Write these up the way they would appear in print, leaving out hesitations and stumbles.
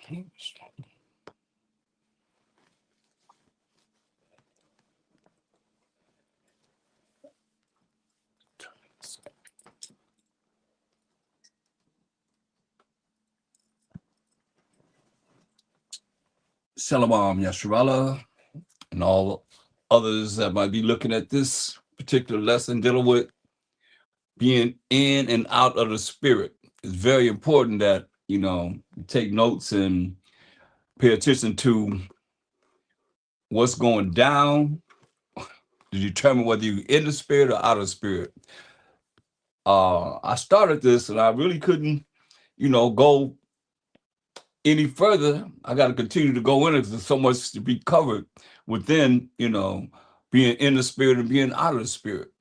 Shalom Yasharala and all others that might be looking at this particular lesson dealing with being in and out of the spirit. It's very important that, you take notes and pay attention to what's going down to determine whether you're in the spirit or out of the spirit. I started this and I really couldn't, go any further. I got to continue to go in it. There's so much to be covered within, being in the spirit and being out of the spirit.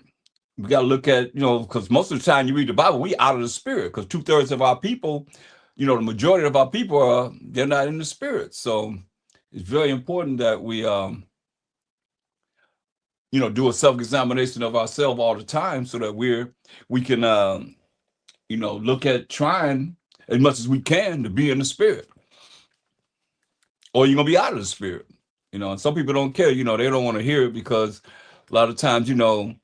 We got to look at, because most of the time you read the Bible, we out of the spirit because 2/3 of our people, the majority of our people they're not in the spirit. So it's very important that we, do a self-examination of ourselves all the time so that we can, look at trying as much as we can to be in the spirit, or you're gonna be out of the spirit. And some people don't care. They don't want to hear it because a lot of times, we don't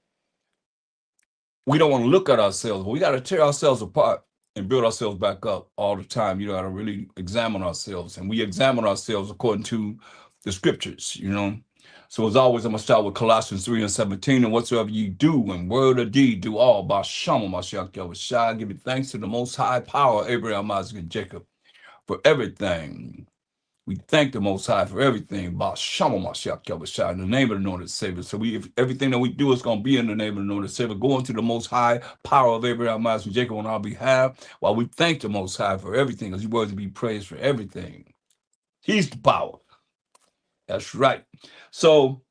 want to look at ourselves, but we got to tear ourselves apart and build ourselves back up all the time. You got to really examine ourselves, and we examine ourselves according to the scriptures. So as always, I'm gonna start with Colossians 3:17, and whatsoever you do in word or deed, do all by Shama Mashiach Yahushua. Give you thanks to the Most High Power, Abraham, Isaac, and Jacob, for everything. We thank the Most High for everything. By Shama Mashiach Yahushua, in the name of the Lord and Savior. So if everything that we do is going to be in the name of the Lord and Savior, going to the Most High power of Abraham, Isaac, and Jacob on our behalf, while we thank the Most High for everything, because He worthy to be praised for everything. He's the power. That's right. So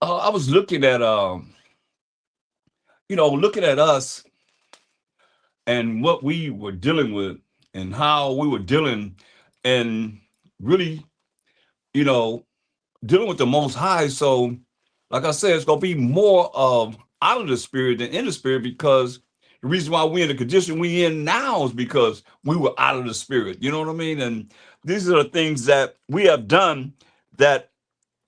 I was looking at, looking at us and what we were dealing with and how we were dealing, and really, dealing with the Most High. So, like I said, it's going to be more of out of the spirit than in the spirit, because the reason why we're in the condition we in now is because we were out of the spirit. You know what I mean? And these are the things that we have done that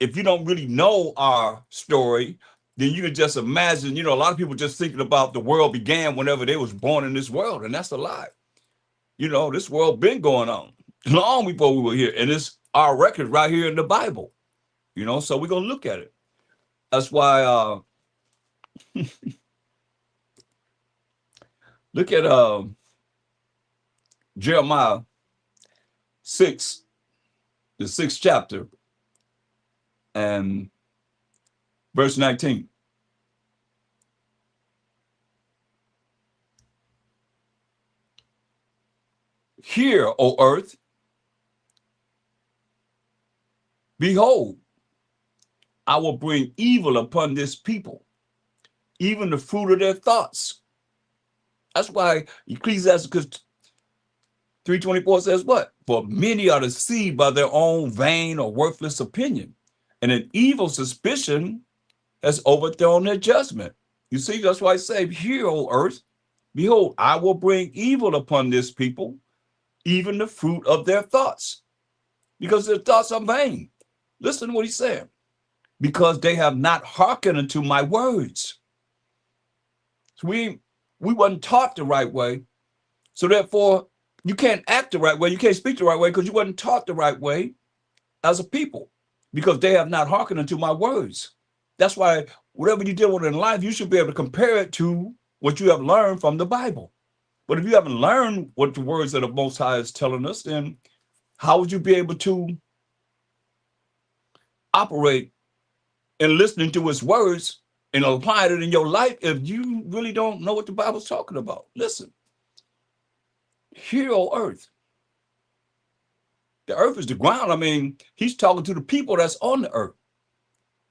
if you don't really know our story, then you can just imagine, a lot of people just thinking about the world began whenever they was born in this world. And that's a lie. This world been going on long before we were here. And it's our record right here in the Bible. So we're going to look at it. That's why look at Jeremiah 6, the 6th chapter, and verse 19. Hear, O earth, behold, I will bring evil upon this people, even the fruit of their thoughts. That's why Ecclesiastes 3:24 says what? For many are deceived by their own vain or worthless opinion, and an evil suspicion has overthrown their judgment. You see, that's why I say, hear, O earth, behold, I will bring evil upon this people, even the fruit of their thoughts, because their thoughts are vain. Listen to what he's saying. Because they have not hearkened unto my words. So we wasn't taught the right way. So therefore, you can't act the right way. You can't speak the right way because you wasn't taught the right way as a people, because they have not hearkened unto my words. That's why whatever you deal with in life, you should be able to compare it to what you have learned from the Bible. But if you haven't learned what the words of the Most High is telling us, then how would you be able to operate in listening to His words and applying it in your life if you really don't know what the Bible's talking about? Listen, hear, O earth. The earth is the ground. I mean, he's talking to the people that's on the earth.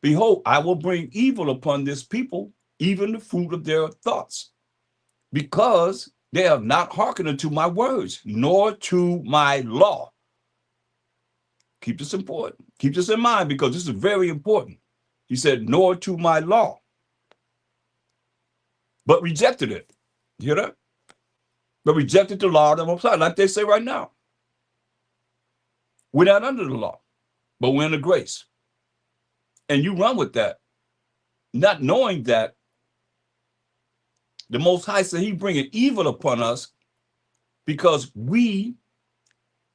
Behold, I will bring evil upon this people, even the fruit of their thoughts, because they have not hearkened unto my words, nor to my law. Keep this important. Keep this in mind, because this is very important. He said, nor to my law, but rejected it. You hear that? But rejected the law of the Most High, like they say right now. We're not under the law, but we're under grace. And you run with that, not knowing that the Most High said he bringing evil upon us because we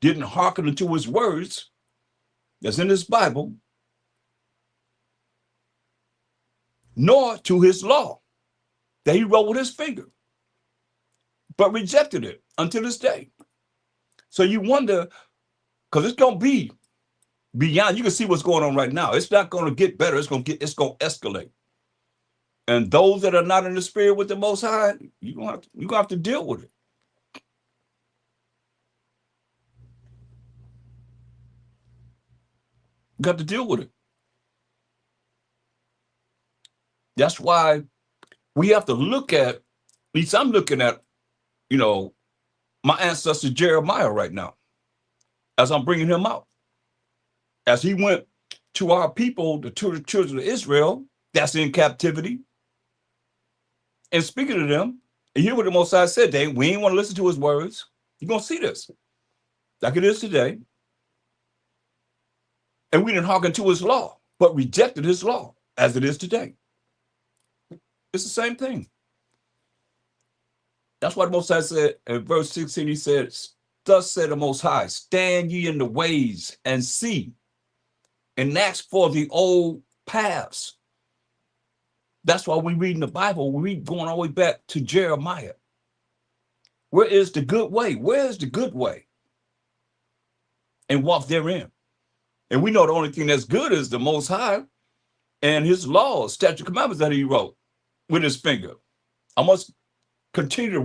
didn't hearken unto his words that's in this Bible, nor to his law that he wrote with his finger, but rejected it until this day. So you wonder, because it's going to be beyond, you can see what's going on right now. It's not going to get better. It's going to escalate. And those that are not in the spirit with the Most High, you're going to have to deal with it. You got to deal with it. That's why we have to look at least I'm looking at, my ancestor Jeremiah right now, as I'm bringing him out. As he went to our people, the children of Israel, that's in captivity, and speaking to them, and hear what the Most High said, we ain't want to listen to his words. You're going to see this, like it is today. And we didn't hearken to his law, but rejected his law, as it is today. It's the same thing. That's why the Most High said in verse 16, he said, thus said the Most High, stand ye in the ways and see, and ask for the old paths. That's why we read in the Bible, we read going all the way back to Jeremiah. Where is the good way? Where is the good way? And walk therein. And we know the only thing that's good is the Most High and his laws, statute, commandments that he wrote with his finger. I must continue to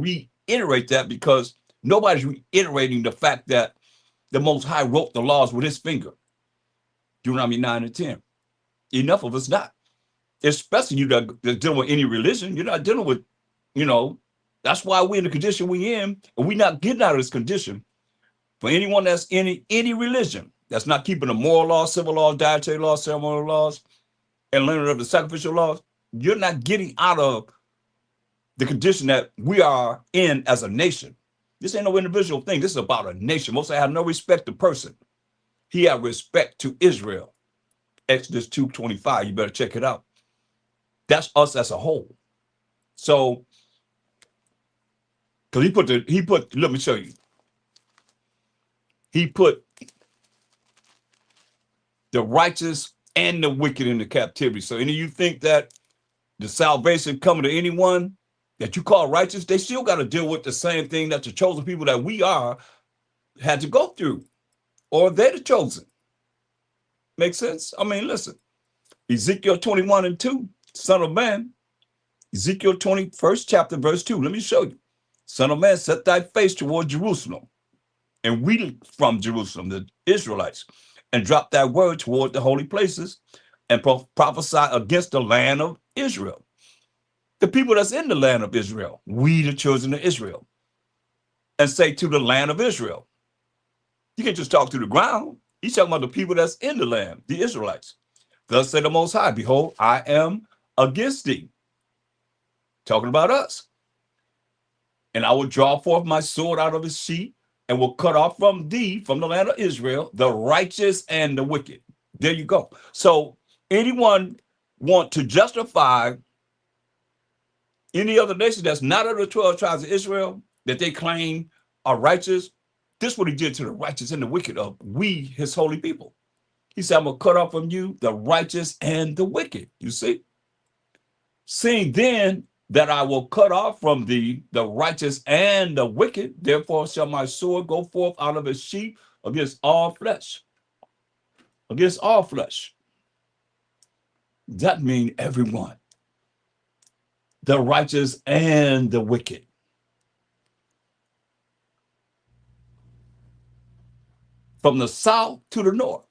reiterate that, because nobody's reiterating the fact that the Most High wrote the laws with his finger. Deuteronomy 9 and 10. Enough of us not. Especially you that dealing with any religion. You're not dealing with, that's why we're in the condition we're in, and we're not getting out of this condition. For anyone that's in any religion that's not keeping the moral laws, civil laws, dietary laws, ceremonial laws, and learning of the sacrificial laws, you're not getting out of the condition that we are in as a nation. This ain't no individual thing. This is about a nation. Most have no respect to person. He had respect to Israel. Exodus 2:25. You better check it out. That's us as a whole. So, because he put, let me show you. He put the righteous and the wicked into captivity. So any of you think that the salvation coming to anyone that you call righteous, they still got to deal with the same thing that the chosen people that we are had to go through, or they're the chosen. Make sense? I mean, listen, Ezekiel 21 and 2, son of man, Ezekiel 21st chapter, verse 2. Let me show you. Son of man, set thy face toward Jerusalem, and read from Jerusalem, the Israelites, and drop thy word toward the holy places, and prophesy against the land of Israel. The people that's in the land of Israel, we the children of Israel, and say to the land of Israel. You can't just talk to the ground. He's talking about the people that's in the land, the Israelites. Thus said the Most High, behold, I am against thee. Talking about us. And I will draw forth my sword out of his sheath, and will cut off from thee, from the land of Israel, the righteous and the wicked. There you go. So anyone want to justify any other nation that's not of the 12 tribes of Israel that they claim are righteous, this is what he did to the righteous and the wicked of we, his holy people. He said, I'm going to cut off from you the righteous and the wicked. You see? Seeing then that I will cut off from thee the righteous and the wicked, therefore shall my sword go forth out of his sheath against all flesh. Against all flesh. That means everyone. The righteous and the wicked. From the south to the north.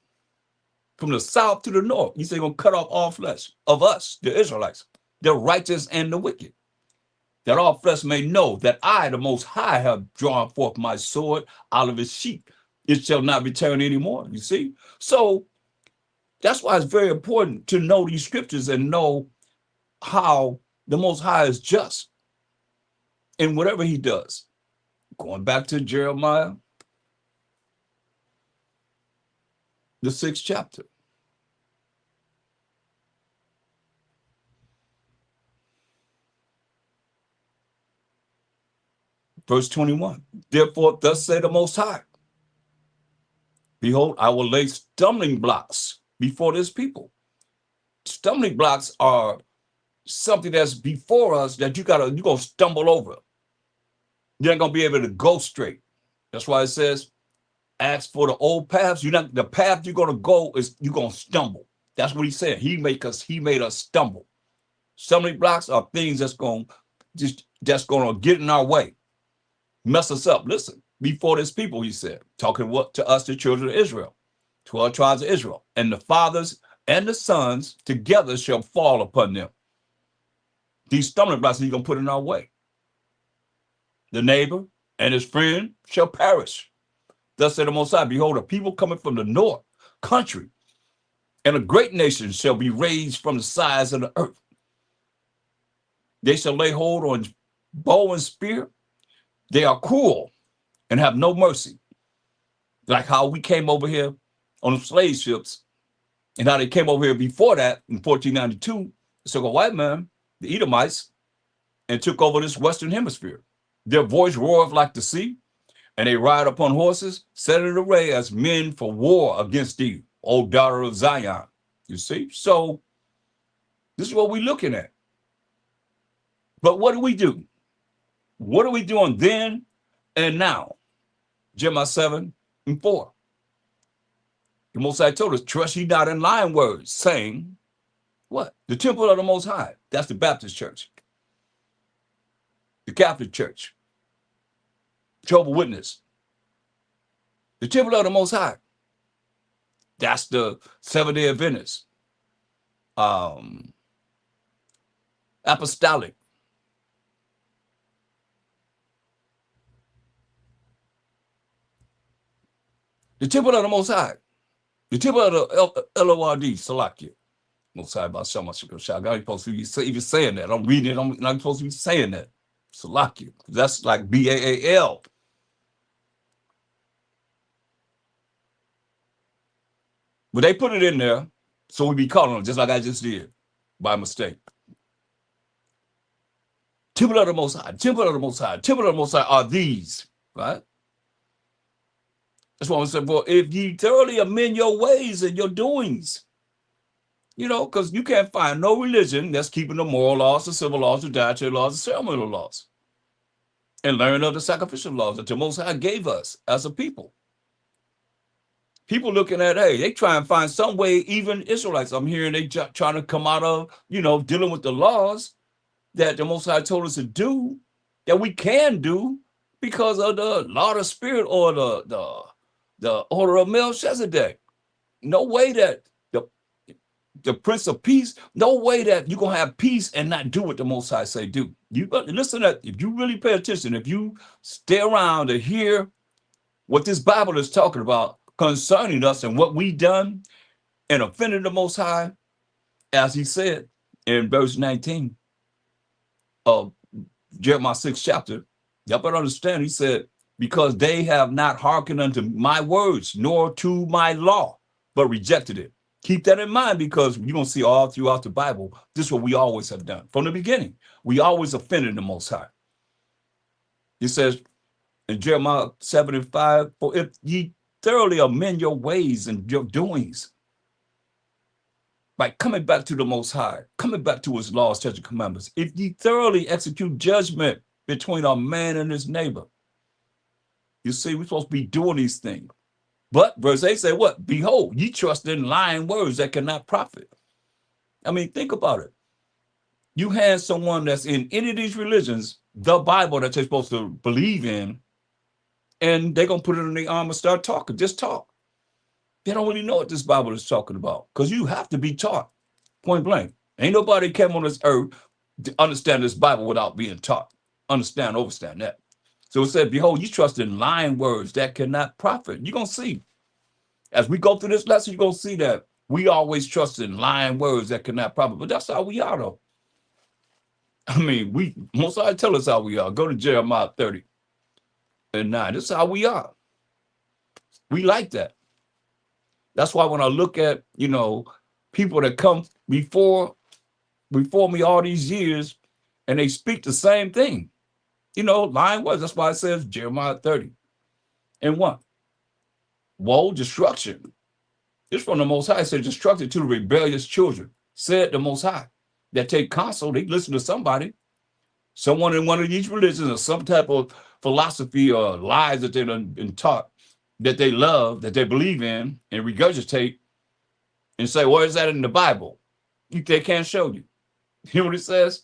From the south to the north. He said, going to cut off all flesh of us, the Israelites, the righteous and the wicked. That all flesh may know that I, the Most High, have drawn forth my sword out of his sheath. It shall not return anymore, you see? So that's why it's very important to know these scriptures and know how the Most High is just in whatever he does. Going back to Jeremiah the 6th chapter. Verse 21. Therefore, thus say the Most High, behold, I will lay stumbling blocks before this people. Stumbling blocks are something that's before us that you're gonna stumble over. You ain't gonna be able to go straight. That's why it says, ask for the old paths. The path you're gonna go is you're gonna stumble. That's what he said. He made us stumble. Stumbling blocks are things that's gonna get in our way, mess us up. Listen, before this people, he said, talking to us, the children of Israel, 12 tribes of Israel, and the fathers and the sons together shall fall upon them. These stumbling blocks he's gonna put in our way. The neighbor and his friend shall perish. Thus said the Most High, behold, a people coming from the north country, and a great nation shall be raised from the sides of the earth. They shall lay hold on bow and spear. They are cruel and have no mercy. Like how we came over here on the slave ships, and how they came over here before that in 1492. So a white man, the Edomites, and took over this Western hemisphere. Their voice roareth like the sea, and they ride upon horses, set in array as men for war against thee, O daughter of Zion. You see? So this is what we're looking at. But what do we do? What are we doing then and now? Jeremiah 7:4. The Most High told us, trust ye not in lying words, saying, what? The temple of the Most High. That's the Baptist church. The Catholic Church. Jehovah's Witness. The temple of the Most High. That's the Seventh-day Adventists. Apostolic. The temple of the Most High. The temple of the L-O-R-D, Salakia. Most High about Shama Shaka. I'm supposed to be even saying that. I'm reading it. I'm not supposed to be saying that. Salakia. That's like B-A-A-L. But they put it in there, so we be calling them just like I just did by mistake. Temple of the Most High, temple of the Most High, temple of the Most High are these, right? That's why I said, well, if ye thoroughly amend your ways and your doings, you know, because you can't find no religion that's keeping the moral laws, the civil laws, the dietary laws, the ceremonial laws, and learn of the sacrificial laws that the Most High gave us as a people. People looking at, hey, they try and find some way, even Israelites, I'm hearing they trying to come out of, you know, dealing with the laws that the Most High told us to do, that we can do because of the law of the spirit or the order of Melchizedek. No way that the Prince of Peace, no way that you're going to have peace and not do what the Most High say do. You listen to that. If you really pay attention, if you stay around to hear what this Bible is talking about concerning us and what we done and offended the Most High, as he said in verse 19 of Jeremiah 6th chapter, y'all better understand, he said, because they have not hearkened unto my words, nor to my law, but rejected it. Keep that in mind, because you're going to see all throughout the Bible, this is what we always have done. From the beginning, we always offended the Most High. It says in Jeremiah 7:5, for if ye thoroughly amend your ways and your doings, by coming back to the Most High, coming back to his laws, statutes, and commandments, if ye thoroughly execute judgment between a man and his neighbor. You see, we're supposed to be doing these things. But verse 8 say what? Behold, ye trust in lying words that cannot profit. I mean, think about it. You hand someone that's in any of these religions the Bible that they're supposed to believe in, and they're going to put it in their arm and start talking. Just talk. They don't really know what this Bible is talking about, because you have to be taught, point blank. Ain't nobody came on this earth to understand this Bible without being taught. Understand, overstand that. So it said, behold, you trust in lying words that cannot profit. You're going to see. As we go through this lesson, you're going to see that we always trust in lying words that cannot profit. But that's how we are, though. I mean, Most High tell us how we are. Go to Jeremiah 30:9. This is how we are. We like that. That's why when I look at, people that come before me all these years, and they speak the same thing, lying words. That's why it says Jeremiah 30 and 1. Woe, destruction. It's from the Most High. It said destruction to the rebellious children, said the Most High. That take counsel, they listen to somebody, someone in one of these religions, or some type of philosophy or lies that they've been taught, that they love, that they believe in, and regurgitate, and say, where is that in the Bible? They can't show you. You know what it says?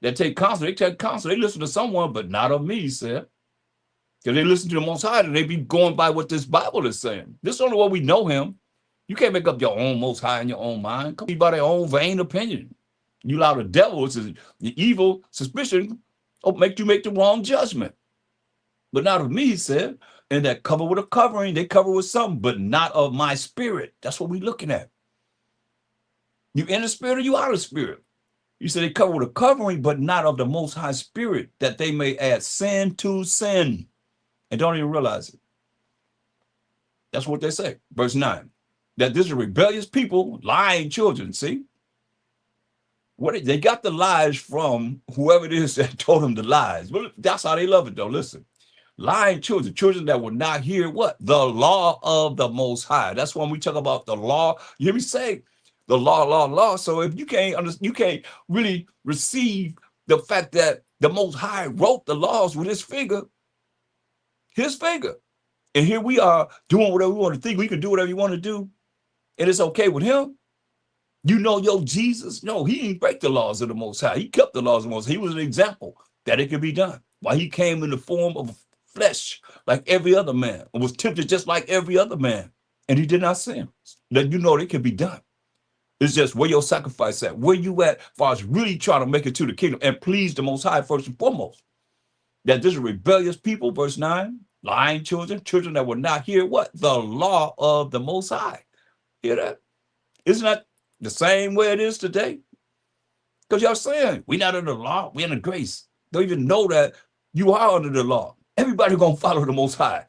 They take counsel, they listen to someone, but not of me, he said. Because they listen to the Most High, and they be going by what this Bible is saying. This is only what we know him. You can't make up your own Most High in your own mind. Come by their own vain opinion. You allow the devil, which is the evil suspicion, make you make the wrong judgment. But not of me, he said. And that cover with a covering, they cover with something, but not of my spirit. That's what we're looking at. You in the spirit or you out of the spirit? You said they cover with a covering, but not of the Most High Spirit, that they may add sin to sin. And don't even realize it. That's what they say. Verse 9. That this is rebellious people, lying children, see? They got the lies from whoever it is that told them the lies. Well, that's how they love it, though. Listen. Lying children that will not hear what? The law of the Most High. That's when we talk about the law. You hear me say the law. So if you can't really receive the fact that the Most High wrote the laws with his finger. And here we are doing whatever we want to think. We can do whatever you want to do. And it's okay with him. Your Jesus, no, he didn't break the laws of the Most High. He kept the laws of the Most High. He was an example that it could be done. Why he came in the form of flesh like every other man and was tempted just like every other man. And he did not sin. That it can be done. It's just where your sacrifice at, where you at, as far as really trying to make it to the kingdom and please the Most High first and foremost. That this is rebellious people, verse 9, lying children that will not hear what? The law of the Most High. Hear that? Isn't that the same way it is today? Because y'all saying, we're not under the law, we're under grace. Don't even know that you are under the law. Everybody gonna follow the Most High,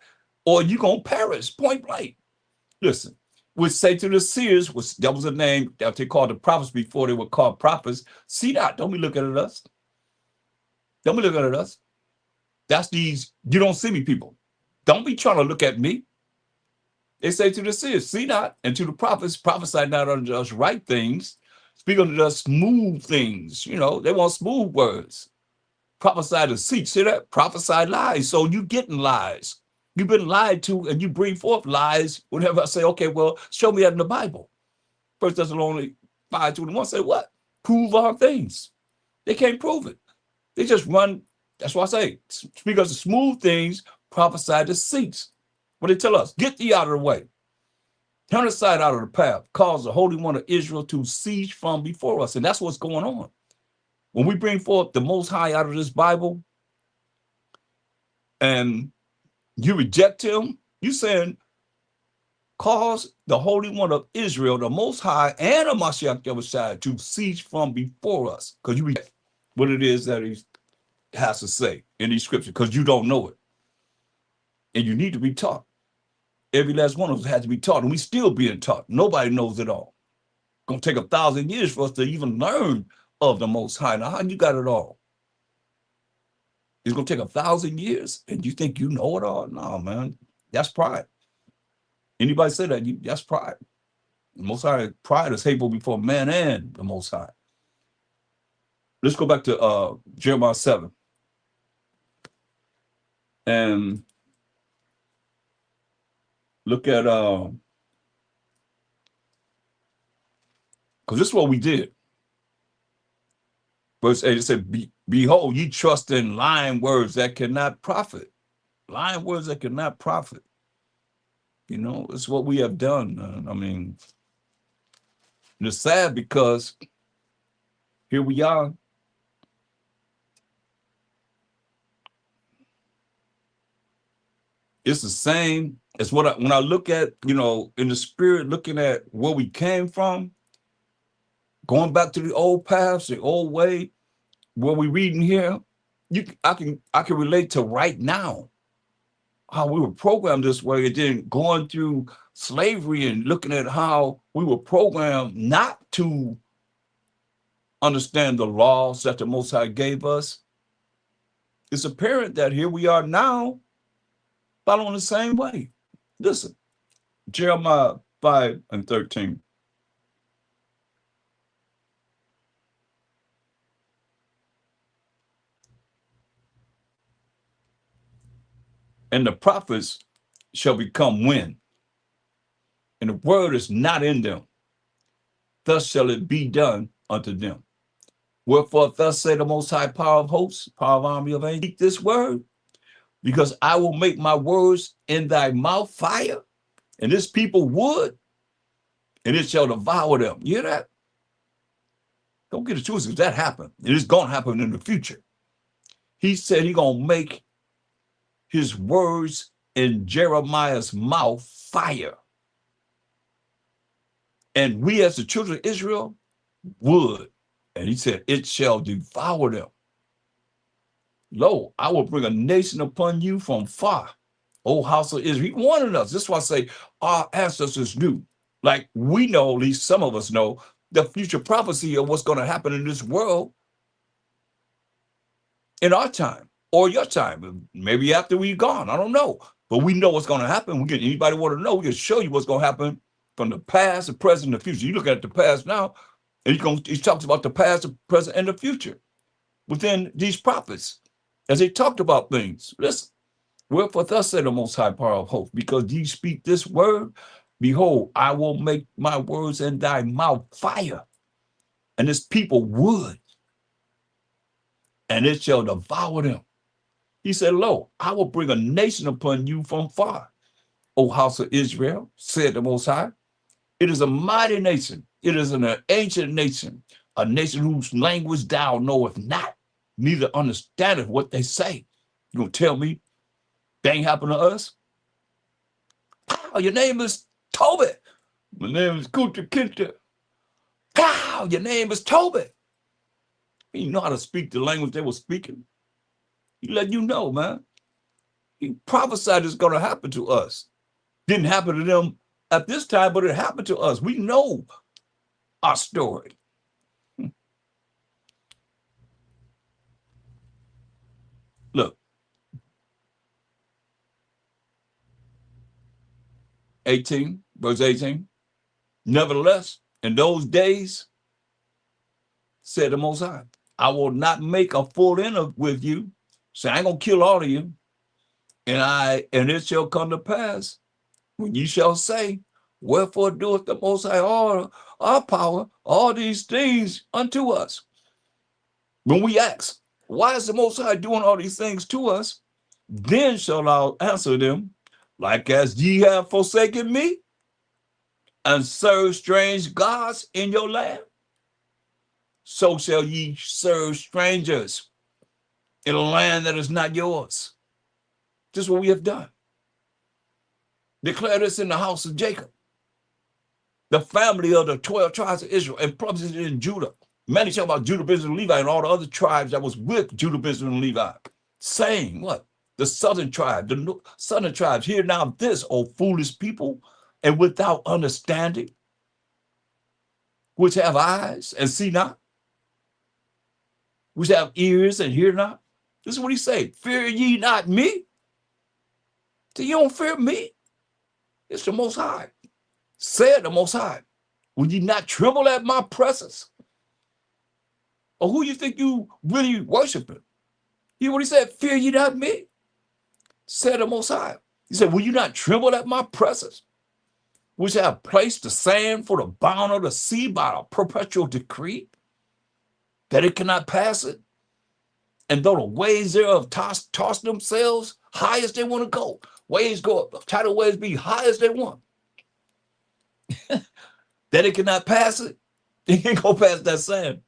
or you gonna perish, point blank. Listen, we say to the seers, which that was a name that they called the prophets before they were called prophets. See that? Don't be looking at us. Don't be looking at us. That's these you don't see me people. Don't be trying to look at me. They say to the seers, see not, and to the prophets, prophesy not unto us right things, speak unto us smooth things. They want smooth words. Prophesy deceit. See that? Prophesy lies. So you getting lies. You've been lied to, and you bring forth lies whenever I say, okay, well, show me that in the Bible. 1 Thessalonians 5:21 say what? Prove all things. They can't prove it. They just run. That's why I say, speak of the smooth things, prophesy deceits. What they tell us, get thee out of the way. Turn aside out of the path, cause the Holy One of Israel to cease from before us. And that's what's going on. When we bring forth the Most High out of this Bible and you reject him, you saying, cause the Holy One of Israel, the Most High, and the Mashiach Yahushua to cease from before us. Because you reject what it is that he has to say in these scriptures, because you don't know it. And you need to be taught. Every last one of us has to be taught, and we still being taught. Nobody knows it all. It's going to take 1,000 years for us to even learn of the Most High. Now, how you got it all? It's going to take 1,000 years, and you think you know it all? No, man. That's pride. Anybody say that, that's pride. The Most High, pride is hateful before man and the Most High. Let's go back to Jeremiah 7. And look at, because this is what we did. Verse 8, it said, behold, ye trust in lying words that cannot profit. Lying words that cannot profit. It's what we have done. I mean, it's sad because here we are. It's the same as when I look at, in the spirit, looking at where we came from, going back to the old paths, the old way, where we reading here, I can relate to right now. how we were programmed this way, and then going through slavery and looking at how we were programmed not to understand the laws that the Most High gave us, it's apparent that here we are now following the same way. Listen, Jeremiah 5:13. And the prophets shall become wind, and the word is not in them. Thus shall it be done unto them. Wherefore, thus say the Most High, power of hosts, power of army of angels, speak this word, because I will make my words in thy mouth fire, and this people wood, and it shall devour them. You hear that? Don't get it twisted. That happened. It is going to happen in the future. He said he's going to make his words in Jeremiah's mouth fire. And we as the children of Israel would. And he said, it shall devour them. Lo, I will bring a nation upon you from far, O house of Israel. He wanted us. This is why I say our ancestors knew. Like we know, at least some of us know, the future prophecy of what's going to happen in this world in our time or your time. Maybe after we're gone. I don't know. But we know what's going to happen. We can, anybody want to know, we can show you what's going to happen from the past, the present, and the future. You look at the past now, and he talks about the past, the present, and the future within these prophets as they talked about things. Listen, wherefore thus said the Most High, power of hope, because ye speak this word, behold, I will make my words in thy mouth fire, and this people wood, and it shall devour them. He said, lo, I will bring a nation upon you from far, O house of Israel, said the Most High. It is a mighty nation. It is an ancient nation, a nation whose language thou knoweth not, neither understandeth what they say. You gonna tell me they ain't happened to us? Oh, your name is Toby. My name is Kunta Kinte. God, your name is Toby. You know how to speak the language they were speaking. He let you know, man. He prophesied it's going to happen to us. Didn't happen to them at this time, but it happened to us. We know our story. Look, 18, verse 18. Nevertheless, in those days, said the Most High, I will not make a full end with you. So I ain't gonna kill all of you. And it shall come to pass when you shall say, wherefore doeth the Most High all our power, all these things unto us? When we ask, why is the Most High doing all these things to us? Then shall I answer them, like as ye have forsaken me and served strange gods in your land, so shall ye serve strangers in a land that is not yours. This is what we have done. Declare this in the house of Jacob, the family of the 12 tribes of Israel, and prophets in Judah. Many talk about Judah, Benjamin, and Levi, and all the other tribes that was with Judah, Benjamin, and Levi, saying what? The southern tribe, the southern tribes, hear now this, O foolish people, and without understanding, which have eyes and see not, which have ears and hear not. This is what he say, fear ye not me. So you don't fear me. It's the Most High. Said the Most High. Will ye not tremble at my presence? Or who you think you really worshiping? You what he said, fear ye not me. Said the Most High. He said, will you not tremble at my presence? Which have placed the sand for the bound of the sea by a perpetual decree, that it cannot pass it. And though the waves thereof toss themselves high as they want to go, waves go up, tidal waves be high as they want, that it cannot pass it. They can't go past that sand.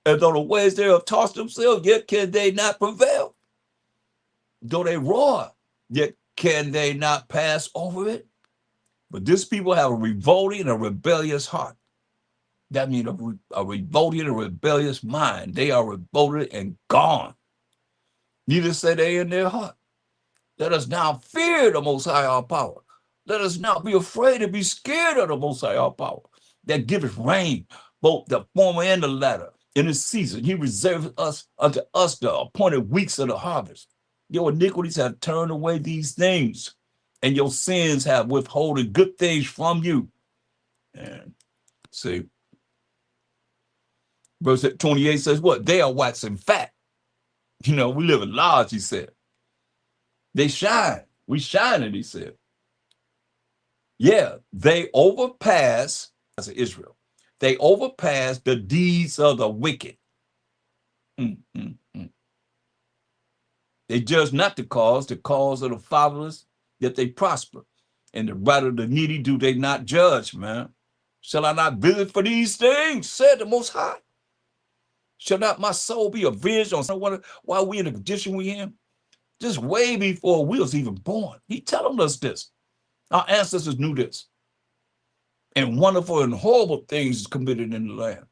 And though the waves thereof toss themselves, yet can they not prevail. Though they roar, yet can they not pass over it. But this people have a revolting and a rebellious heart. That means a revolting and rebellious mind. They are revolted and gone. Neither say they in their heart, Let us now fear the Most High our power. Let us not be afraid and be scared of the Most High our power, that giveth rain, both the former and the latter. In his season, he reserved us unto us the appointed weeks of the harvest. Your iniquities have turned away these things, and your sins have withholden good things from you. And see, verse 28 says what? They are waxing fat. We live in large, he said. They shine. We shining, he said. Yeah, they overpass, as Israel. They overpass the deeds of the wicked. They judge not the cause of the fatherless, yet they prosper. And the right of the needy do they not judge, man. Shall I not visit for these things, said the Most High? Shall not my soul be avenged on someone while we in the condition we in? Just way before we was even born. He telling us this. Our ancestors knew this. And wonderful and horrible things is committed in the land.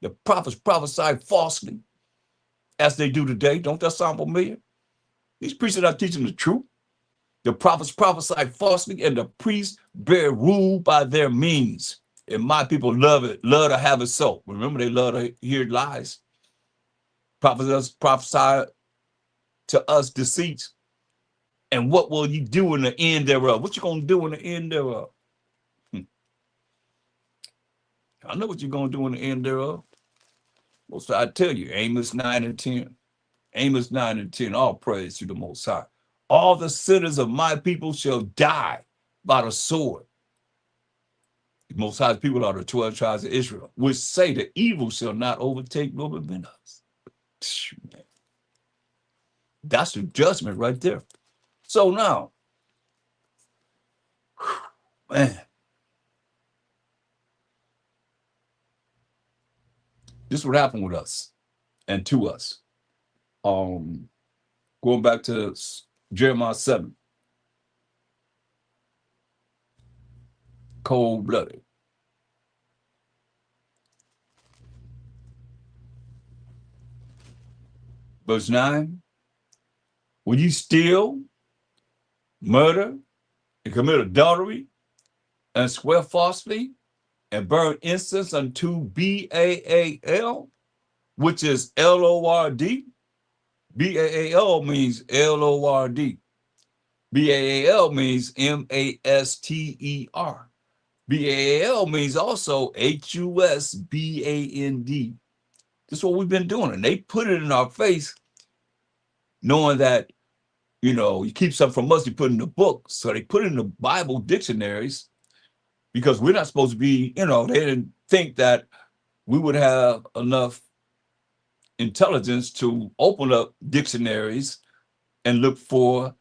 The prophets prophesied falsely, as they do today. Don't that sound familiar? These priests are not teaching the truth. The prophets prophesy falsely, and the priests bear rule by their means. And my people love to have it so. Remember, they love to hear lies. Prophets prophesy to us deceits. And what will you do in the end thereof? What you going to do in the end thereof? I know what you're going to do in the end thereof. Well, so I tell you, Amos 9 and 10. Amos 9 and 10, all praise to the Most High. All the sinners of my people shall die by the sword. The Most High's people are the 12 tribes of Israel, which say the evil shall not overtake nor prevent us. That's the judgment right there. So now, man, this is what happened with us and to us. Going back to Jeremiah 7. Cold-blooded. Verse 9. Will you steal, murder, and commit adultery, and swear falsely, and burn incense unto Baal, which is Lord? Baal means Lord. Baal means Master. Baal means also Husband. This is what we've been doing. And they put it in our face, knowing that, you keep something from us, you put it in the book. So they put it in the Bible dictionaries because we're not supposed to be, they didn't think that we would have enough intelligence to open up dictionaries and look for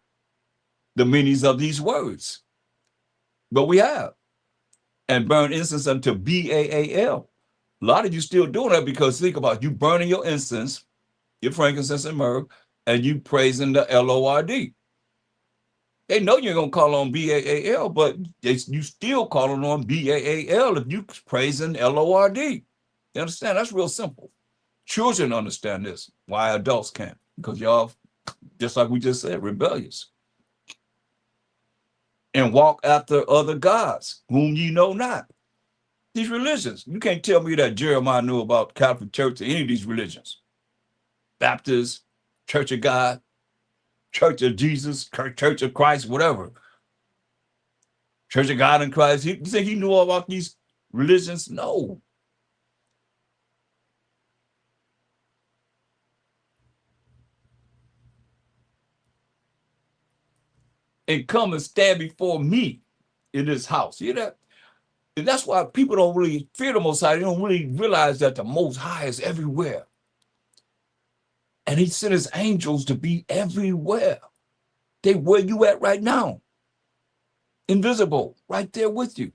the meanings of these words. But we have. And burn incense unto Baal. A lot of you still doing that because think about it, you burning your incense, your frankincense and myrrh, and you praising the Lord. They know you're going to call on Baal, but you still calling on Baal if you praising Lord. You understand? That's real simple. Children understand this. Why adults can't? Because y'all, just like we just said, rebellious. And walk after other gods, whom ye know not. These religions. You can't tell me that Jeremiah knew about Catholic Church or any of these religions. Baptist, Church of God, Church of Jesus, Church of Christ, whatever. Church of God in Christ. You think he knew all about these religions? No. And come and stand before me in this house. You hear that? And that's why people don't really fear the Most High. They don't really realize that the Most High is everywhere. And he sent his angels to be everywhere. They where you at right now. Invisible, right there with you.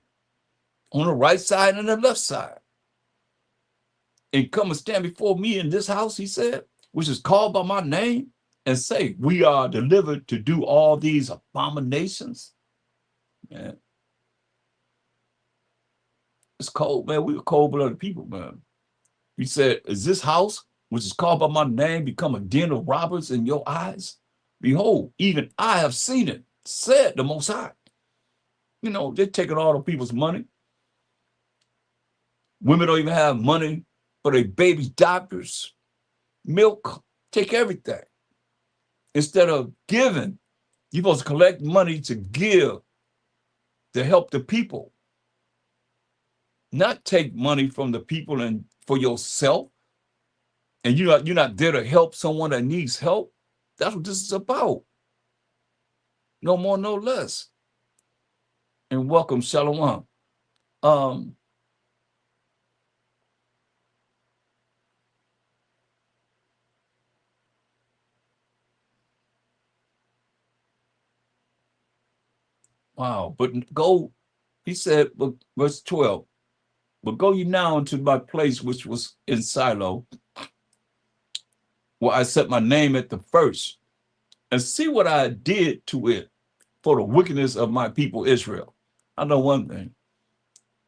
On the right side and the left side. And come and stand before me in this house, he said, which is called by my name, and say, we are delivered to do all these abominations. Man. It's cold, man. We were cold-blooded people, man. He said, is this house, which is called by my name, become a den of robbers in your eyes? Behold, even I have seen it, said the Most High. You know, they're taking all the people's money. Women don't even have money for their baby's diapers, milk, take everything. Instead of giving, you're supposed to collect money to give, to help the people. Not take money from the people and for yourself. And you're not there to help someone that needs help. That's what this is about. No more, no less. And welcome, Shalom. Wow, but go, he said, but verse 12, but go ye now into my place which was in Shiloh, where I set my name at the first, and see what I did to it for the wickedness of my people Israel. I know one thing.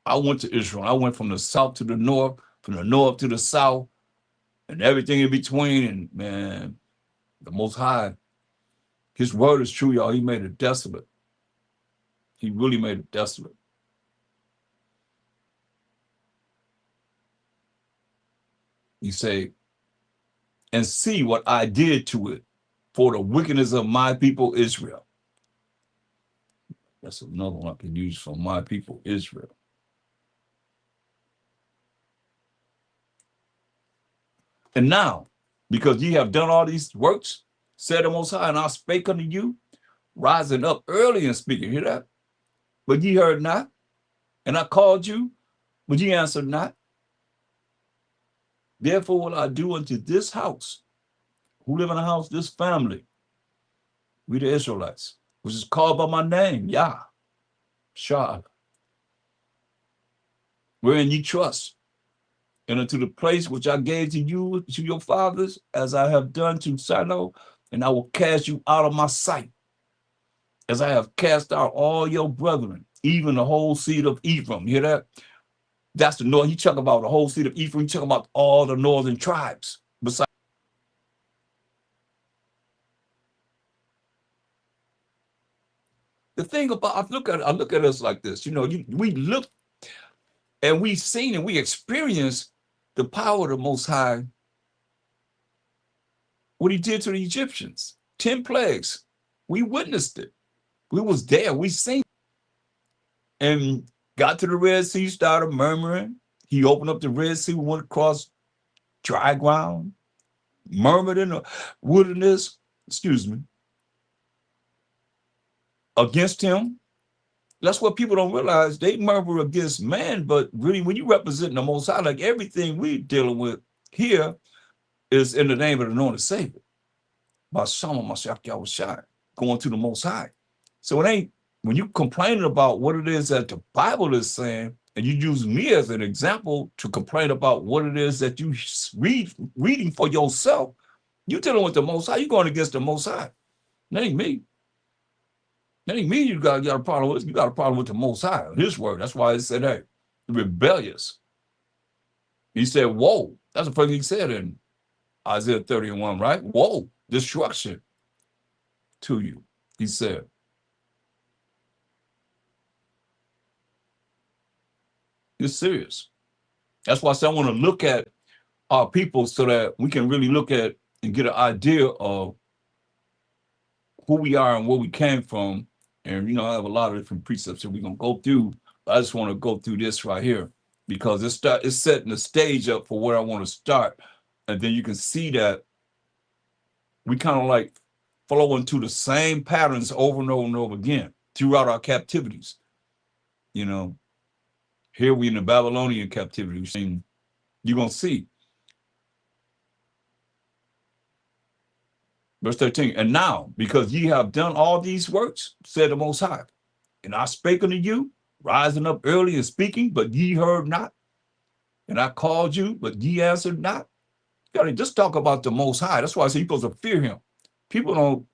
I went to Israel. I went from the south to the north, from the north to the south, and everything in between. And man, the Most High, his word is true, y'all. He made it desolate. He really made it desolate. He say, and see what I did to it for the wickedness of my people Israel. That's another one I can use for my people Israel. And now, because ye have done all these works, said the Most High, and I spake unto you, rising up early and speaking. Hear that? But ye heard not, and I called you, but ye answered not. Therefore will I do unto this house, who live in a house, this family, we the Israelites, which is called by my name, Yah, Shah, wherein ye trust, and unto the place which I gave to you, to your fathers, as I have done to Shiloh, and I will cast you out of my sight, as I have cast out all your brethren, even the whole seed of Ephraim. You hear that? That's the north. He talking about the whole seed of Ephraim. He talking about all the northern tribes. Besides, the thing about, I look at us like this. You know, we look and we seen and we experienced the power of the Most High. What he did to the Egyptians, 10 plagues. We witnessed it. We was there. We seen it. And got to the Red Sea, started murmuring. He opened up the Red Sea, went across dry ground, murmured in the wilderness, against him. That's what people don't realize. They murmur against man, but really when you represent the Most High, like everything we're dealing with here is in the name of the anointed Savior. By Shama Mashiach Yahushua, going to the Most High. So it ain't, when you complaining about what it is that the Bible is saying, and you use me as an example to complain about what it is that you reading for yourself, you dealing with the Most High, you going against the Most High. That ain't me. That ain't me you got a problem with. You got a problem with the Most High, his word. That's why it said, hey, rebellious. He said, whoa. That's the first thing he said in Isaiah 31, right? Whoa, destruction to you, he said. It's serious. That's why I said I want to look at our people so that we can really look at and get an idea of who we are and where we came from. And, you know, I have a lot of different precepts that we're going to go through. I just want to go through this right here because it's setting the stage up for where I want to start. And then you can see that we kind of like flow into the same patterns over and over and over again throughout our captivities. You know, here we in the Babylonian captivity. You're going to see. Verse 13, and now, because ye have done all these works, said the Most High, and I spake unto you, rising up early and speaking, but ye heard not. And I called you, but ye answered not. You gotta just talk about the Most High. That's why I say you're supposed to fear him. People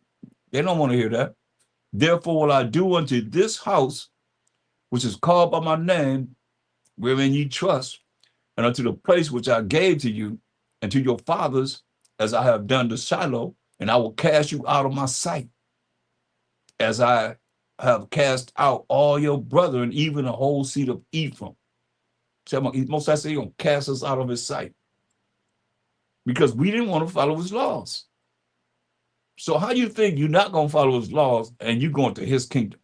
they don't want to hear that. Therefore will I do unto this house, which is called by my name, wherein ye trust, and unto the place which I gave to you, and to your fathers, as I have done to Shiloh, and I will cast you out of my sight, as I have cast out all your brethren, even the whole seed of Ephraim. So Most I say, he's going to cast us out of his sight because we didn't want to follow his laws. So how you think you're not going to follow his laws and you going to his kingdom?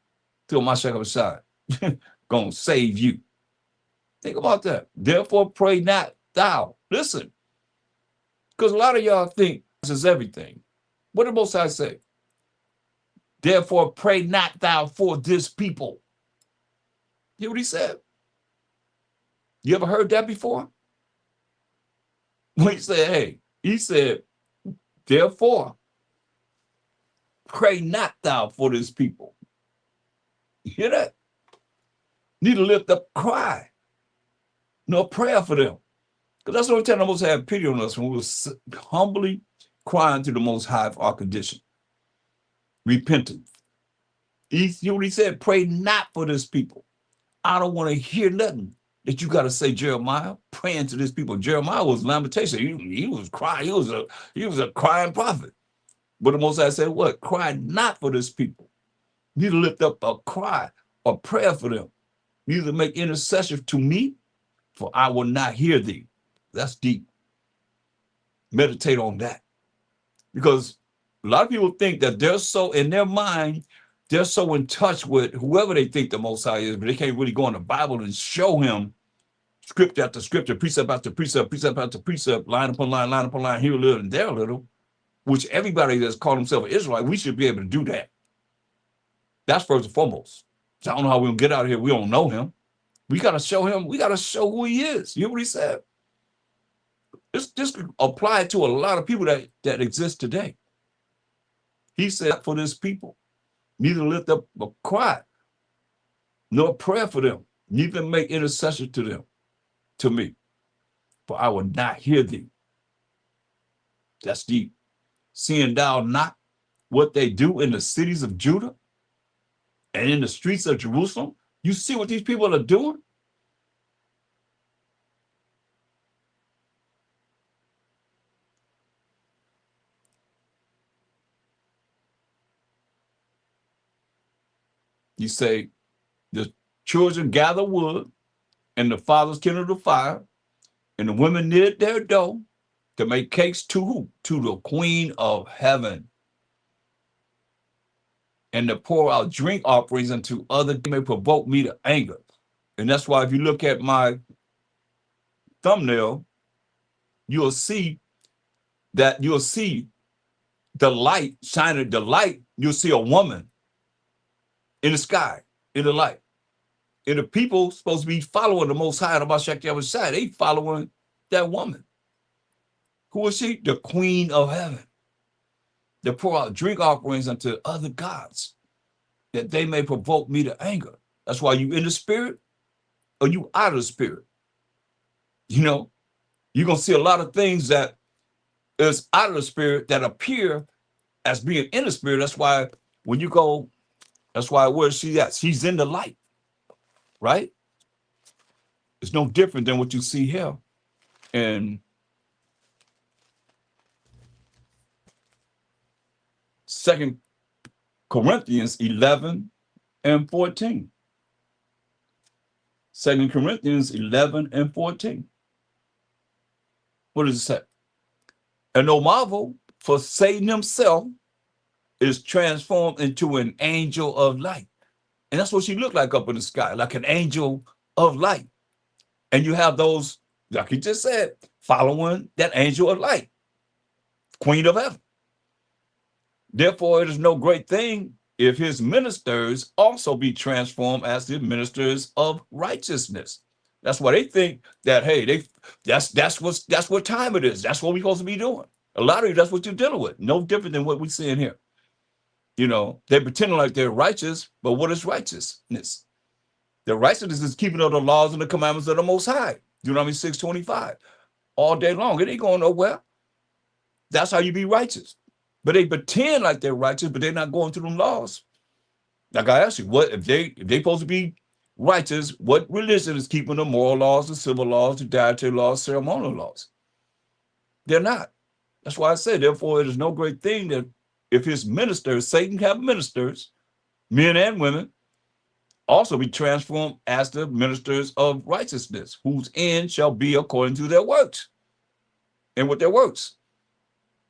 Till Mashiach side going to save you. Think about that. Therefore, pray not thou. Listen, because a lot of y'all think this is everything. What did Most High say? Therefore, pray not thou for this people. Hear what he said? You ever heard that before? When he said, hey, he said, therefore, pray not thou for this people. You hear that? Need to lift up a cry, no prayer for them. Because that's the only time the Most High had pity on us, when we were humbly crying to the Most High for our condition. Repentant. You know what he said? Pray not for this people. I don't want to hear nothing that you got to say, Jeremiah, praying to this people. Jeremiah was lamentation. He was crying. He was a crying prophet. But the Most High said, what? Cry not for this people. You need to lift up a cry or prayer for them. You need to make intercession to me, for I will not hear thee. That's deep. Meditate on that. Because a lot of people think that they're so, in their mind, they're so in touch with whoever they think the Most High is, but they can't really go in the Bible and show him scripture after scripture, precept after precept, precept after precept, line upon line, here a little and there a little, which everybody that's called himself an Israelite, we should be able to do that. That's first and foremost. So I don't know how we'll get out of here. We don't know him. We got to show him. We got to show who he is. You hear what he said? This apply to a lot of people that exist today. He said, for this people, neither lift up a cry, nor prayer for them, neither make intercession to them, to me, for I will not hear thee. That's deep. Seeing thou not what they do in the cities of Judah and in the streets of Jerusalem? You see what these people are doing? You say, the children gather wood, and the fathers kindle the fire, and the women knit their dough to make cakes to who? To the Queen of Heaven. And to pour out drink offerings unto others may provoke me to anger. And that's why if you look at my thumbnail, you'll see the light shining, the light, you'll see a woman in the sky, in the light. And the people supposed to be following the Most High, about Mashiach side. They following that woman. Who is she? The Queen of Heaven. They pour out drink offerings unto other gods, that they may provoke me to anger. That's why you in the spirit or you out of the spirit. You know, you're going to see a lot of things that is out of the spirit that appear as being in the spirit. That's why when you go, that's why where is she at? She's in the light, right? It's no different than what you see here. And 2 Corinthians 11 and 14. 2 Corinthians 11 and 14. What does it say? And no marvel, for Satan himself is transformed into an angel of light. And that's what she looked like up in the sky, like an angel of light. And you have those, like he just said, following that angel of light, Queen of Heaven. Therefore, it is no great thing if his ministers also be transformed as the ministers of righteousness. That's why they think that, hey, that's what time it is. That's what we're supposed to be doing. A lot of you, that's what you're dealing with. No different than what we're seeing here. You know, they're pretending like they're righteous, but what is righteousness? The righteousness is keeping of the laws and the commandments of the Most High. Deuteronomy 6:25. All day long. It ain't going nowhere. That's how you be righteous. But they pretend like they're righteous, but they're not going through them laws. Like I asked you, what if they supposed to be righteous, what religion is keeping the moral laws, the civil laws, the dietary laws, ceremonial laws? They're not. That's why I said, therefore, it is no great thing that if his ministers, Satan have ministers, men and women, also be transformed as the ministers of righteousness, whose end shall be according to their works. And with their works,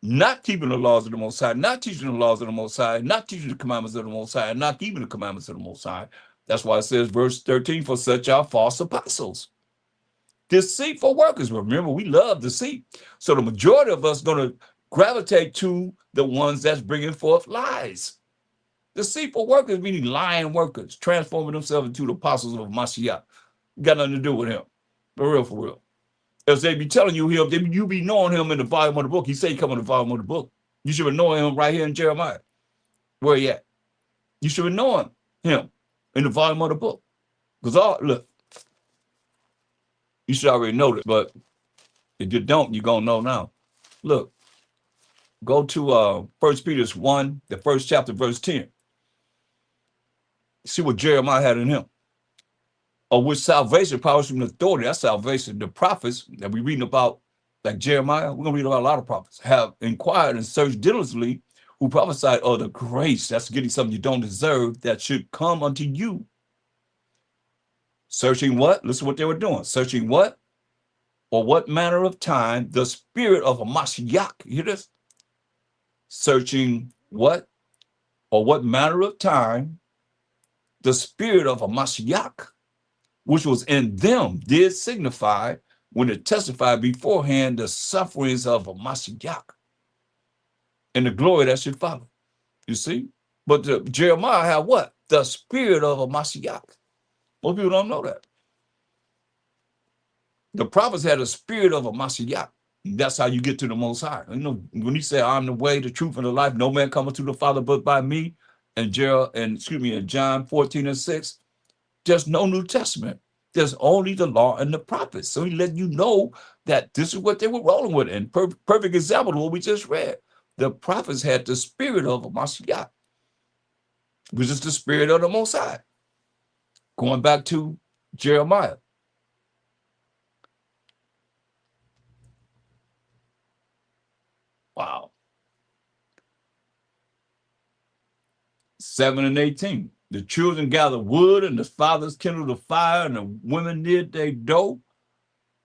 not keeping the laws of the Most High, not teaching the laws of the Most High, not teaching the commandments of the Most High, not keeping the commandments of the Most High. That's why it says, verse 13, for such are false apostles. Deceitful workers. Remember, we love deceit. So the majority of us going to gravitate to the ones that's bringing forth lies. Deceitful workers, meaning lying workers, transforming themselves into the apostles of Mashiach. Got nothing to do with him. For real, for real. As they be telling you him, you be knowing him in the volume of the book. He say he come in the volume of the book. You should have known him right here in Jeremiah. Where he at? You should have known him in the volume of the book. Because look, you should already know this, but if you don't, you're going to know now. Look, go to 1 Peter 1, the first chapter, verse 10. See what Jeremiah had in him. Or with salvation, powers from authority, that's salvation. The prophets that we're reading about, like Jeremiah, we're going to read about a lot of prophets, have inquired and searched diligently, who prophesied of the grace, that's getting something you don't deserve, that should come unto you. Searching what? Listen to what they were doing. Searching what? Or what manner of time the spirit of a Mashiach, you hear this? Searching what? Or what manner of time the spirit of a Mashiach, which was in them, did signify when it testified beforehand the sufferings of a Mashiach and the glory that should follow. You see? But Jeremiah had what? The spirit of a Mashiach. Most people don't know that. The prophets had a spirit of a Mashiach. That's how you get to the Most High. You know, when he said, I'm the way, the truth, and the life, no man cometh to the Father but by me, and John 14 and 6, there's no New Testament. There's only the law and the prophets. So he let you know that this is what they were rolling with. And perfect example of what we just read. The prophets had the spirit of a Mashiach, which is the spirit of the Most High. Going back to Jeremiah. Wow. 7 and 18. The children gathered wood, and the fathers kindled a fire, and the women knit their dough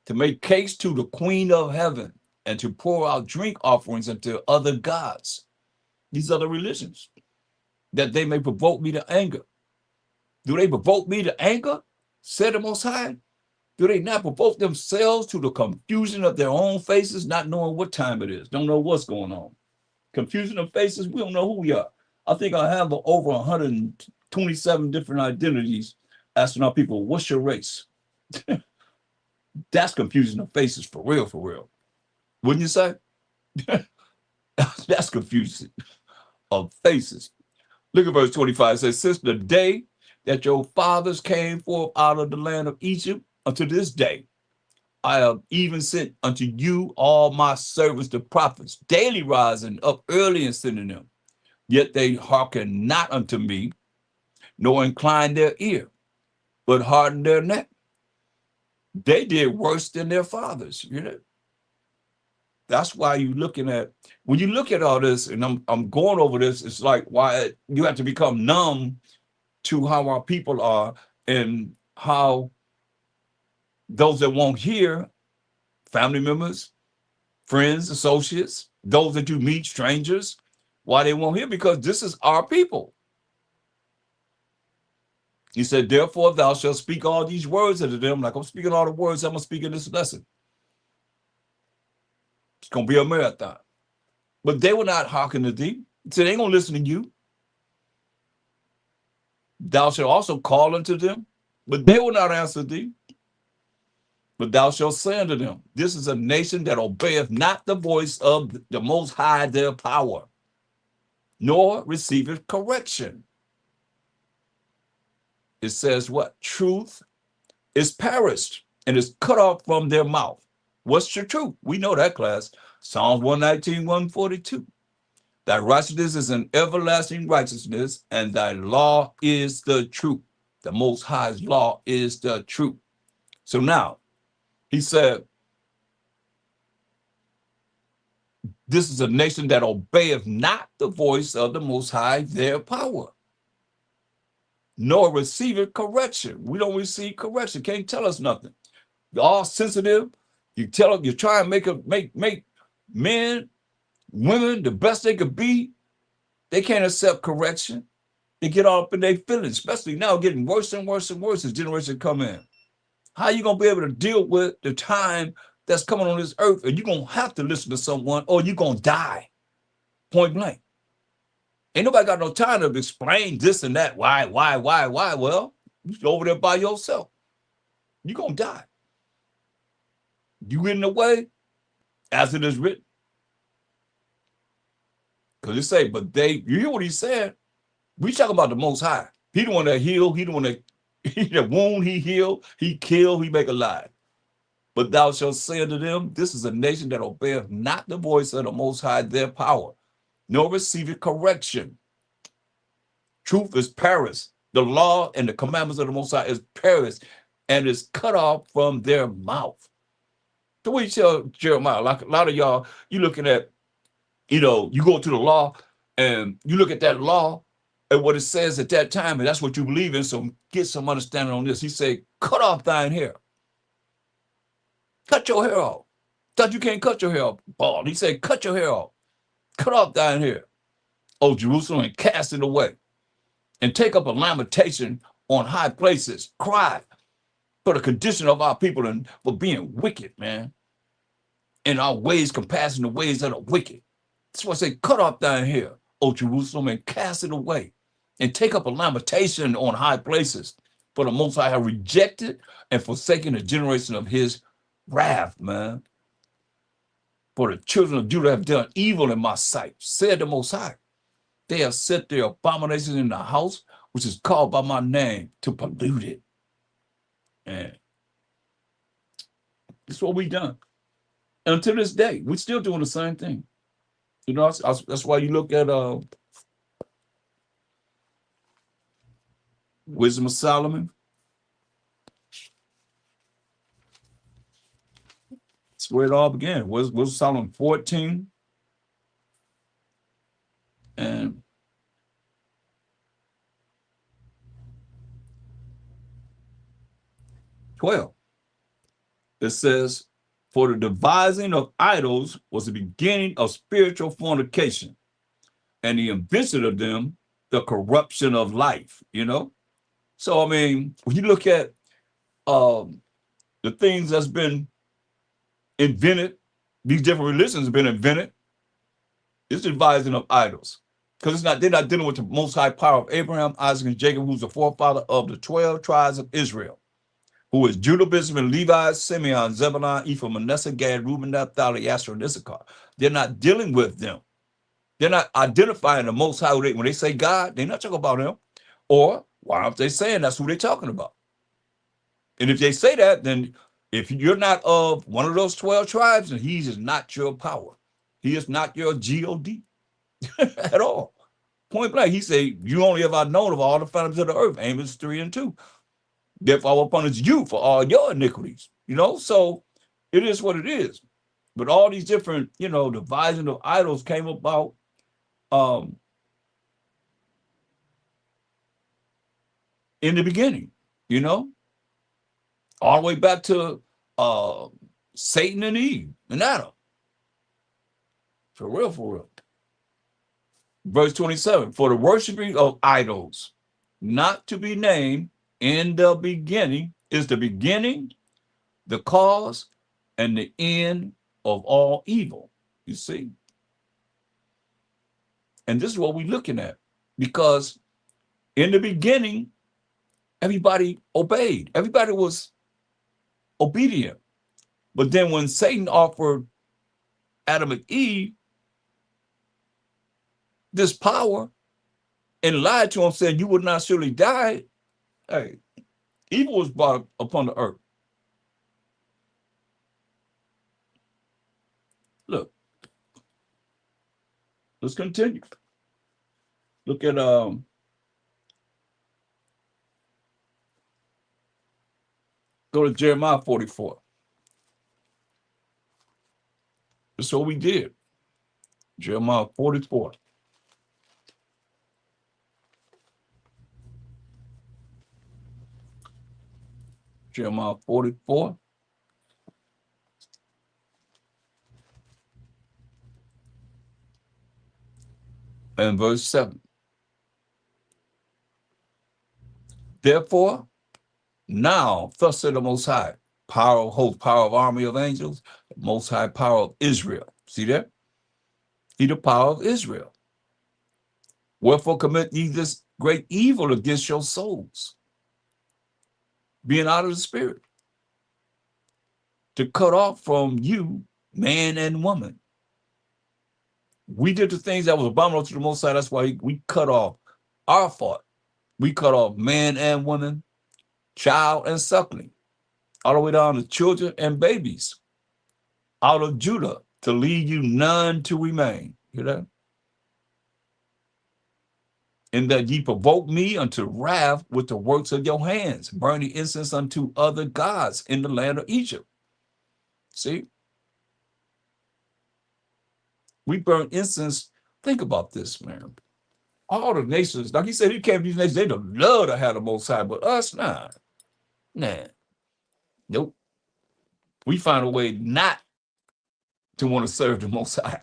to make cakes to the queen of heaven, and to pour out drink offerings unto other gods. These other religions, that they may provoke me to anger. Do they provoke me to anger? Said the Most High. Do they not provoke themselves to the confusion of their own faces, not knowing what time it is, don't know what's going on? Confusion of faces, we don't know who we are. I think I have over 127 different identities asking our people, what's your race? That's confusion of faces for real, for real. Wouldn't you say? That's confusion of faces. Look at verse 25. It says, since the day that your fathers came forth out of the land of Egypt unto this day, I have even sent unto you all my servants, the prophets, daily rising up early and sending them. Yet they hearken not unto me, nor incline their ear, but harden their neck. They did worse than their fathers, you know. That's why you're looking at, when you look at all this, and I'm going over this, it's like why you have to become numb to how our people are and how those that won't hear, family members, friends, associates, those that you meet, strangers, why they won't hear, because this is our people. He said, therefore thou shalt speak all these words unto them, like I'm speaking all the words I'm going to speak in this lesson. It's going to be a marathon. But they will not hearken to thee. So they ain't going to listen to you. Thou shalt also call unto them, but they will not answer thee. But thou shalt say unto them, this is a nation that obeyeth not the voice of the Most High their power, nor receiveth correction. It says what? Truth is perished and is cut off from their mouth. What's your truth? We know that, class. Psalms 119, 142. Thy righteousness is an everlasting righteousness, and thy law is the truth. The Most High's law is the truth. So now, he said, This is a nation that obeyeth not the voice of the Most High, their power, nor receiveth correction. We don't receive correction. Can't tell us nothing. You're all sensitive. You tell them, you try and make men, women the best they could be. They can't accept correction. They get all up in their feelings, especially now getting worse and worse and worse as generations come in. How are you going to be able to deal with the time that's coming on this earth, and you're going to have to listen to someone or you're going to die, point blank. Ain't nobody got no time to explain this and that. Why? Well, you're over there by yourself. You're going to die. You get in the way, as it is written. Because it say, but they, you hear what he said? We talk about the Most High. He the one that healed. He the one that, he the wound he healed, he killed, he make alive. But thou shalt say unto them, this is a nation that obeyeth not the voice of the Most High, their power, nor receiveth correction. Truth is perished. The law and the commandments of the Most High is perished and is cut off from their mouth. The way you tell Jeremiah, like a lot of y'all, you looking at, you go to the law and you look at that law and what it says at that time, and that's what you believe in. So get some understanding on this. He said, cut off thine hair. Cut your hair off. Thought you can't cut your hair off, bald. He said, cut your hair off. Cut off thine hair, O Jerusalem, and cast it away. And take up a lamentation on high places. Cry for the condition of our people and for being wicked, man. In our ways, compassing the ways of the wicked. That's why I say, cut off thine hair, O Jerusalem, and cast it away. And take up a lamentation on high places. For the Most High have rejected and forsaken the generation of his wrath, man. For the children of Judah have done evil in my sight, said the Most High. They have set their abominations in the house, which is called by my name, to pollute it. And it's what we done. And until this day, we're still doing the same thing. That's why you look at Wisdom of Solomon. That's where it all began. Was Solomon 14 and 12. It says, for the devising of idols was the beginning of spiritual fornication, and the invention of them, the corruption of life, So, I mean, when you look at the things that's been invented, these different religions have been invented, it's the devising of idols. Because they're not dealing with the Most High power of Abraham, Isaac, and Jacob, who's the forefather of the 12 tribes of Israel, who is Judah, Benjamin, Levi, Simeon, Zebulun, Ephraim, Manasseh, Gad, Reuben, Naphtali, Asher, and Issachar. They're not dealing with them. They're not identifying the Most High. When they say God, they're not talking about him. Or why aren't they saying that's who they're talking about? And if they say that, then if you're not of one of those 12 tribes, then he is not your power. He is not your God at all. Point blank, he said, you only have I known of all the families of the earth, Amos 3 and 2. Therefore, I will punish you for all your iniquities. So it is what it is. But all these different, devising of idols came about in the beginning, all the way back to Satan and Eve and Adam. For real, for real. Verse 27, for the worshiping of idols, not to be named in the beginning, is the beginning, the cause, and the end of all evil, you see. And this is what we're looking at, because in the beginning, everybody obeyed. Everybody was obedient. But then when Satan offered Adam and Eve this power and lied to him, saying you would not surely die, hey, evil was brought upon the earth. Look, let's continue. Look at go to Jeremiah 44. That's what we did. Jeremiah 44. Jeremiah 44. And verse 7. Therefore, now, thus said the Most High, power of hope, power of army of angels, the Most High power of Israel. See that? He the power of Israel. Wherefore commit ye this great evil against your souls, being out of the spirit, to cut off from you man and woman. We did the things that was abominable to the Most High. That's why we cut off our fault. We cut off man and woman, child and suckling, all the way down to children and babies out of Judah, to leave you none to remain. You know? In that ye provoke me unto wrath with the works of your hands, burning incense unto other gods in the land of Egypt. See? We burn incense. Think about this, man. All the nations, like he said, he came to these nations, they'd love to have the Most High, but us, nah. Nope. We find a way not to want to serve the Most High.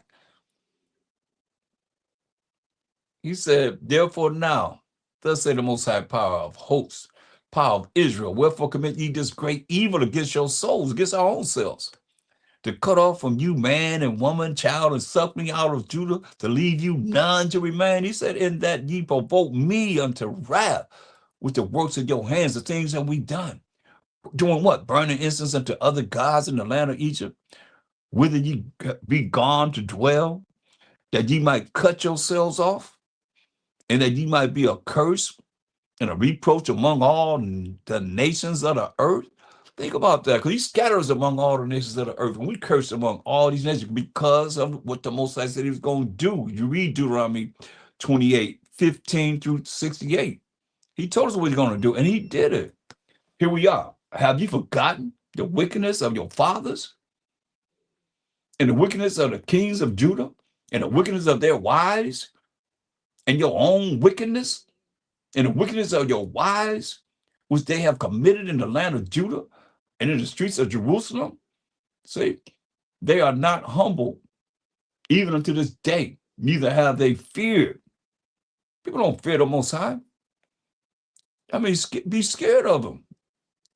He said, therefore now, thus say the Most High power of hosts, power of Israel, wherefore commit ye this great evil against your souls, against our own selves, to cut off from you man and woman, child and suckling out of Judah, to leave you none to remain. He said, in that ye provoke me unto wrath with the works of your hands, the things that we done. Doing what? Burning incense unto other gods in the land of Egypt, whither ye be gone to dwell, that ye might cut yourselves off, and that ye might be a curse and a reproach among all the nations of the earth. Think about that, because he scatters among all the nations of the earth. And we curse among all these nations because of what the Most High said he was going to do. You read Deuteronomy 28, 15 through 68. He told us what he's going to do, and he did it. Here we are. Have you forgotten the wickedness of your fathers and the wickedness of the kings of Judah and the wickedness of their wives and your own wickedness and the wickedness of your wives, which they have committed in the land of Judah and in the streets of Jerusalem? See, they are not humble even unto this day, neither have they feared. People don't fear the Most High. I mean, be scared of them.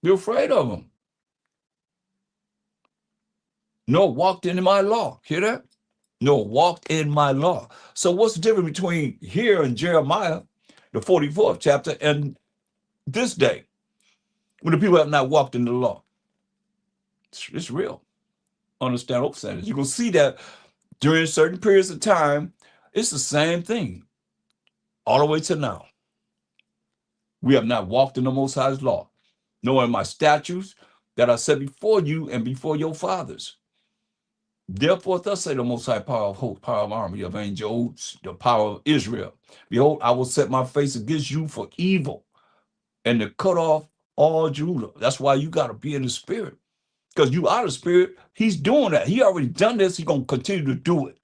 Be afraid of them. Nor walked in my law. Hear that? Nor walked in my law. So what's the difference between here and Jeremiah, the 44th chapter, and this day, when the people have not walked in the law? It's real. Understand what I'm saying? You're going to see that during certain periods of time, it's the same thing all the way to now. We have not walked in the Most High's law, nor in my statutes that are set before you and before your fathers. Therefore, thus say the Most High power of hope, power of army of angels, the power of Israel. Behold, I will set my face against you for evil and to cut off all Judah. That's why you got to be in the spirit. Because you out of spirit, he's doing that. He already done this. He's going to continue to do it.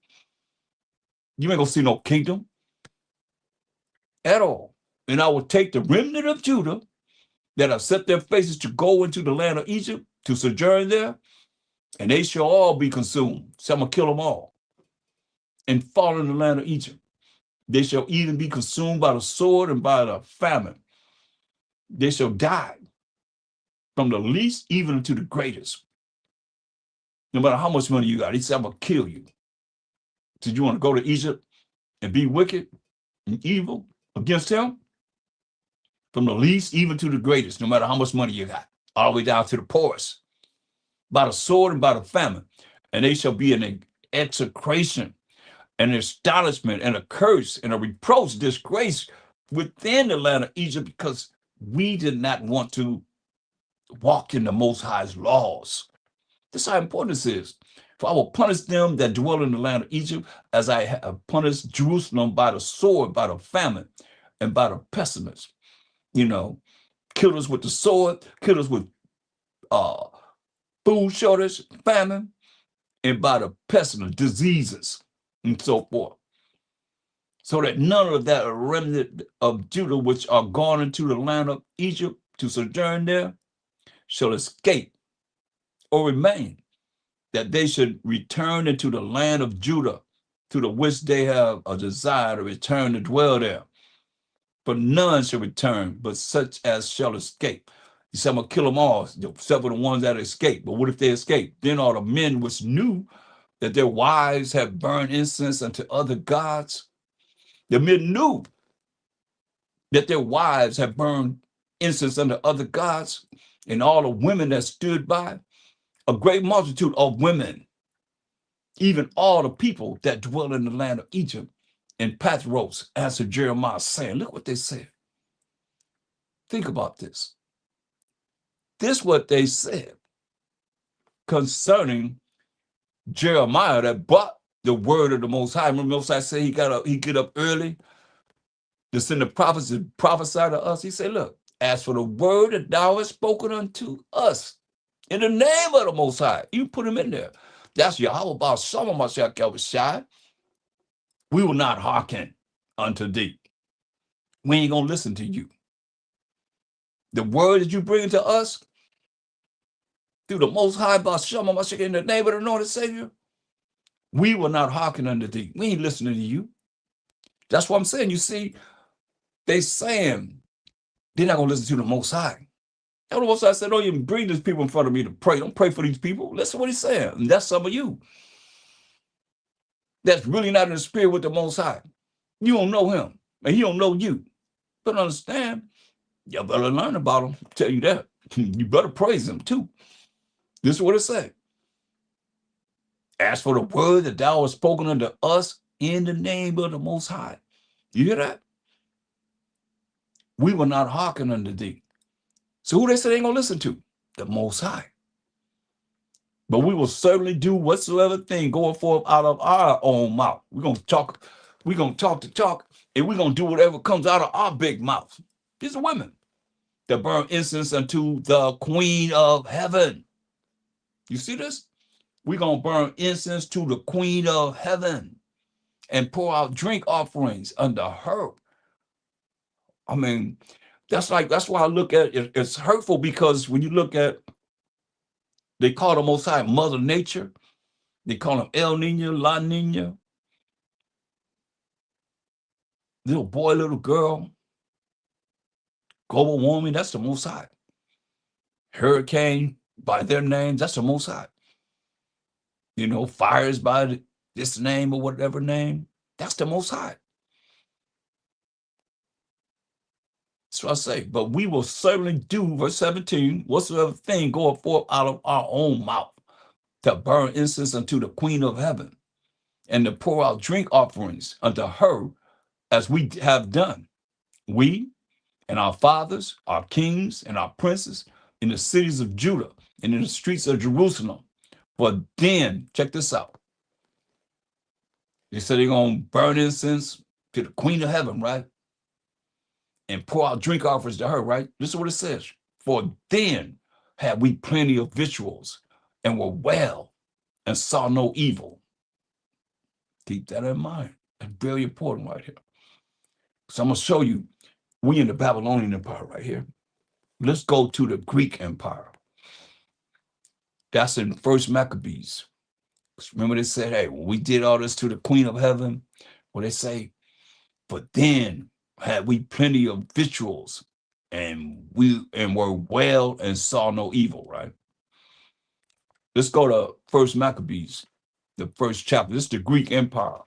You ain't going to see no kingdom at all. And I will take the remnant of Judah that have set their faces to go into the land of Egypt, to sojourn there, and they shall all be consumed. So I'm going to kill them all and fall in the land of Egypt. They shall even be consumed by the sword and by the famine. They shall die from the least even to the greatest. No matter how much money you got, he said, I'm going to kill you. So you want to go to Egypt and be wicked and evil against him? From the least even to the greatest, no matter how much money you got, all the way down to the poorest, by the sword and by the famine. And they shall be an execration, an astonishment, and a curse, and a reproach, disgrace within the land of Egypt, because we did not want to walk in the Most High's laws. This is how important this is. For I will punish them that dwell in the land of Egypt, as I have punished Jerusalem by the sword, by the famine, and by the pestilence. You know, killed us with the sword, killed us with food shortage, famine, and by the pestilence, diseases. and so forth. So that none of that remnant of Judah which are gone into the land of Egypt to sojourn there shall escape or remain, that they should return into the land of Judah, to the which they have a desire to return to dwell there. For none shall return, but such as shall escape. He said, I'm going to kill them all, except for the ones that escape. But what if they escape? Then all the men which knew that their wives had burned incense unto other gods, the men knew that their wives had burned incense unto other gods, and all the women that stood by, a great multitude of women, even all the people that dwell in the land of Egypt and Pathros, answered Jeremiah, saying, look what they said. Think about this. This is what they said concerning Jeremiah that brought the word of the Most High. Remember, Most High said he get up early to send the prophets to prophesy to us. He said, look, as for the word that thou hast spoken unto us, in the name of the Most High, you put him in there. That's Yahweh about some of us, Shy. We will not hearken unto thee. We ain't gonna listen to you. The word that you bring to us through the Most High, in the name of the Lord and Savior, we will not hearken unto thee. We ain't listening to you. That's what I'm saying. You see, they saying they're not gonna listen to the Most High. And the Most High said, don't even bring these people in front of me to pray. Don't pray for these people. Listen to what he's saying. And that's some of you. That's really not in the spirit with the Most High. You don't know him, and he don't know you. But understand, you better learn about him. I'll tell you that. You better praise him too. This is what it says. As for the word that thou hast spoken unto us in the name of the Most High. You hear that? We will not hearken unto thee. So who they say they ain't gonna listen to? The Most High. But we will certainly do whatsoever thing going forth out of our own mouth. We're gonna talk the talk, and we're gonna do whatever comes out of our big mouth. These are women that burn incense unto the Queen of Heaven. You see this? We're gonna burn incense to the Queen of Heaven and pour out drink offerings unto her. I mean, that's why I look at it. It's hurtful because when you look at, they call the Most High Mother Nature. They call him El Nino, La Nina. Little boy, little girl. Global warming, that's the Most High. Hurricane, by their names, that's the Most High. You know, fires by this name or whatever name, that's the Most High. That's what I say. But we will certainly do, verse 17, whatsoever thing goeth forth out of our own mouth, to burn incense unto the Queen of Heaven, and to pour out drink offerings unto her, as we have done. We and our fathers, our kings and our princes, in the cities of Judah and in the streets of Jerusalem. For then, check this out. They said they're going to burn incense to the Queen of Heaven, right? And pour out drink offerings to her, right? This is what it says. For then had we plenty of victuals and were well and saw no evil. Keep that in mind. That's very important right here. So I'm going to show you, we in the Babylonian Empire right here. Let's go to the Greek Empire. That's in First Maccabees. Remember they said, hey, when we did all this to the Queen of Heaven, well, they say, but then had we plenty of victuals and were well and saw no evil, right? Let's go to First Maccabees, the first chapter. This is the Greek Empire.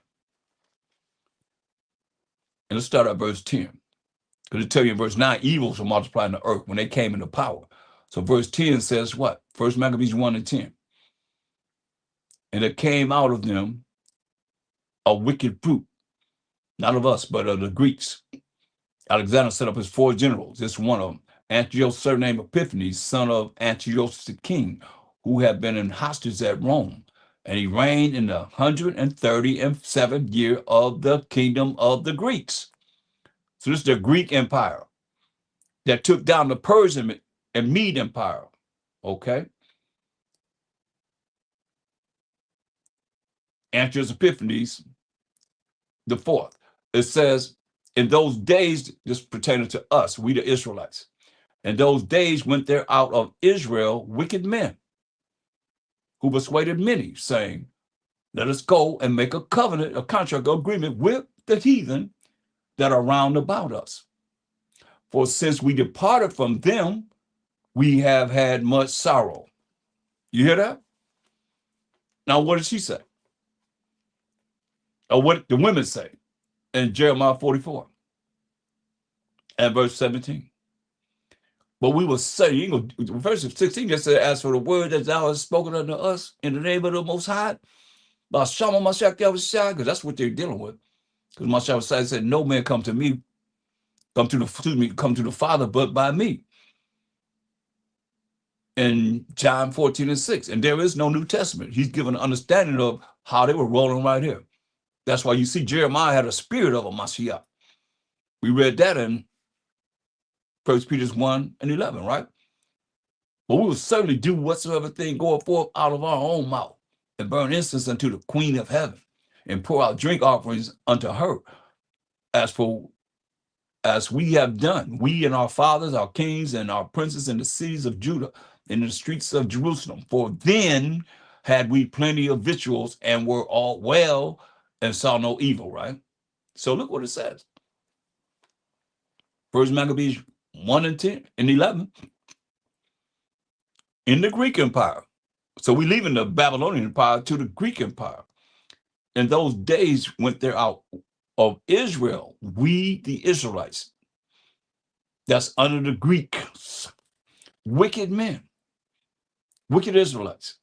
And let's start at verse 10. Because it tell you in verse 9, evils were multiplied in the earth when they came into power. So verse 10 says what? First Maccabees 1 and 10. And it came out of them a wicked fruit, not of us, but of the Greeks. Alexander set up his 4 generals. This one of them, Antiochus, surnamed Epiphanes, son of Antiochus the king, who had been in hostage at Rome. And he reigned in the 137th year of the kingdom of the Greeks. So this is the Greek Empire that took down the Persian and Mede Empire, okay? Antiochus Epiphanes the fourth. It says, in those days, this pertaining to us, we the Israelites. In those days went there out of Israel wicked men who persuaded many, saying, let us go and make a covenant, a contract, agreement with the heathen that are round about us. For since we departed from them, we have had much sorrow. You hear that? Now, what did she say? Or what did the women say in Jeremiah 44 and verse 17? But we will say, verse 16 just said, as for the word that thou hast spoken unto us in the name of the Most High, because that's what they're dealing with. Because Mashiach said, no man come to me, come to the Father, but by me. In John 14:6. And there is no New Testament. He's given an understanding of how they were rolling right here. That's why you see Jeremiah had a spirit of a Mashiach. We read that in 1 Peter 1:11, right? But we will certainly do whatsoever thing goeth forth out of our own mouth, and burn incense unto the Queen of Heaven, and pour out drink offerings unto her, as we have done, we and our fathers, our kings, and our princes in the cities of Judah, in the streets of Jerusalem. For then had we plenty of victuals, and were all well, and saw no evil, right? So look what it says. First Maccabees 1:10 and 11. In the Greek Empire. So we leaving the Babylonian Empire to the Greek Empire. In those days went there out of Israel, we the Israelites, that's under the Greeks, wicked men, wicked Israelites,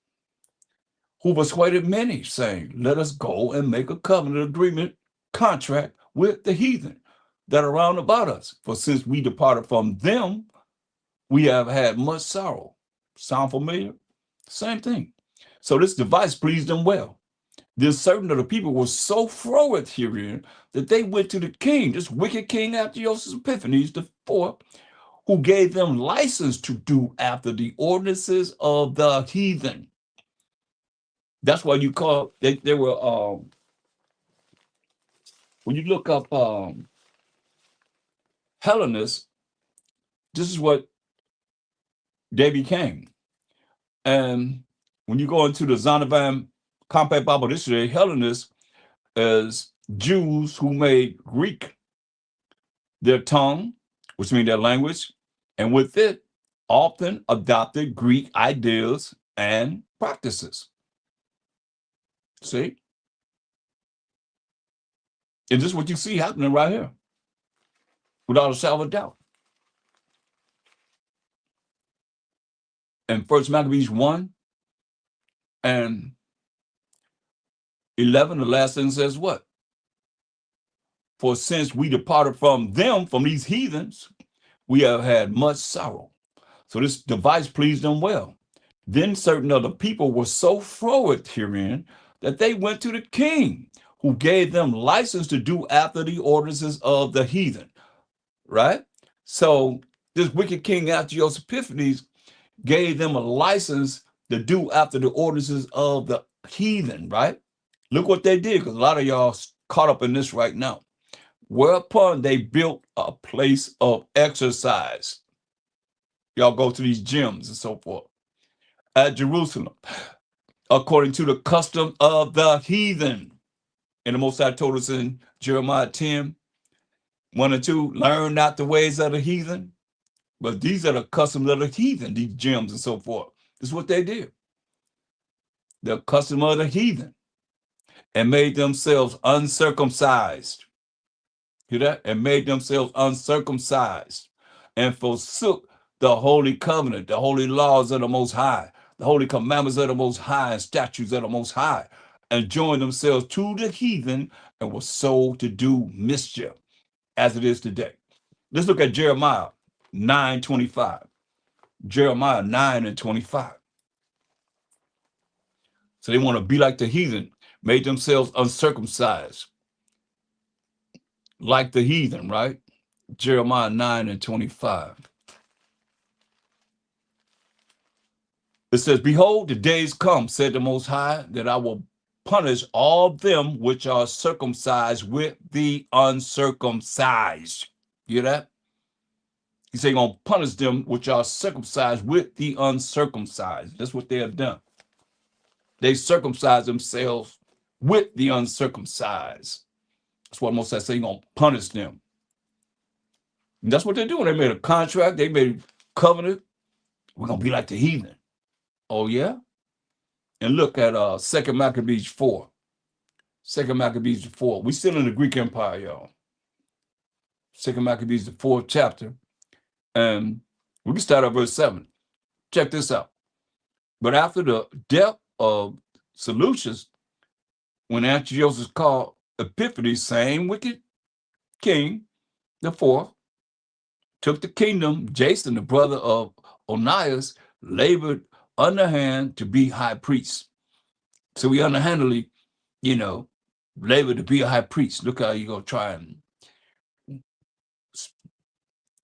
who persuaded many, saying, let us go and make a covenant agreement, contract with the heathen that are round about us. For since we departed from them, we have had much sorrow. Sound familiar? Same thing. So this device pleased them well. Then certain of the people were so froward herein that they went to the king, this wicked king Antiochus Epiphanes the fourth, who gave them license to do after the ordinances of the heathen. That's why you call, they were, when you look up Hellenists, this is what they became. And when you go into the Zondervan Compact Bible Dictionary, Hellenists is Jews who made Greek their tongue, which means their language, and with it often adopted Greek ideas and practices. See? And this is what you see happening right here, without a shadow of a doubt. In First Maccabees 1 and 11, the last thing says what? For since we departed from them, from these heathens, we have had much sorrow. So this device pleased them well. Then certain other people were so froward herein that they went to the king, who gave them license to do after the ordinances of the heathen, right? So this wicked king Antiochus Epiphanes gave them a license to do after the ordinances of the heathen, right? Look what they did, because a lot of y'all caught up in this right now. Whereupon they built a place of exercise. Y'all go to these gyms and so forth at Jerusalem, according to the custom of the heathen. And the Most High told us in Jeremiah 10, 1 and 2, learn not the ways of the heathen, but these are the customs of the heathen, these gyms and so forth. This is what they did. The custom of the heathen, and made themselves uncircumcised. Hear that? And made themselves uncircumcised, and forsook the holy covenant, the holy laws of the Most High, the holy commandments of the Most High, and statutes of the Most High, and joined themselves to the heathen, and were sold to do mischief, as it is today. Let's look at Jeremiah 9:25. Jeremiah 9 and 25. So they want to be like the heathen, made themselves uncircumcised, like the heathen, right? Jeremiah 9 and 25. It says, behold, the days come, said the Most High, that I will punish all them which are circumcised with the uncircumcised. You hear that? He said he's going to punish them which are circumcised with the uncircumcised. That's what they have done. They circumcise themselves with the uncircumcised. That's what Moses said. He's going to punish them. And that's what they're doing. They made a contract. They made a covenant. We're going to be like the heathen. Oh, yeah? And look at 2 Maccabees 4. 2 Maccabees 4. We're still in the Greek Empire, y'all. 2 Maccabees, the 4th chapter. And we can start at verse 7. Check this out. But after the death of Seleucus, when Antiochus called Epiphanes, same wicked king, the fourth, took the kingdom, Jason, the brother of Onias, labored underhand to be high priest. So he underhandedly, labored to be a high priest. Look how you're going to try and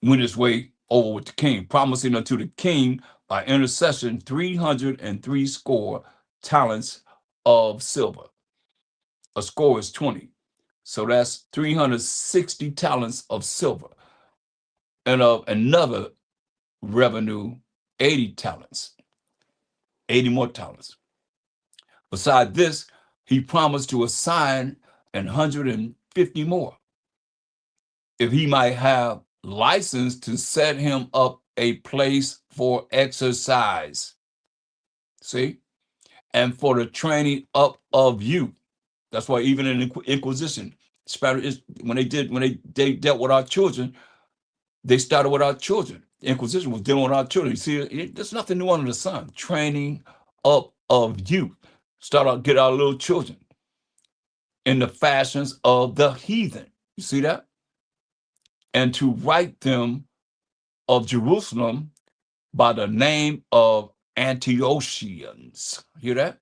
win his way over with the king, promising unto the king by intercession 303 score talents of silver. A score is 20. So that's 360 talents of silver. And of another revenue, 80 talents. 80 more talents. Beside this, he promised to assign 150 more, if he might have license to set him up a place for exercise. See? And for the training up of youth. That's why even in the Inquisition, when they dealt with our children, they started with our children. The Inquisition was dealing with our children. You see, there's nothing new under the sun. Training up of youth. Get our little children in the fashions of the heathen. You see that? And to write them of Jerusalem by the name of Antiochians. Hear that?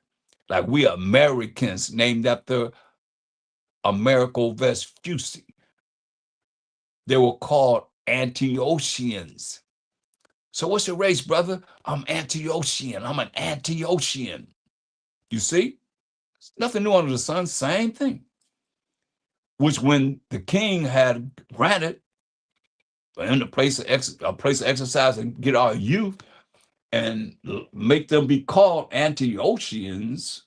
Like we Americans named after Amerigo Vespucci. They were called Antiochians. So what's your race, brother? I'm Antiochian. I'm an Antiochian. You see? Nothing new under the sun, same thing. Which when the king had granted, in the place of exercise and get our youth and make them be called Antiochians,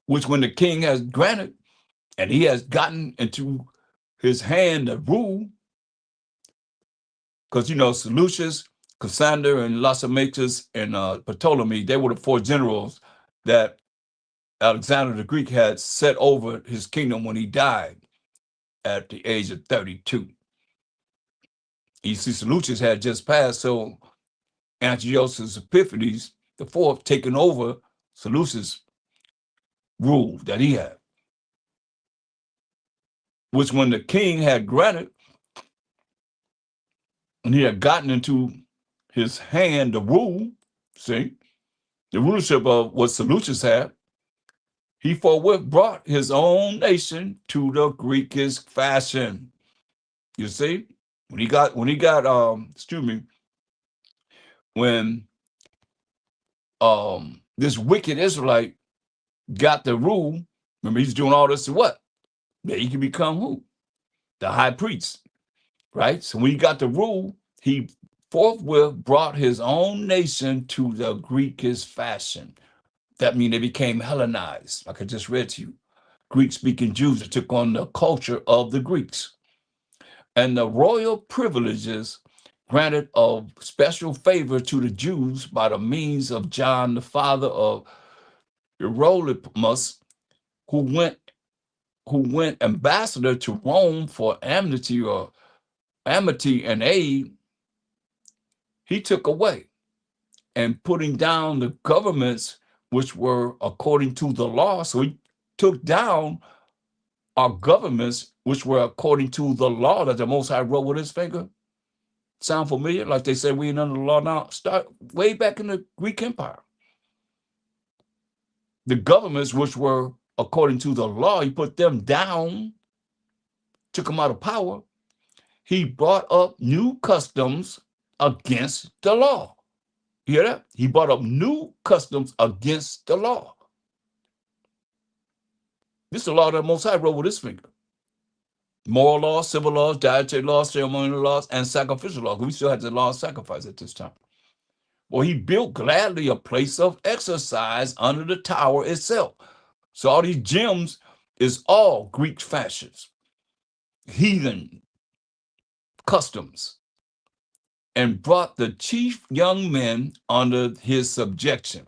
which when the king has granted and he has gotten into his hand the rule, because Seleucus, Cassander, and Lysimachus and Ptolemy, they were the four generals that Alexander the Greek had set over his kingdom when he died at the age of 32. You see, Seleucus had just passed, so Antiochus Epiphanes the fourth taken over Seleucus' rule that he had, which when the king had granted and he had gotten into his hand the rule, see, the rulership of what Seleucus had, he forthwith brought his own nation to the Greekish fashion. You see, when this wicked Israelite got the rule, remember he's doing all this to what? That he can become who? The high priest, right? So when he got the rule, he forthwith brought his own nation to the Greekish fashion. That means they became Hellenized, like I just read to you. Greek-speaking Jews that took on the culture of the Greeks. And the royal privileges granted of special favor to the Jews by the means of John, the father of Hieronymus, who went ambassador to Rome for amity and aid, he took away, and putting down the governments which were according to the law. So he took down our governments which were according to the law that the Most High wrote with his finger. Sound familiar? Like they said, we ain't under the law now. Start way back in the Greek Empire. The governments which were according to the law, he put them down, took them out of power. He brought up new customs against the law. You hear that? He brought up new customs against the law. This is the law that Most High wrote with his finger. Moral laws, civil laws, dietary laws, ceremonial laws, and sacrificial laws. We still had the law of sacrifice at this time. Well, he built gladly a place of exercise under the tower itself. So all these gyms is all Greek fashions, heathen customs, and brought the chief young men under his subjection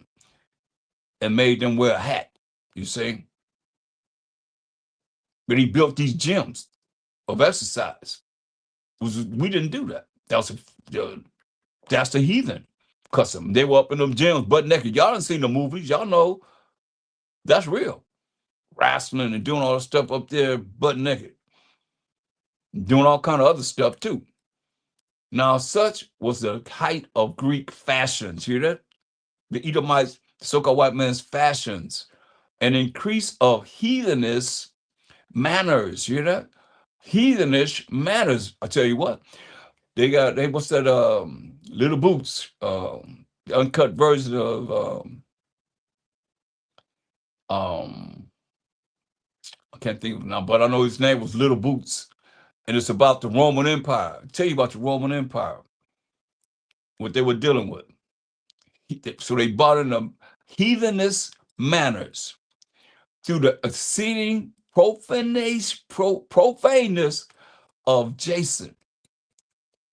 and made them wear a hat, you see? But he built these gyms of exercise. We didn't do that. That's the heathen custom. They were up in them gyms butt naked. Y'all done seen the movies. Y'all know that's real. Wrestling and doing all the stuff up there butt naked. Doing all kind of other stuff too. Now, such was the height of Greek fashions. You hear that? The Edomites, the so-called white man's fashions. An increase of heathenish manners. You hear that? Heathenish manners. I tell you what, they what's that Little Boots, the uncut version of I can't think of it now, but I know his name was Little Boots. And it's about the Roman Empire. I'll tell you about the Roman Empire, what they were dealing with. So they brought in the heathenish manners through the exceeding profaneness of Jason,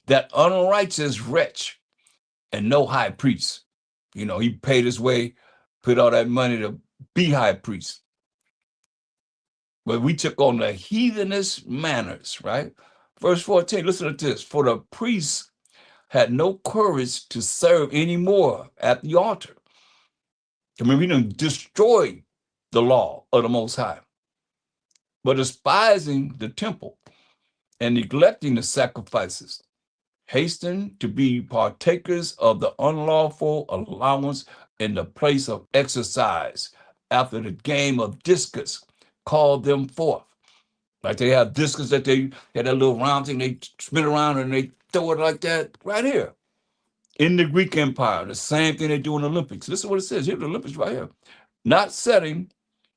that unrighteous wretch, and no high priest. You know, he paid his way, put all that money to be high priest. But we took on the heathenish manners, right? Verse 14, listen to this. For the priests had no courage to serve anymore at the altar. I mean, we didn't destroy the law of the Most High, but despising the temple and neglecting the sacrifices, hasten to be partakers of the unlawful allowance in the place of exercise after the game of discus called them forth. Like they have discus that they had that little round thing, they spin around and they throw it like that right here. In the Greek Empire, the same thing they do in the Olympics. This is what it says. Here's the Olympics right here. Not setting,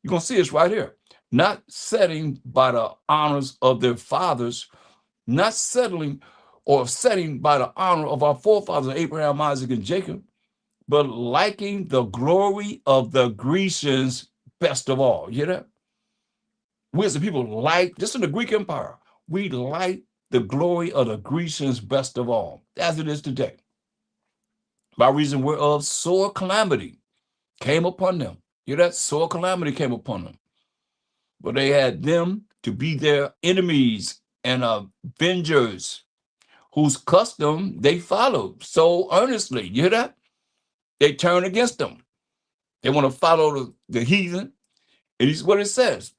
you're going to see it's right here. Not setting by the honors of their fathers, not settling or setting by the honor of our forefathers, Abraham, Isaac, and Jacob, but liking the glory of the Grecians best of all. You hear that? We as the people like, just in the Greek Empire, we like the glory of the Grecians best of all, as it is today. By reason whereof sore calamity came upon them. You hear that? Sore calamity came upon them. But they had them to be their enemies and avengers, whose custom they followed so earnestly. You hear that? They turn against them. They want to follow the heathen. And it's what it says.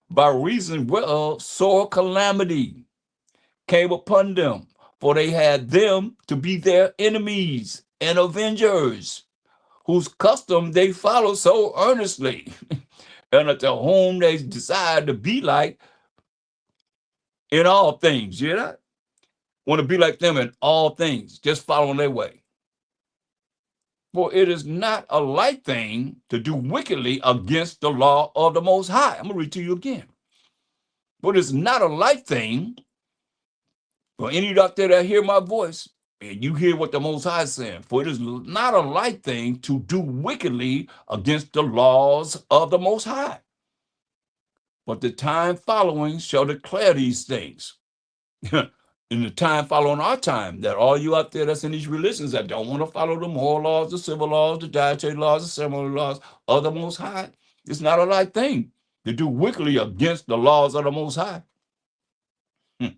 By reason whereof sore calamity came upon them, for they had them to be their enemies and avengers, whose custom they follow so earnestly, and unto whom they desire to be like in all things. You hear that? Want to be like them in all things, just following their way. For it is not a light thing to do wickedly against the law of the Most High. I'm going to read to you again. But it's not a light thing for any of you out there that hear my voice, and you hear what the Most High is saying. For it is not a light thing to do wickedly against the laws of the Most High. But the time following shall declare these things. In the time following our time, that all you out there that's in these religions that don't want to follow the moral laws, the civil laws, the dietary laws, the ceremonial laws of the Most High, it's not a light thing to do wickedly against the laws of the Most High. You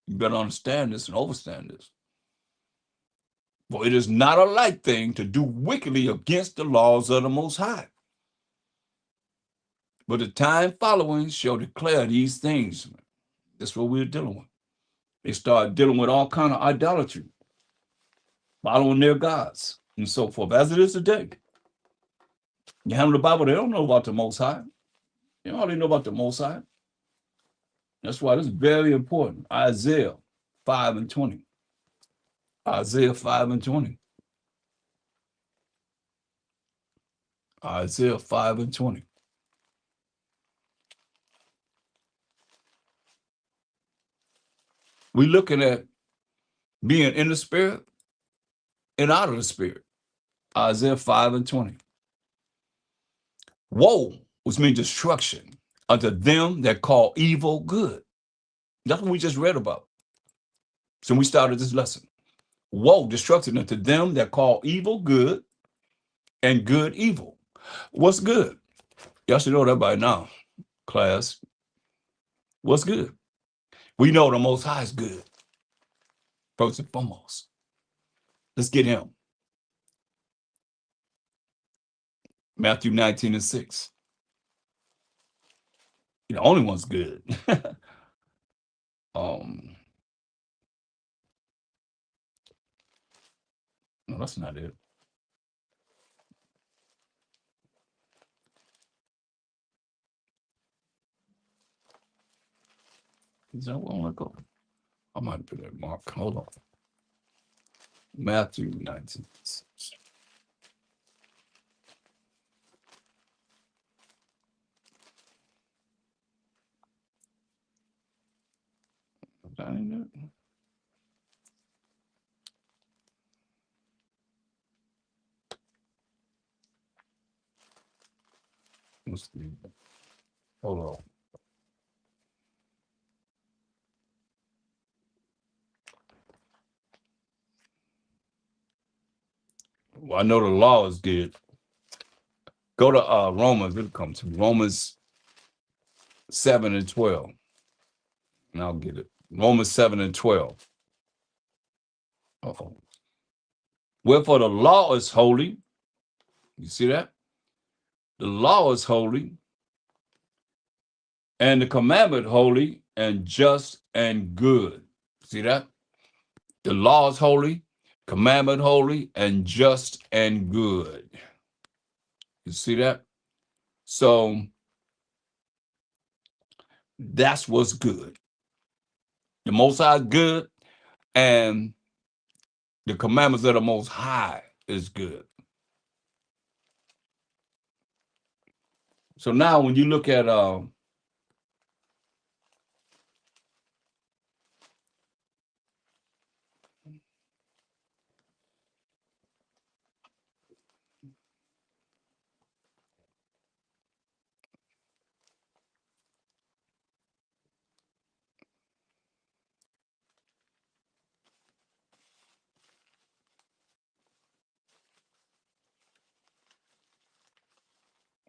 better understand this and understand this. For it is not a light thing to do wickedly against the laws of the Most High. But the time following shall declare these things. That's what we're dealing with. They start dealing with all kind of idolatry, following their gods and so forth, as it is today. You handle the Bible, they don't know about the Most High. They don't really know about the Most High. That's why this is very important. Isaiah 5:20. Isaiah 5:20. Isaiah 5:20. We're looking at being in the spirit and out of the spirit. Isaiah 5:20. Woe, which means destruction, unto them that call evil good. That's what we just read about. So we started this lesson. Woe, destruction unto them that call evil good and good evil. What's good? Y'all should know that by now, class. What's good? We know the Most High is good, first and foremost. Let's get him. Matthew 19:6. The only one's good. No, that's not it. Is that where I want to go? I might put that mark. Hold on. Matthew 19:6. That ain't it. Let's see. Hold on. Well, I know the law is good. Go to Romans. It'll come to me. Romans 7:12. And I'll get it. Romans 7:12. Uh-oh. Wherefore the law is holy. You see that? The law is holy, and the commandment holy and just and good. See that? The law is holy, commandment holy, and just and good. You see that? So that's what's good. The Most High is good, and the commandments of the Most High is good. So now when you look at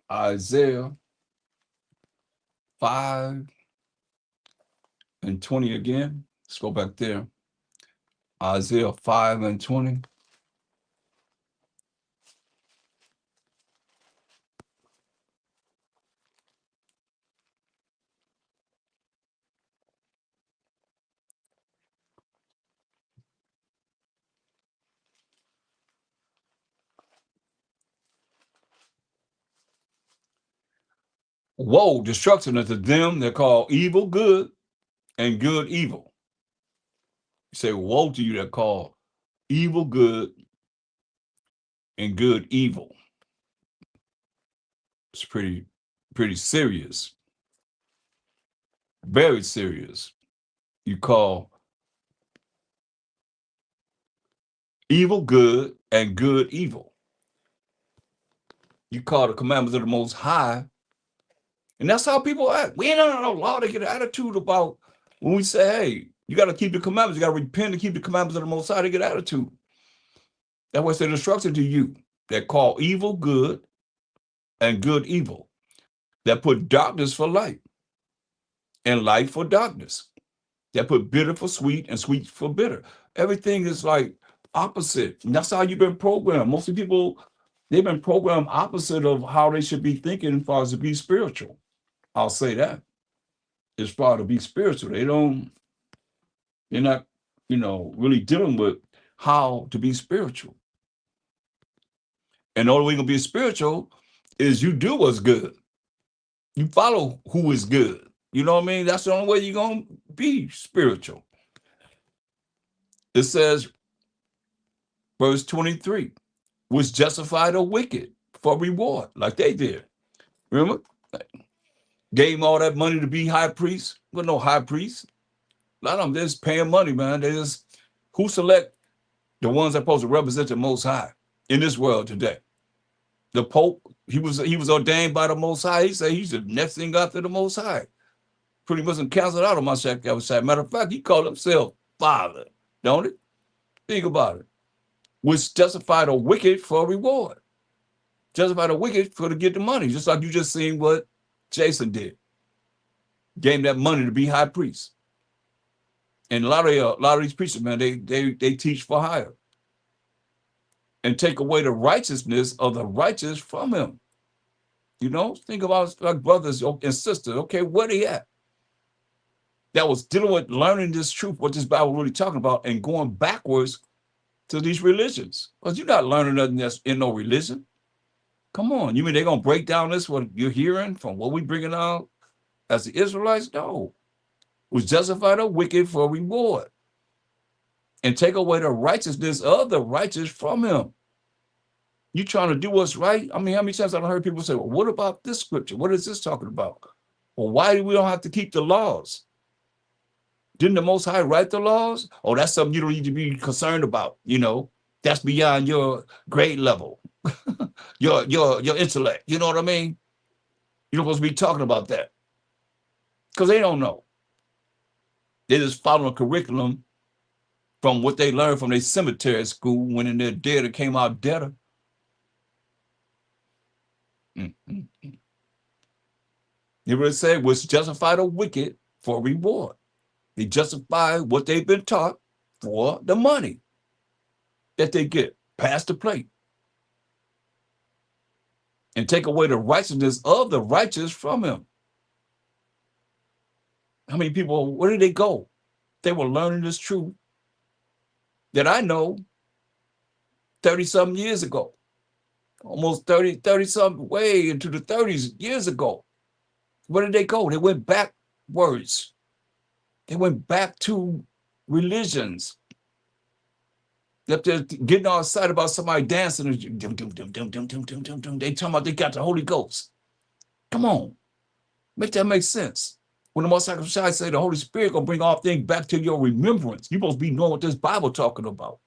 Isaiah 5:20 again. Let's go back there. Isaiah 5:20. Woe, destruction unto them that call evil good and good evil. You say, woe to you that call evil good and good evil. It's pretty serious. Very serious. You call evil good and good evil. You call the commandments of the Most High. And that's how people act. We ain't under no law. They get an attitude about when we say, hey, you got to keep the commandments. You got to repent to keep the commandments of the Most High. They get attitude. That's why it's an instruction to you that call evil good and good evil, that put darkness for light and light for darkness, that put bitter for sweet and sweet for bitter. Everything is like opposite. And that's how you've been programmed. Most of the people, they've been programmed opposite of how they should be thinking as far as to be spiritual. I'll say that. As far as to be spiritual, they're not, really dealing with how to be spiritual. And the only way you can be spiritual is you do what's good. You follow who is good. You know what I mean? That's the only way you're going to be spiritual. It says, verse 23, which justify the wicked for reward, like they did. Remember? Gave him all that money to be high priest. Well, no high priest. A lot of them just paying money, man. They just who select the ones that are supposed to represent the Most High in this world today. The Pope, he was ordained by the Most High. He said he's the next thing after the Most High. Pretty much canceled out on my side. Matter of fact, he called himself Father, don't it? Think about it. Which justify the wicked for reward. Justify the wicked for to get the money, just like you just seen what Jason did. Gave him that money to be high priest. And a lot of these preachers, man, they teach for hire and take away the righteousness of the righteous from him. You know, think about like brothers and sisters. Okay, where they at? That was dealing with learning this truth, what this Bible really talking about, and going backwards to these religions. Because you're not learning nothing that's in no religion. Come on, you mean they're gonna break down this what you're hearing from what we bringing out as the Israelites? No. Was justify the wicked for reward and take away the righteousness of the righteous from him. You trying to do what's right? I mean, how many times I've heard people say, well, what about this scripture? What is this talking about? Well, why do we don't have to keep the laws? Didn't the Most High write the laws? Oh, that's something you don't need to be concerned about. You know, that's beyond your grade level, your intellect. You know what I mean? You're supposed to be talking about that because they don't know. They just follow a curriculum from what they learned from their cemetery school when in their dead it came out deader. They would say, was justify the wicked for reward. They justify what they've been taught for the money that they get, pass the plate, and take away the righteousness of the righteous from him. How many people, where did they go? They were learning this truth that I know 30-something years ago, almost 30-something, way into the 30s years ago. Where did they go? They went backwards. They went back to religions. If they're getting all excited about somebody dancing, they talking about they got the Holy Ghost. Come on, make that make sense. When the Most High say the Holy Spirit gonna bring all things back to your remembrance, you're supposed to be knowing what this Bible talking about.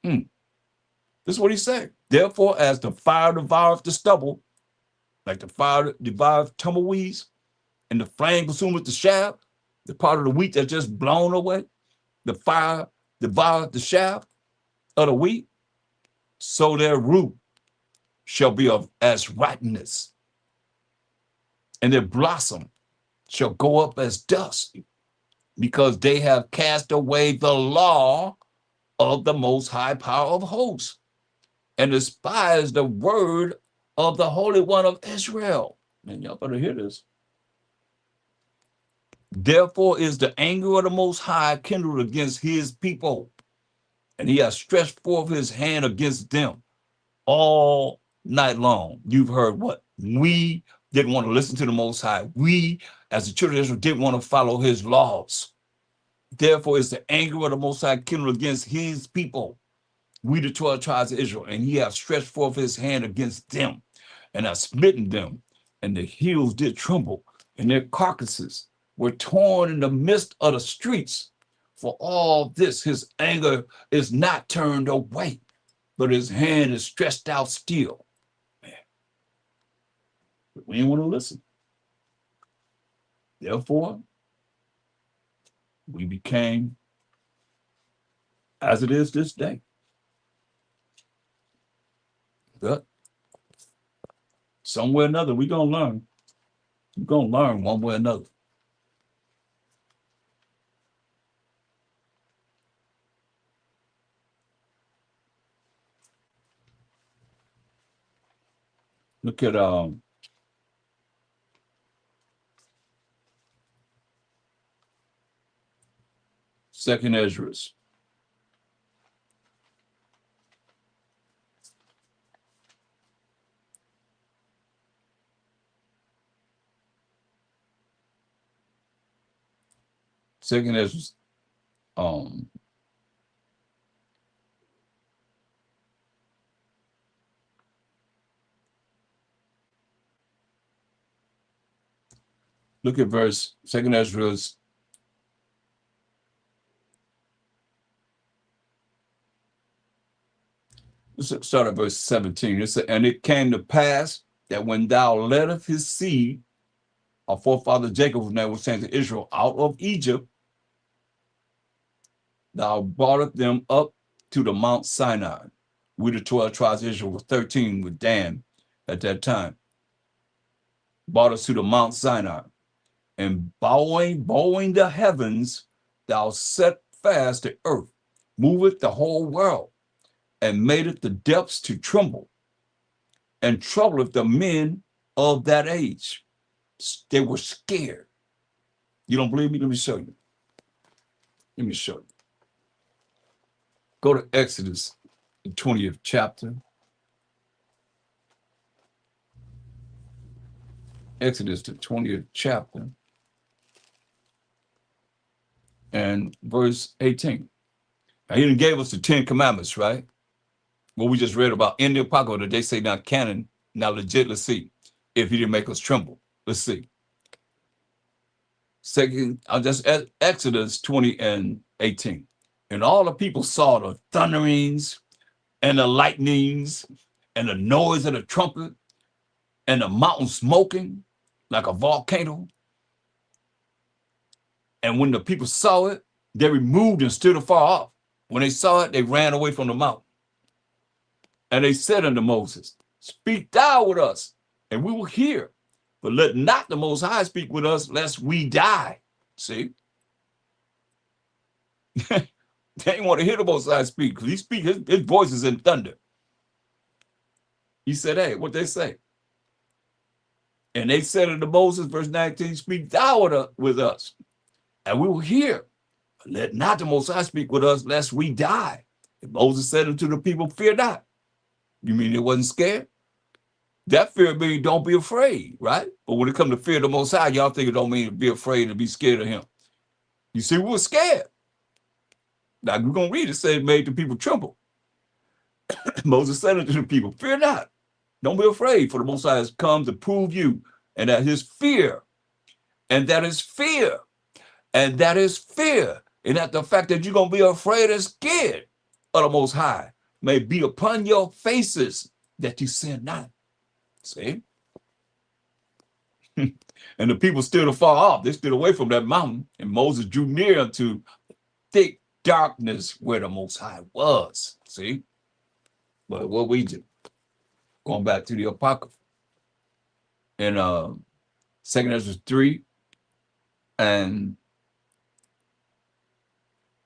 This is what he said. Therefore, as the fire devoureth the stubble, like the fire devoureth tumbleweeds, and the flame consumeth the shaft, the part of the wheat that's just blown away, the fire devoureth the shaft of the wheat, so their root shall be of as rottenness, and their blossom shall go up as dust, because they have cast away the law of the Most High Power of hosts, and despised the word of the Holy One of Israel. Man, y'all better hear this. Therefore is the anger of the Most High kindled against his people, and he has stretched forth his hand against them all night long. You've heard what? We didn't want to listen to the Most High. We, as the children of Israel, didn't want to follow his laws. Therefore is the anger of the Most High kindled against his people, we the 12 tribes of Israel, and he has stretched forth his hand against them, and has smitten them, and the hills did tremble, and their carcasses were torn in the midst of the streets. For all this, his anger is not turned away, but his hand is stretched out still. Man. But we didn't want to listen. Therefore, we became as it is this day. But somewhere or another, we're going to learn. We're going to learn one way or another. Look at Second Ezra. Second Ezra, Look at verse 2 Ezra. Let's start at verse 17. It said, and it came to pass that when thou leddest his seed, our forefather Jacob, whose name was sent to Israel, out of Egypt, thou brought them up to the Mount Sinai. We, the 12 tribes of Israel, was 13 with Dan at that time. Brought us to the Mount Sinai. And bowing the heavens, thou set fast the earth, moveth the whole world, and made it the depths to tremble, and troubleth the men of that age. They were scared. You don't believe me? Let me show you. Let me show you. Go to Exodus, the 20th chapter. Exodus, the 20th chapter, and verse 18. Now, he gave us the 10 commandments, right? What we just read about in the Apocrypha that they say not canon, not legit. Let's see if he didn't make us tremble. Let's see. Exodus 20 and 18. And all the people saw the thunderings and the lightnings and the noise of the trumpet and the mountain smoking like a volcano. And when the people saw it, they removed and stood afar off. When they saw it, they ran away from the mountain. And they said unto Moses, speak thou with us, and we will hear. But let not the Most High speak with us, lest we die. See? They didn't want to hear the Most High speak, because he speaks, his voice is in thunder. He said, hey, what they say? And they said unto Moses, verse 19, speak thou with us, and we will hear. But let not the Most High speak with us, lest we die. And Moses said unto the people, fear not. You mean it wasn't scared? That fear means don't be afraid, right? But when it comes to fear the Most High, y'all think it don't mean to be afraid and be scared of him. You see, we were scared. Like we're going to read it, say it made the people tremble. Moses said unto the people, fear not. Don't be afraid, for the Most High has come to prove you, and that his fear, and that is fear, and that is fear, and that the fact that you're going to be afraid and scared of the Most High may be upon your faces, that you sin not. See? And the people stood afar off. They stood away from that mountain, and Moses drew near unto thick darkness where the Most High was. See? But what we do, going back to the Apocrypha, in 2 Ezra 3 and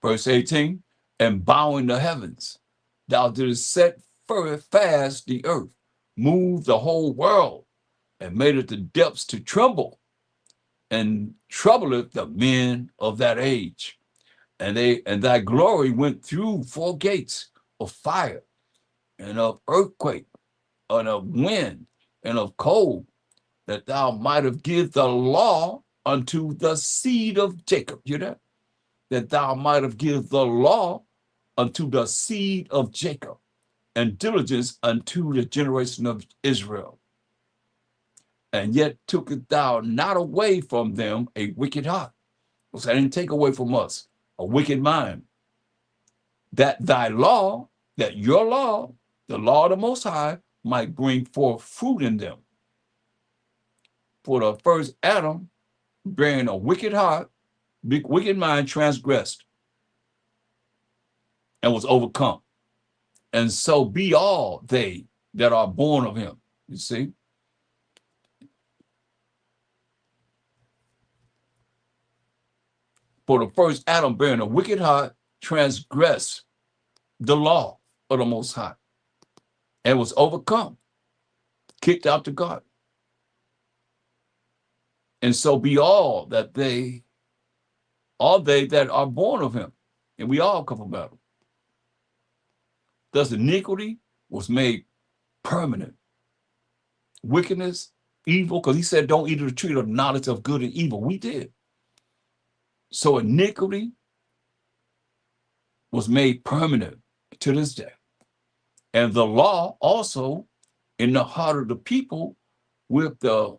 verse 18, and bowing the heavens, thou didst set fast the earth, move the whole world, and made it the depths to tremble, and troubleth the men of that age. And thy glory went through 4 gates of fire, and of earthquake, and of wind, and of cold, that thou might have give the law unto the seed of Jacob. You know? That thou might have give the law unto the seed of Jacob, and diligence unto the generation of Israel. And yet tookest thou not away from them a wicked heart. So I didn't take away from us a wicked mind, that thy law, that your law, the law of the Most High, might bring forth fruit in them. For the first Adam, bearing a wicked heart, wicked mind, transgressed and was overcome. And so be all they that are born of him. You see? For the first Adam, bearing a wicked heart, transgressed the law of the Most High and was overcome, kicked out the garden. And so be all they that are born of him. And we all come from Adam. Thus iniquity was made permanent. Wickedness, evil, because he said don't eat of the tree of knowledge of good and evil. We did. So iniquity was made permanent to this day. And the law also in the heart of the people with the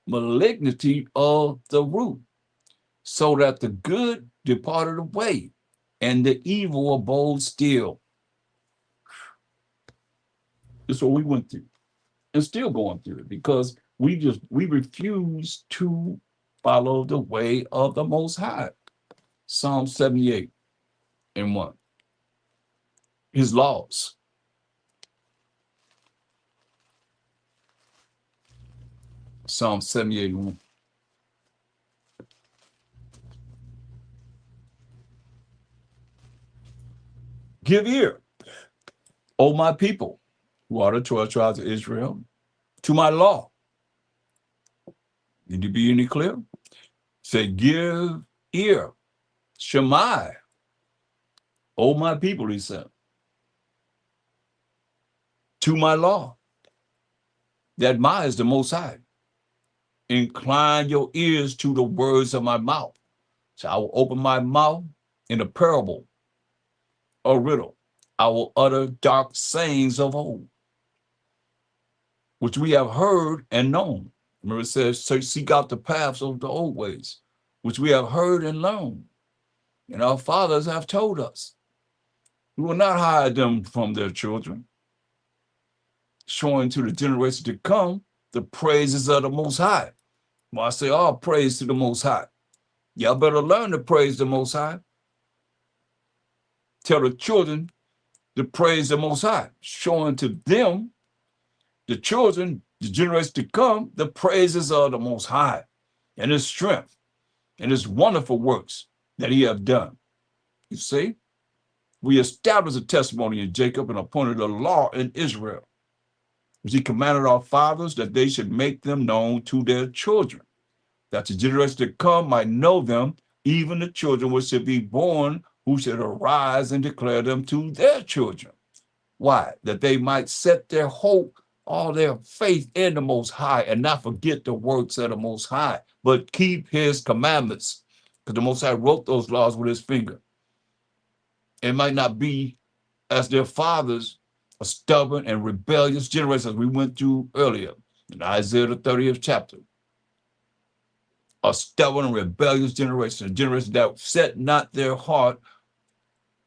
malignity of the root, so that the good departed away, and the evil abode still. That's what we went through, and still going through it, because we refuse to follow the way of the Most High. Psalm 78:1. His laws. Psalm 78:1. Give ear, O my people, who are the 12 tribes of Israel, to my law. Need to be any clear? Say, give ear, Shemai, O my people, he said, to my law. That my is the Most High. Incline your ears to the words of my mouth. So I will open my mouth in a parable, a riddle. I will utter dark sayings of old, which we have heard and known. Remember, it says, so seek out the paths of the old ways, which we have heard and learned, and our fathers have told us. We will not hide them from their children, showing to the generation to come the praises of the Most High. Well, I say all praise to the Most High. Y'all better learn to praise the Most High. Tell the children to praise the Most High, showing to them, the children, the generation to come, the praises of the Most High and his strength and his wonderful works that he have done. You see, we established a testimony in Jacob and appointed a law in Israel, which he commanded our fathers that they should make them known to their children, that the generation to come might know them, even the children which should be born, who should arise and declare them to their children. Why? That they might set their hope, all their faith in the Most High, and not forget the works of the Most High, but keep his commandments, because the Most High wrote those laws with his finger. It might not be as their fathers, a stubborn and rebellious generation, as we went through earlier in Isaiah the 30th chapter. A stubborn and rebellious generation, a generation that set not their heart,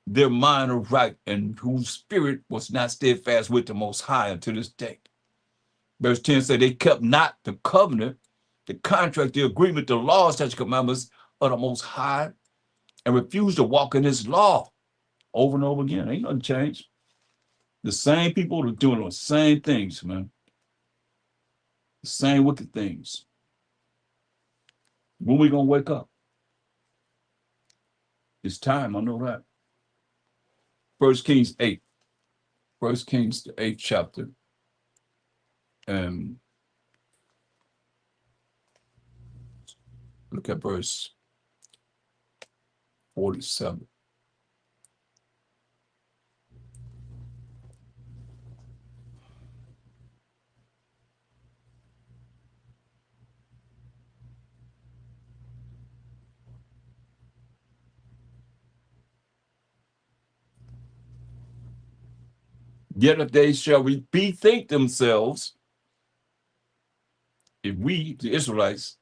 their mind aright, and whose spirit was not steadfast with the Most High unto this day. Verse 10 said they kept not the covenant, the contract, the agreement, the laws, such commandments of the Most High, and refused to walk in his law. Over and over again. Ain't nothing changed. The same people are doing the same things, man. The same wicked things. When we gonna wake up? It's time, I know that. 1 Kings 8. 1 Kings, the 8th chapter. And look at verse 47. Yet if they shall bethink themselves, if we, the Israelites,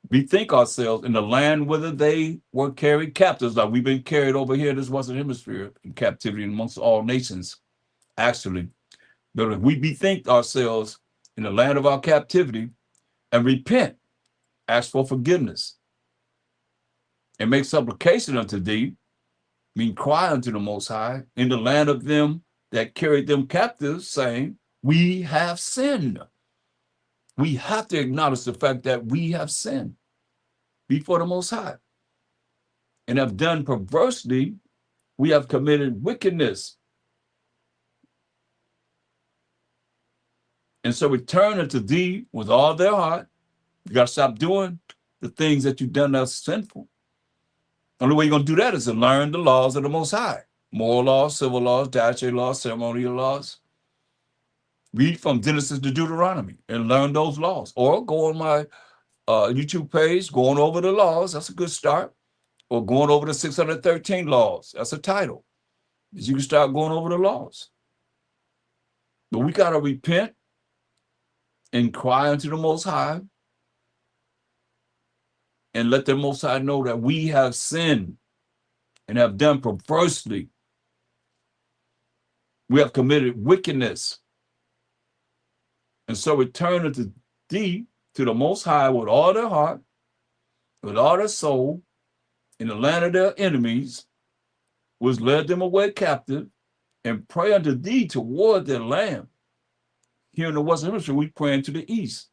bethink ourselves in the land whither they were carried captives, like we've been carried over here, this Western Hemisphere, in captivity amongst all nations, actually. But if we bethink ourselves in the land of our captivity and repent, ask for forgiveness, and make supplication unto thee, mean cry unto the Most High, in the land of them that carried them captives, saying, we have sinned. We have to acknowledge the fact that we have sinned before the Most High and have done perversely. We have committed wickedness. And so return unto thee with all their heart. You got to stop doing the things that you've done that's sinful. Only way you're going to do that is to learn the laws of the Most High. Moral laws, civil laws, dietary laws, ceremonial laws. Read from Genesis to Deuteronomy and learn those laws. Or go on my YouTube page, going over the laws. That's a good start. Or going over the 613 laws. That's a title. You can start going over the laws. But we got to repent and cry unto the Most High and let the Most High know that we have sinned and have done perversely. We have committed wickedness. And so return unto thee, to the Most High, with all their heart, with all their soul, in the land of their enemies, which led them away captive, and pray unto thee toward their land. Here in the Western Hemisphere, we pray to the east.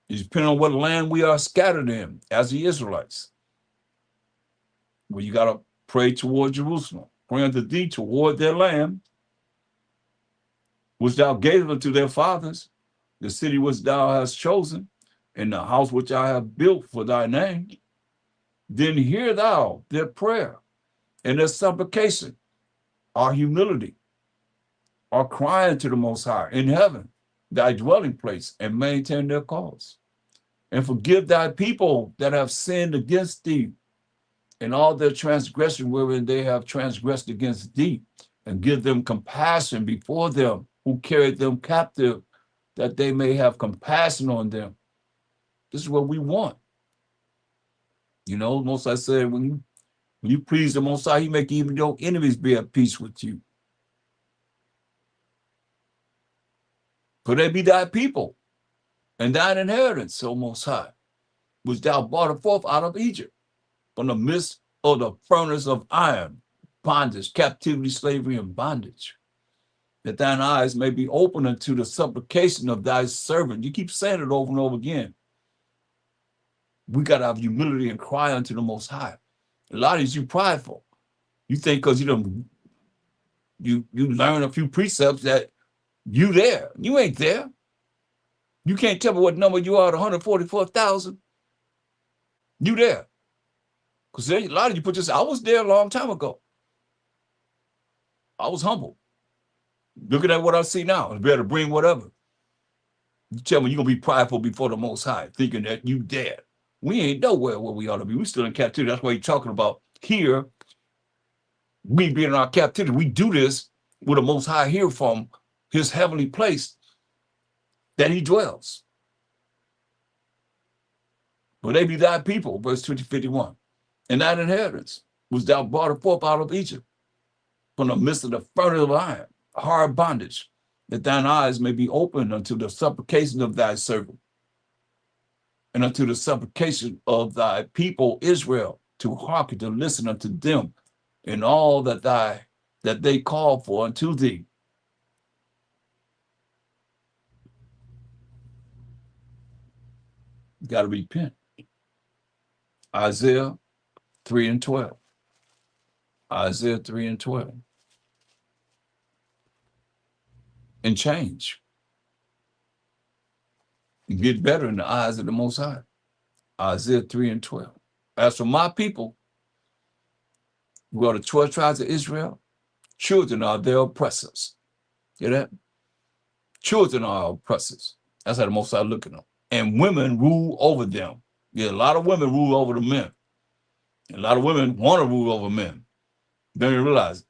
It's depending on what land we are scattered in, as the Israelites. Well, you got to pray toward Jerusalem. Pray unto thee toward their land, which thou gavest unto their fathers, the city which thou hast chosen, and the house which I have built for thy name. Then hear thou their prayer and their supplication, our humility, our crying to the Most High in heaven, thy dwelling place, and maintain their cause. And forgive thy people that have sinned against thee, and all their transgression wherein they have transgressed against thee, and give them compassion before them who carried them captive, that they may have compassion on them. This is what we want. You know, Most High said, when you please the Most High, he make even your enemies be at peace with you. For they be thy people, and thine inheritance, O Most High, which thou brought forth out of Egypt, from the midst of the furnace of iron, bondage, captivity, slavery, and bondage, that thine eyes may be open unto the supplication of thy servant. You keep saying it over and over again. We got to have humility and cry unto the Most High. A lot of you prideful. You think because you learn a few precepts that you there. You ain't there. You can't tell me what number you are at 144,000. You there. Because a lot of you put yourself, I was there a long time ago. I was humble. Looking at what I see now, it's better to bring whatever. You tell me you're going to be prideful before the Most High, thinking that you there. We ain't nowhere where we ought to be. We still in captivity. That's why you're talking about here, we being in our captivity. We do this with the Most High here from his heavenly place that he dwells. But they be thy people, verse 51, and thine inheritance, which thou brought forth out of Egypt, from the midst of the furnace of iron, hard bondage, that thine eyes may be opened unto the supplication of thy servant, and unto the supplication of thy people Israel, to hearken, to listen unto them in all that they call for unto thee. You got to repent. Isaiah 3 and 12. Isaiah 3 and 12. And change. And get better in the eyes of the Most High. Isaiah 3 and 12. As for my people, who are the 12 tribes of Israel, children are their oppressors. Hear that? Children are oppressors. That's how the Most High look at them. And women rule over them. Yeah, a lot of women rule over the men. A lot of women want to rule over men. Don't even realize it.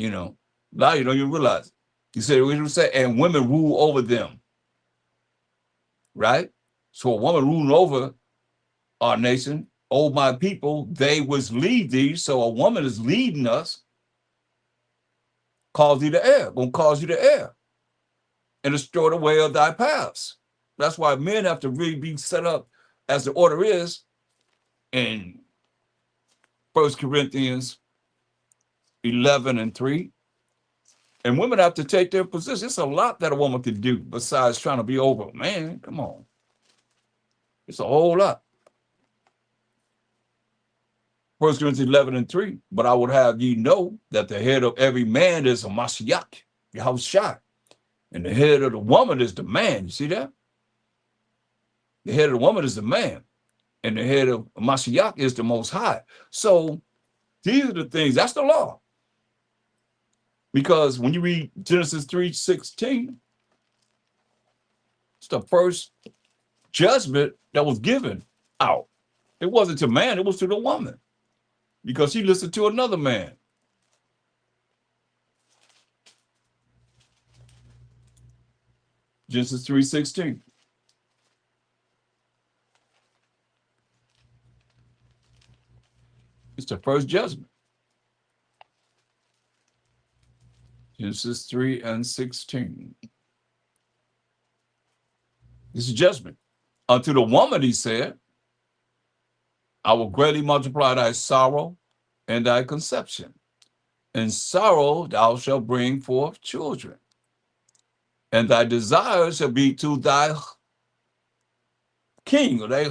You know, a lot of you don't even realize it. You say, what you say, and women rule over them. Right? So a woman ruling over our nation, oh my people, they was lead thee. So a woman is leading us, cause thee to err, gonna cause you to err, and destroy the way of thy paths. That's why men have to really be set up as the order is in 1 Corinthians 11 and 3. And women have to take their position. It's a lot that a woman can do besides trying to be over a man. Come on. It's a whole lot. 1 Corinthians 11 and 3. But I would have you know that the head of every man is a Mashiach, Yahushua. And the head of the woman is the man. You see that? The head of the woman is the man. And the head of Mashiach is the Most High. So these are the things. That's the law. Because when you read Genesis 3:16, it's the first judgment that was given out. It wasn't to man, it was to the woman. Because she listened to another man. Genesis 3:16. the first judgment. Genesis 3:16. This is judgment. Unto the woman he said, I will greatly multiply thy sorrow and thy conception. In sorrow thou shalt bring forth children, and thy desire shall be to thy king, or thy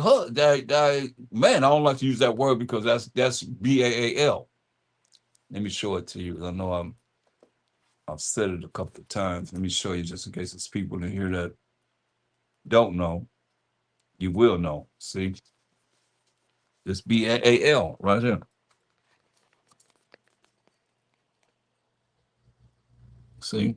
man. I don't like to use that word because that's Baal. Let me show it to you. I know I've said it a couple of times. Let me show you just in case there's people in here that don't know. You will know. See? This Baal right here. See?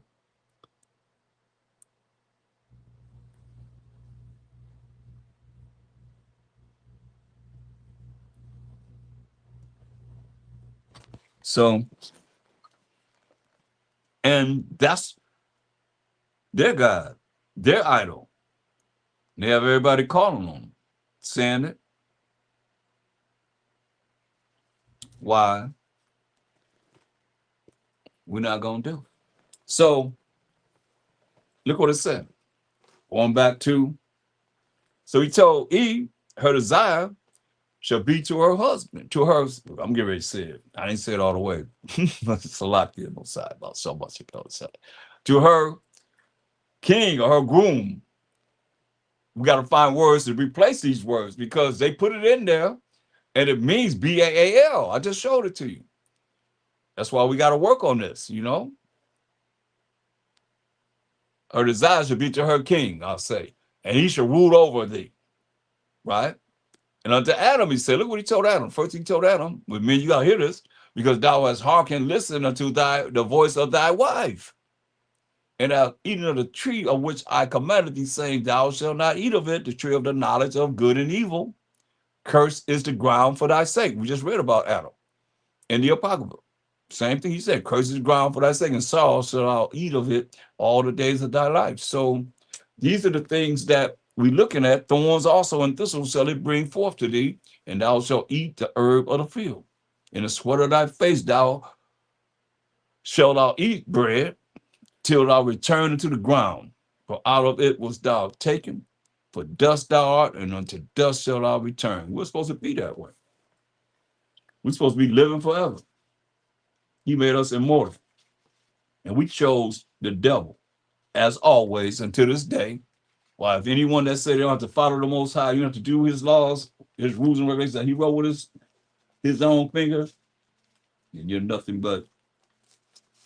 So, and that's their God, their idol. They have everybody calling on them, saying it. Why? We're not going to do. So, look what it said. Going back to, so he told Eve, her desire shall be to her husband, to her. I'm getting ready to say it. I didn't say it all the way. It's a lot to the side about so much to her king or her groom. We got to find words to replace these words because they put it in there and it means Baal. I just showed it to you. That's why we got to work on this, you know. Her desire should be to her king, I'll say, and he shall rule over thee, right? And unto Adam, he said, look what he told Adam. First, he told Adam, with me, you got to hear this, because thou hast hearkened, listen unto the voice of thy wife. And thou eaten of the tree of which I commanded thee, saying, thou shalt not eat of it, the tree of the knowledge of good and evil. Cursed is the ground for thy sake. We just read about Adam in the Apocrypha. Same thing he said, cursed is the ground for thy sake, and sorrow shalt thou eat of it all the days of thy life. So these are the things that we're looking at. Thorns also and thistles shall it bring forth to thee, and thou shalt eat the herb of the field. In the sweat of thy face thou shalt thou eat bread till thou return into the ground. For out of it was thou taken, for dust thou art, and unto dust shalt thou return. We're supposed to be that way. We're supposed to be living forever. He made us immortal. And we chose the devil, as always, until this day. Why, if anyone that said they don't have to follow the Most High, you don't have to do his laws, his rules and regulations that he wrote with his own fingers, then you're nothing but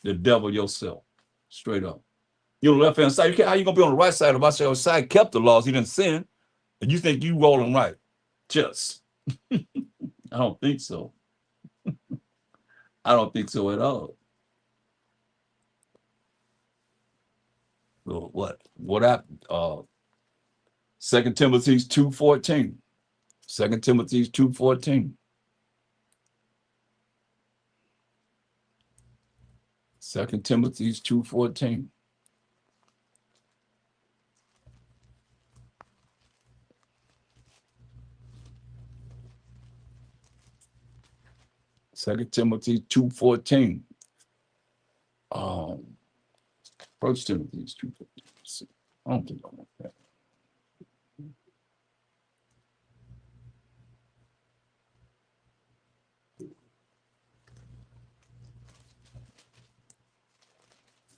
the devil yourself, straight up. You're on the left-hand side. How you going to be on the right side? If your side kept the laws, he didn't sin, and you think you rolling right. Just. I don't think so. I don't think so at all. Well, what happened? 2 Timothy 2:14. 2 Timothy 2:14. 2 Timothy 2:14. Second Timothy 2:14. 1 Timothy 2:14. I don't think I want that.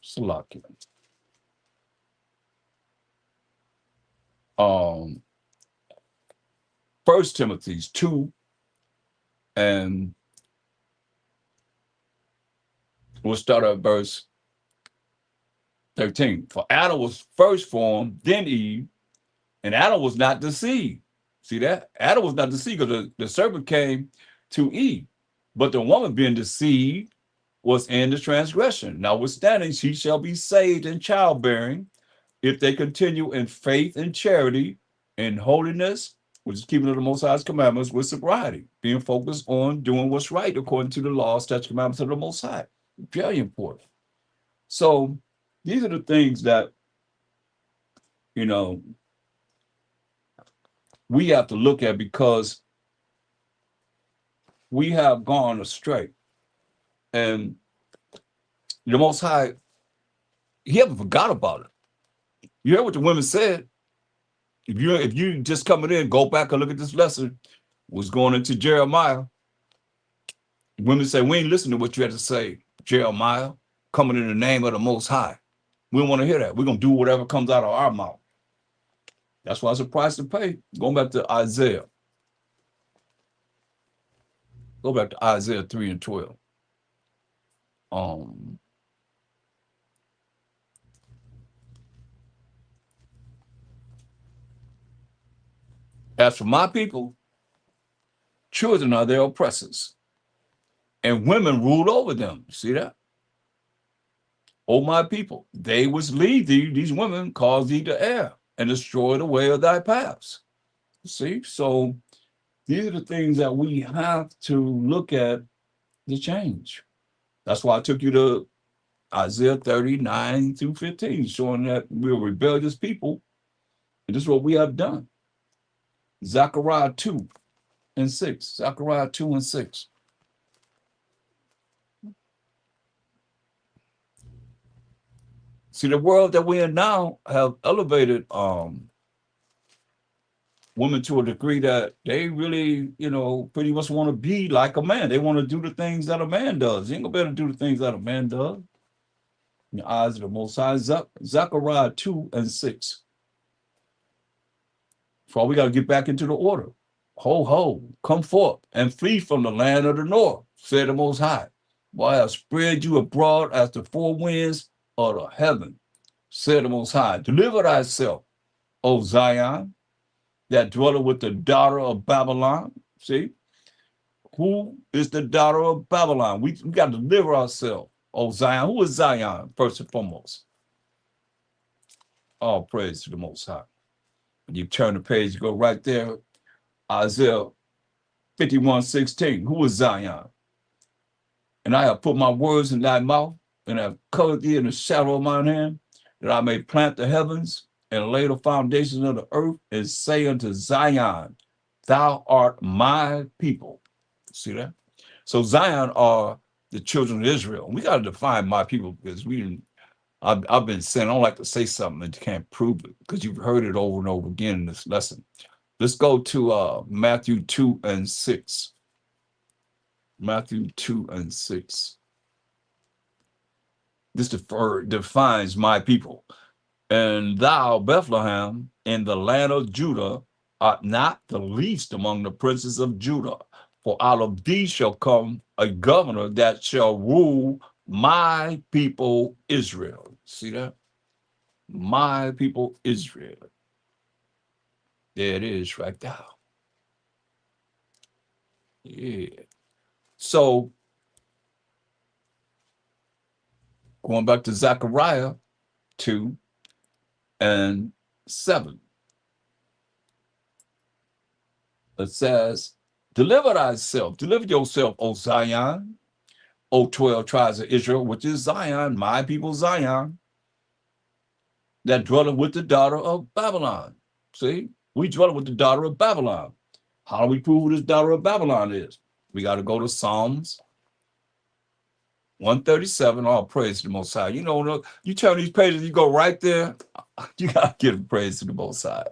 Salakia. 1 Timothy 2, and we'll start at verse 13. For Adam was first formed, then Eve, and Adam was not deceived. See that? Adam was not deceived because the serpent came to Eve, but the woman being deceived was in the transgression. Notwithstanding, she shall be saved in childbearing if they continue in faith and charity and holiness, which is keeping of the Most High's commandments, with sobriety, being focused on doing what's right according to the law, statutes, commandments of the Most High. Very important. So these are the things that, you know, we have to look at, because we have gone astray. And the Most High, he haven't forgot about it. You heard what the women said. If you just coming in, go back and look at this lesson. Was going into Jeremiah. Women say, we ain't listening to what you had to say, Jeremiah, coming in the name of the Most High. We don't want to hear that. We're going to do whatever comes out of our mouth. That's why it's a price to pay. Going back to Isaiah. Go back to Isaiah 3 and 12. As for my people, children are their oppressors, and women ruled over them. See that? O my people, they which lead thee, these women, cause thee to err and destroy the way of thy paths. See? So these are the things that we have to look at to change. That's why I took you to Isaiah 39 through 15, showing that we're rebellious people. And this is what we have done. Zechariah 2 and 6. Zechariah 2 and 6. See, the world that we're in now have elevated women to a degree that they really, pretty much want to be like a man. They want to do the things that a man does. You ain't gonna be able to do the things that a man does. In the eyes of the Most High. Zechariah 2 and 6. For we got to get back into the order. Ho, ho, come forth and flee from the land of the north, said the Most High. For I have spread you abroad as the four winds of the heaven, said the Most High. Deliver thyself, O Zion, that dwelleth with the daughter of Babylon. See? Who is the daughter of Babylon? We got to deliver ourselves, O Zion. Who is Zion, first and foremost? All praise to the Most High. When you turn the page, you go right there, Isaiah 51:16. Who is Zion? And I have put my words in thy mouth, and have covered thee in the shadow of mine hand, that I may plant the heavens and lay the foundations of the earth, and say unto Zion, thou art my people. See that? So Zion are the children of Israel. We got to define my people, because I've been saying, I don't like to say something and can't prove it, because you've heard it over and over again in this lesson. Let's go to Matthew 2 and 6. Matthew 2 and 6. This defines my people. And thou, Bethlehem, in the land of Judah, art not the least among the princes of Judah, for out of thee shall come a governor that shall rule my people Israel. See that? My people Israel. There it is right there. Yeah. So going back to Zechariah 2 and 7. It says, deliver yourself, O Zion, O 12 tribes of Israel, which is Zion, my people Zion, that dwelleth with the daughter of Babylon. See, we dwell with the daughter of Babylon. How do we prove who this daughter of Babylon is? We got to go to Psalms 137. All praise to the Most High. You turn these pages, you go right there. You got to give praise to the Most High.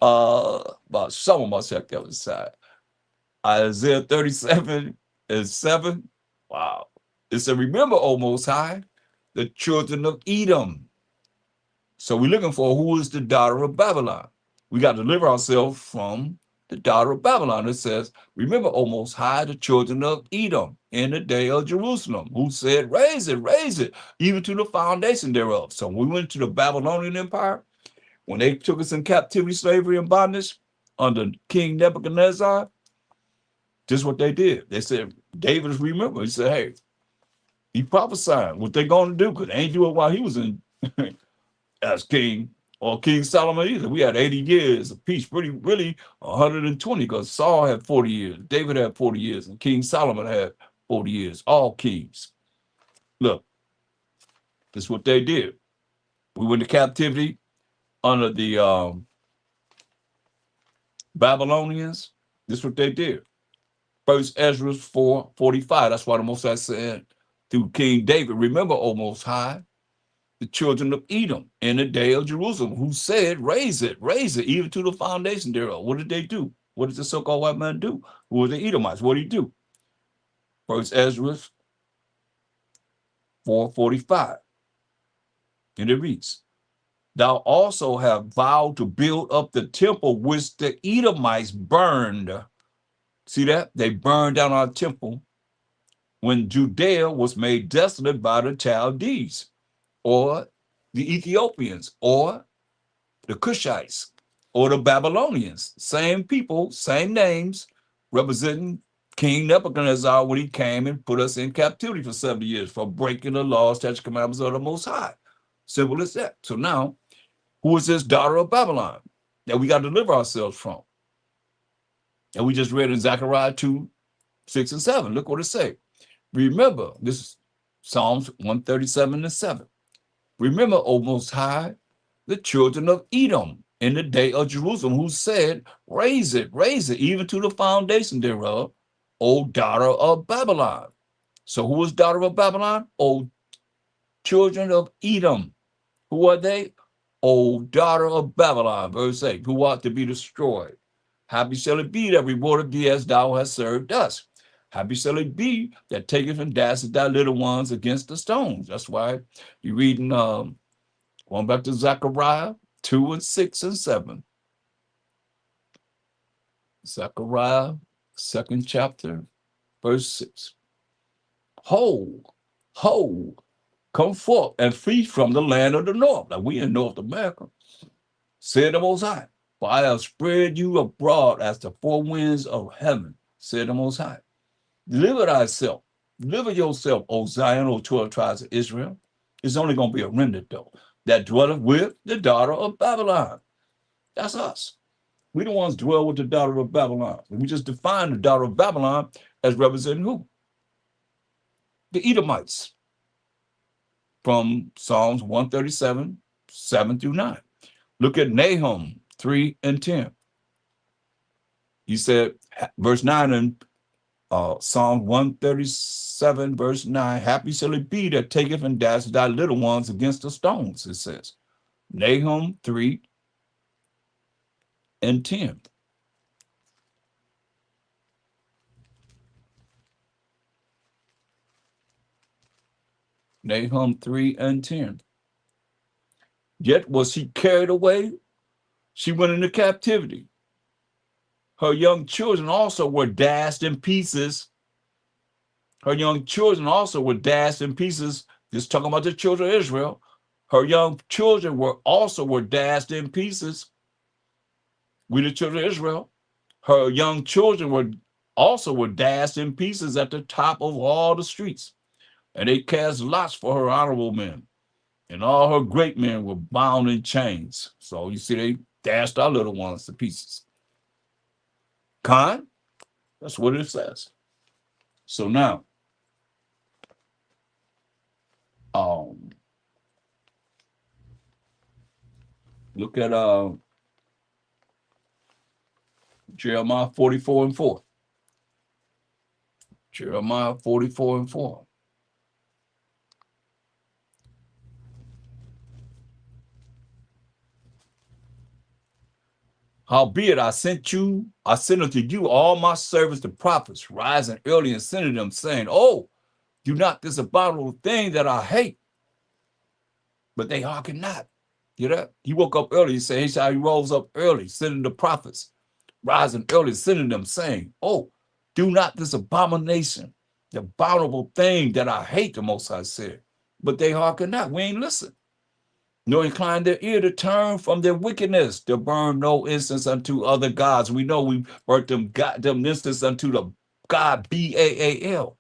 About some of us check the other side. Isaiah 37 and 7. Wow. It said, remember, O Most High, the children of Edom. So we're looking for who is the daughter of Babylon. We got to deliver ourselves from the daughter of Babylon. It says, remember, O Most High, the children of Edom in the day of Jerusalem, who said, raise it, even to the foundation thereof. So we went to the Babylonian Empire. When they took us in captivity, slavery, and bondage under King Nebuchadnezzar, this is what they did. They said, David, remember, he said, hey, he prophesied what they're going to do, because they ain't do it while he was in as king, or King Solomon either. We had 80 years of peace, really 120, because Saul had 40 years, David had 40 years, and King Solomon had 40 years, all kings. Look, this is what they did. We went to captivity under the Babylonians. This is what they did. First Ezra 4:45. That's why the Most High said through King David, remember, O Most High, the children of Edom in the day of Jerusalem, who said, raise it, even to the foundation thereof. What did they do? What did the so-called white man do? Who were the Edomites? What did he do? First Ezra 4:45. And it reads, thou also have vowed to build up the temple which the Edomites burned. See that? They burned down our temple when Judea was made desolate by the Chaldees, or the Ethiopians, or the Cushites, or the Babylonians. Same people, same names, representing King Nebuchadnezzar when he came and put us in captivity for 70 years for breaking the laws, statutes, commandments of the Most High. Simple as that. So now, who is this daughter of Babylon that we got to deliver ourselves from? And we just read in Zechariah 2:6 and 7. Look what it says. Remember, this is Psalms 137:7. Remember, O Most High, the children of Edom in the day of Jerusalem, who said, raise it, even to the foundation thereof, O daughter of Babylon. So who is daughter of Babylon? O children of Edom. Who are they? O daughter of Babylon, verse 8, who ought to be destroyed. Happy shall it be that rewarded thee as thou hast served us. Happy shall it be that taketh and dasheth thy little ones against the stones. That's why you're reading, going back to Zechariah 2:6 and 7. Zechariah, 2nd chapter, verse 6. Ho, come forth and feast from the land of the north. Now we in North America. Said the Most High, for I have spread you abroad as the four winds of heaven, said the Most High. Deliver thyself, deliver yourself, O Zion, O 12 tribes of Israel. It's only going to be a remnant, though, that dwelleth with the daughter of Babylon. That's us. We the ones dwell with the daughter of Babylon. And we just define the daughter of Babylon as representing who? The Edomites. From Psalms 137, 7 through 9. Look at Nahum 3 and 10. He said, verse 9 in Psalm 137, verse 9, happy shall it be that taketh and dasheth thy little ones against the stones, it says. Nahum 3 and 10. Nahum 3 and 10. Yet was she carried away, she went into captivity. Her young children also were dashed in pieces. Her young children also were dashed in pieces. Just talking about the children of Israel. Her young children were dashed in pieces. We the children of Israel. Her young children were dashed in pieces at the top of all the streets. And they cast lots for her honorable men. And all her great men were bound in chains. So you see, they dashed our little ones to pieces. Khan, that's what it says. So now, look at Jeremiah 44 and 4. Jeremiah 44 and 4. Howbeit I sent unto you all my servants, the prophets, rising early and sending them, saying, oh, do not this abominable thing that I hate. But they hearken not. You know, he woke up early, he said, he rose up early, sending the prophets, rising early, sending them, saying, oh, do not this abomination, the abominable thing that I hate, the Most High said. But they hearken not. We ain't listen. Nor incline their ear to turn from their wickedness, to burn no incense unto other gods. We know we burnt them incense unto the God Baal.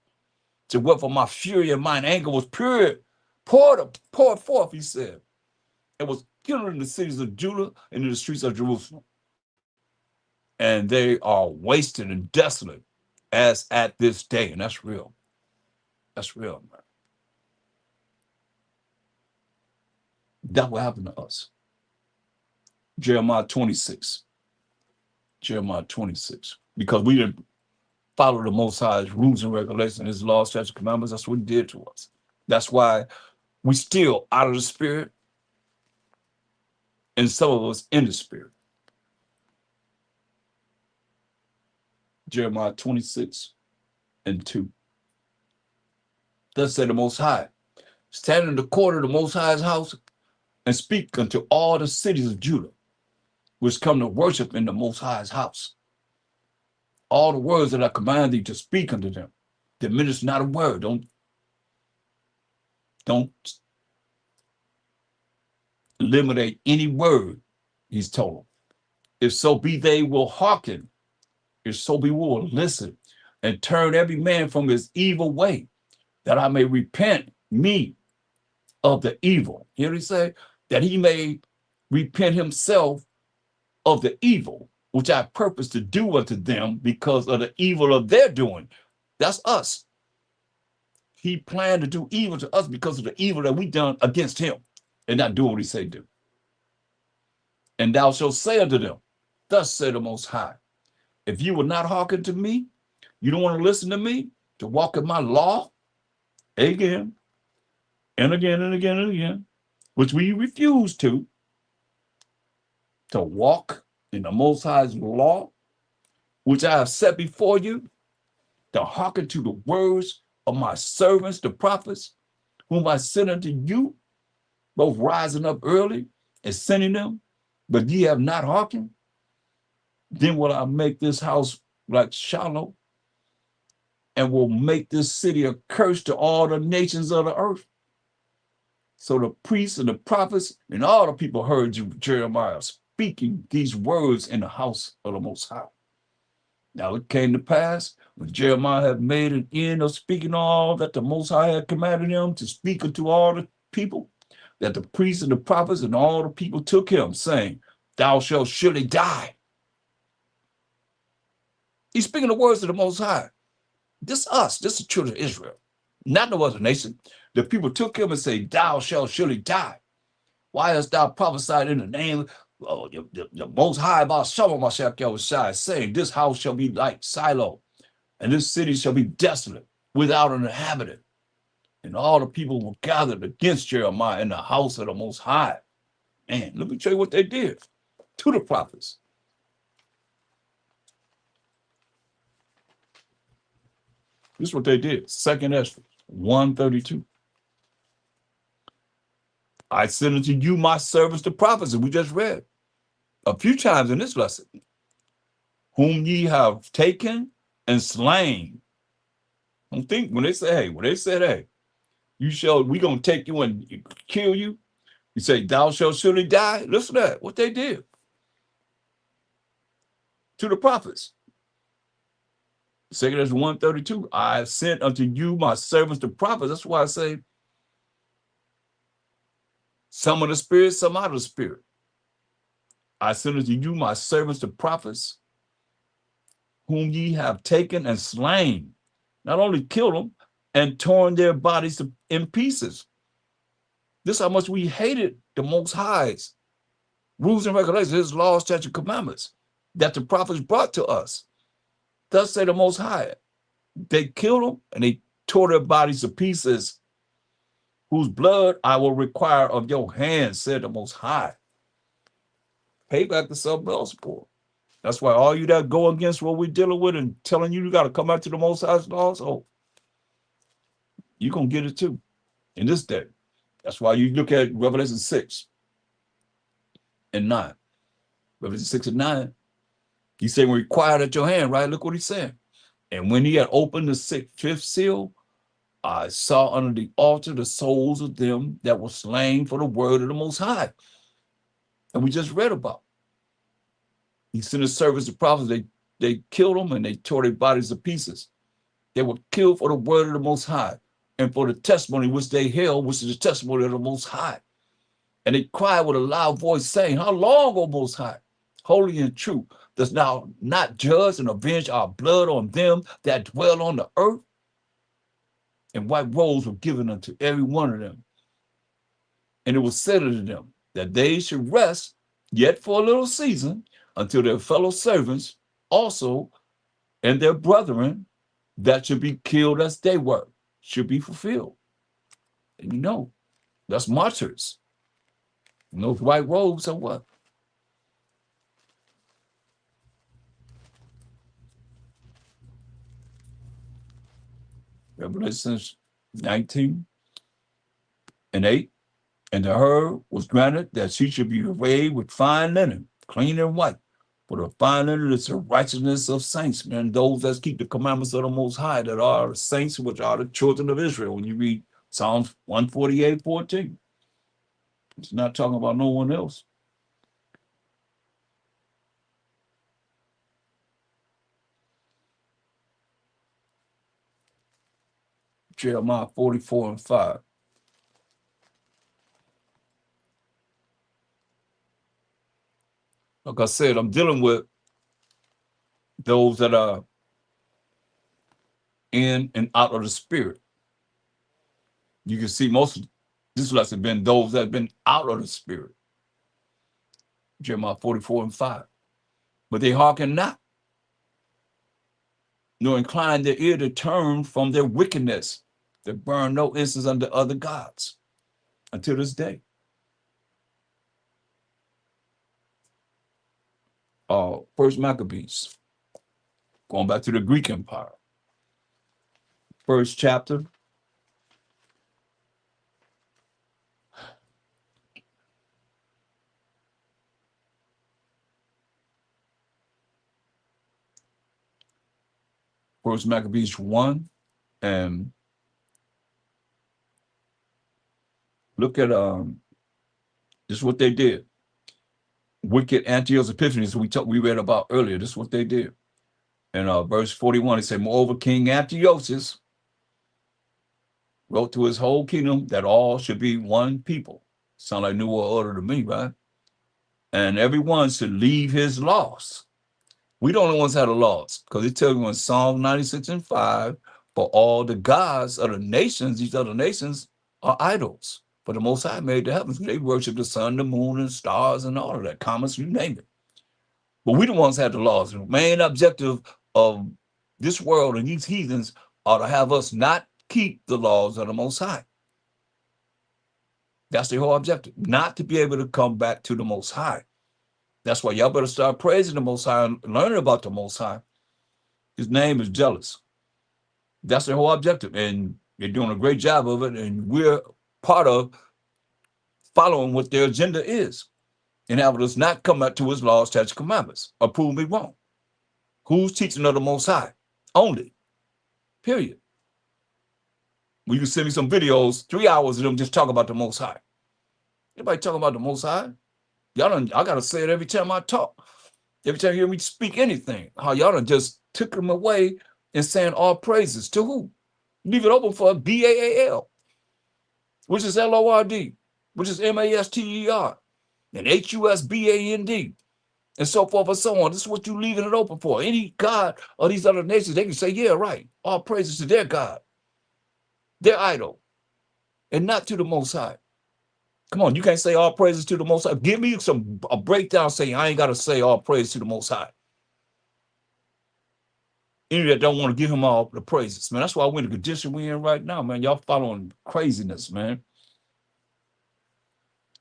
To what for my fury and mine anger was poured forth, he said. It was killed in the cities of Judah and in the streets of Jerusalem. And they are wasted and desolate as at this day. And that's real. That's real, man. That will happen to us. Jeremiah 26. Jeremiah 26. Because we didn't follow the Most High's rules and regulations, his laws, statutes, commandments. That's what he did to us. That's why we still out of the spirit, and some of us in the spirit. Jeremiah 26:2. Thus said the Most High, stand in the court of the Most High's house and speak unto all the cities of Judah, which come to worship in the Most High's house. All the words that I command thee to speak unto them, diminish not a word. Don't eliminate any word, he's told them. If so be they will hearken, if so be we will listen, and turn every man from his evil way, that I may repent me of the evil. You know what he say? That he may repent himself of the evil, which I purpose to do unto them because of the evil of their doing. That's us. He planned to do evil to us because of the evil that we done against him and not do what he said do. And thou shalt say unto them, thus said the Most High, if you will not hearken to me, you don't want to listen to me, to walk in my law, again, and again, and again, and again, which we refuse to walk in the Most High's law, which I have set before you, to hearken to the words of my servants, the prophets, whom I sent unto you, both rising up early and sending them, but ye have not hearkened, then will I make this house like Shiloh, and will make this city a curse to all the nations of the earth. So the priests and the prophets and all the people heard Jeremiah speaking these words in the house of the Most High. Now it came to pass, when Jeremiah had made an end of speaking all that the Most High had commanded him to speak unto all the people, that the priests and the prophets and all the people took him, saying, thou shalt surely die. He's speaking the words of the Most High. This us, this is the children of Israel, not no other nation. The people took him and said, thou shalt surely die. Why hast thou prophesied in the name of the Most High about Shalom Mashiach Yahushua, saying, this house shall be like Shiloh, and this city shall be desolate, without an inhabitant. And all the people were gathered against Jeremiah in the house of the Most High. Man, let me show you what they did to the prophets. This is what they did. 2nd Ezra 1:32. I sent unto you my servants, the prophets, and we just read a few times in this lesson, whom ye have taken and slain. Don't think when they say, hey, we gonna take you and kill you. You say, thou shalt surely die. Listen to that, what they did to the prophets. 2nd Ezra 1:32. I have sent unto you my servants, the prophets. That's why I say, some of the spirit, some out of the spirit. I sent unto you my servants, the prophets, whom ye have taken and slain. Not only killed them and torn their bodies in pieces. This is how much we hated the Most High's rules and regulations, his laws, statutes, commandments that the prophets brought to us. Thus say the Most High. They killed them and they tore their bodies to pieces, whose blood I will require of your hands, said the Most High. Pay back the something else for. That's why all you that go against what we're dealing with and telling you got to come back to the Most High's laws, oh, you're going to get it too in this day. That's why you look at Revelation 6 and 9. Revelation 6 and 9, he said, required at your hand, right? Look what he's saying. And when he had opened the fifth seal, I saw under the altar the souls of them that were slain for the word of the Most High. And we just read about. He sent his servants, the prophets, they killed them and they tore their bodies to pieces. They were killed for the word of the Most High and for the testimony which they held, which is the testimony of the Most High. And they cried with a loud voice, saying, how long, O Most High, holy and true, dost thou not judge and avenge our blood on them that dwell on the earth? And white robes were given unto every one of them. And it was said unto them that they should rest yet for a little season until their fellow servants also and their brethren that should be killed as they were, should be fulfilled. And you know, that's martyrs. And those white robes are what? Revelation 19 and 8. And to her was granted that she should be arrayed with fine linen, clean and white. For the fine linen is the righteousness of saints, man, those that keep the commandments of the Most High, that are saints, which are the children of Israel. When you read Psalms 148:14, it's not talking about no one else. Jeremiah 44:5. Like I said, I'm dealing with those that are in and out of the spirit. You can see most of this lesson been those that have been out of the spirit. Jeremiah 44:5. But they hearken not, nor incline their ear to turn from their wickedness, that burn no incense unto other gods until this day. First Maccabees, going back to the Greek Empire. First chapter. First Maccabees 1, and look at this is what they did. Wicked Antiochus Epiphanes, we read about earlier. This is what they did. In verse 41, it said, moreover, King Antiochus wrote to his whole kingdom that all should be one people. Sound like New World Order to me, right? And everyone should leave his laws. We don't know ones have the laws, because it tells you in Psalm 96:5, for all the gods of the nations, these other nations are idols. For the Most High made the heavens. They worship the sun, the moon, and stars, and all of that, comets, you name it. But we the ones that have the laws. The main objective of this world and these heathens are to have us not keep the laws of the Most High. That's their whole objective, not to be able to come back to the Most High. That's why y'all better start praising the Most High and learning about the Most High. His name is jealous. That's their whole objective, and they're doing a great job of it, and we're part of following what their agenda is, and having us not come back to his laws, statutes, commandments, or prove me wrong. Who's teaching of the Most High? Only. Period. Well, you can send me some videos, 3 hours of them just talk about the Most High. Anybody talking about the Most High? Y'all done, I gotta say it every time I talk. Every time you hear me speak anything, how y'all done just took them away and saying all praises to who? Leave it open for BAAL, which is LORD, which is MASTER, and HUSBAND, and so forth and so on. This is what you're leaving it open for. Any God of these other nations, they can say, yeah, right. All praises to their God, their idol, and not to the Most High. Come on, you can't say all praises to the Most High. Give me a breakdown saying I ain't got to say all praise to the Most High. Any that don't want to give him all the praises, man. That's why we're in the condition we're in right now, man. Y'all following craziness, man.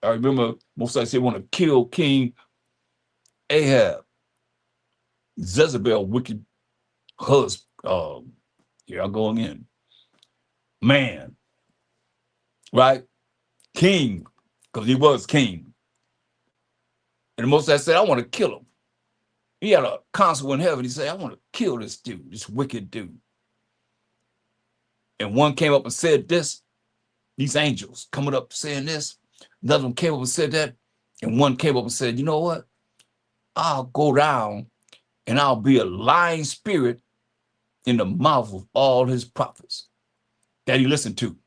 I remember most I say want to kill King Ahab, Jezebel, wicked husband. Here I go again. Man, right? King, because he was king. And the Most High said, I want to kill him. He had a council in heaven. He said, I want to kill this dude, this wicked dude. And one came up and said this, these angels coming up saying this. Another one came up and said that. And one came up and said, you know what? I'll go down and I'll be a lying spirit in the mouth of all his prophets that he listened to,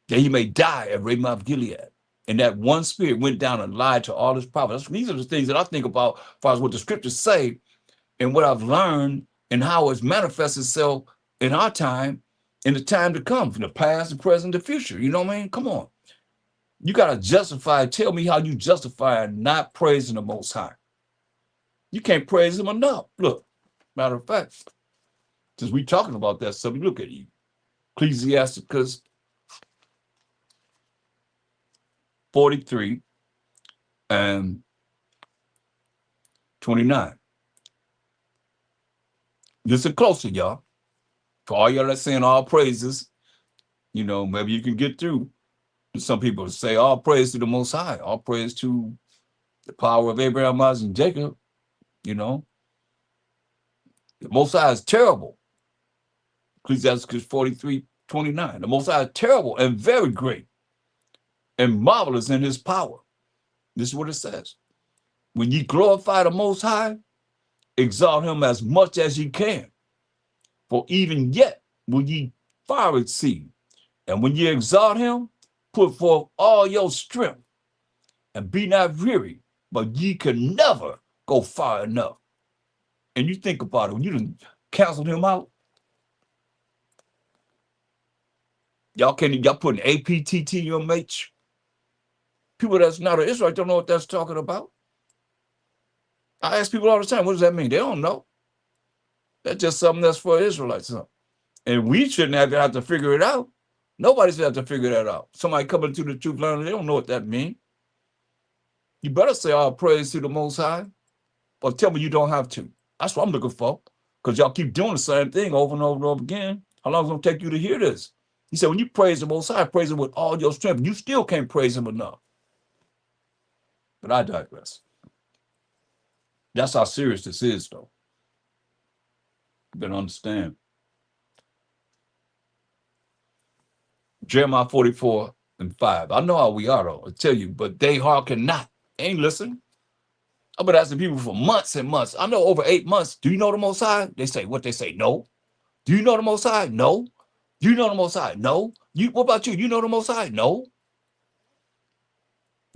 that he may die at Ramoth Gilead. And that one spirit went down and lied to all his prophets. These are the things that I think about as far as what the scriptures say and what I've learned and how it's manifests itself in our time, in the time to come, from the past, the present, the future. You know what I mean? Come on. You got to justify. Tell me how you justify not praising the Most High. You can't praise him enough. Look, Matter of fact, since we talking about that stuff, look at you. Ecclesiasticus 43 and 29. Listen closer, y'all. For all y'all that's saying all praises, maybe you can get through. Some people say all praise to the Most High, all praise to the power of Abraham, Isaac, and Jacob. The Most High is terrible. Ecclesiastes 43:29. The Most High is terrible and very great and marvelous in his power. This is what it says. When ye glorify the Most High, exalt him as much as ye can. For even yet will ye far exceed. And when ye exalt him, put forth all your strength, and be not weary, but ye can never go far enough. And you think about it, when you done canceled him out, y'all putting APTTMH. People that's not an Israelite don't know what that's talking about. I ask people all the time, what does that mean? They don't know. That's just something that's for Israelites. And we shouldn't have to figure it out. Nobody should have to figure that out. Somebody coming to the truth learning, they don't know what that means. You better say all praise to the Most High, or tell me you don't have to. That's what I'm looking for, because y'all keep doing the same thing over and over and over again. How long is it going to take you to hear this? He said, when you praise the Most High, praise him with all your strength. You still can't praise him enough. But I digress. That's how serious this is, though. You better understand. Jeremiah 44:5. I know how we are, though. I tell you, but they hearken not. Ain't listen. I've been asking people for months and months. I know over 8 months. Do you know the Most High? They say what? They say no. Do you know the Most High? No. Do you know the Most High? No. What about you? You know the Most High? No.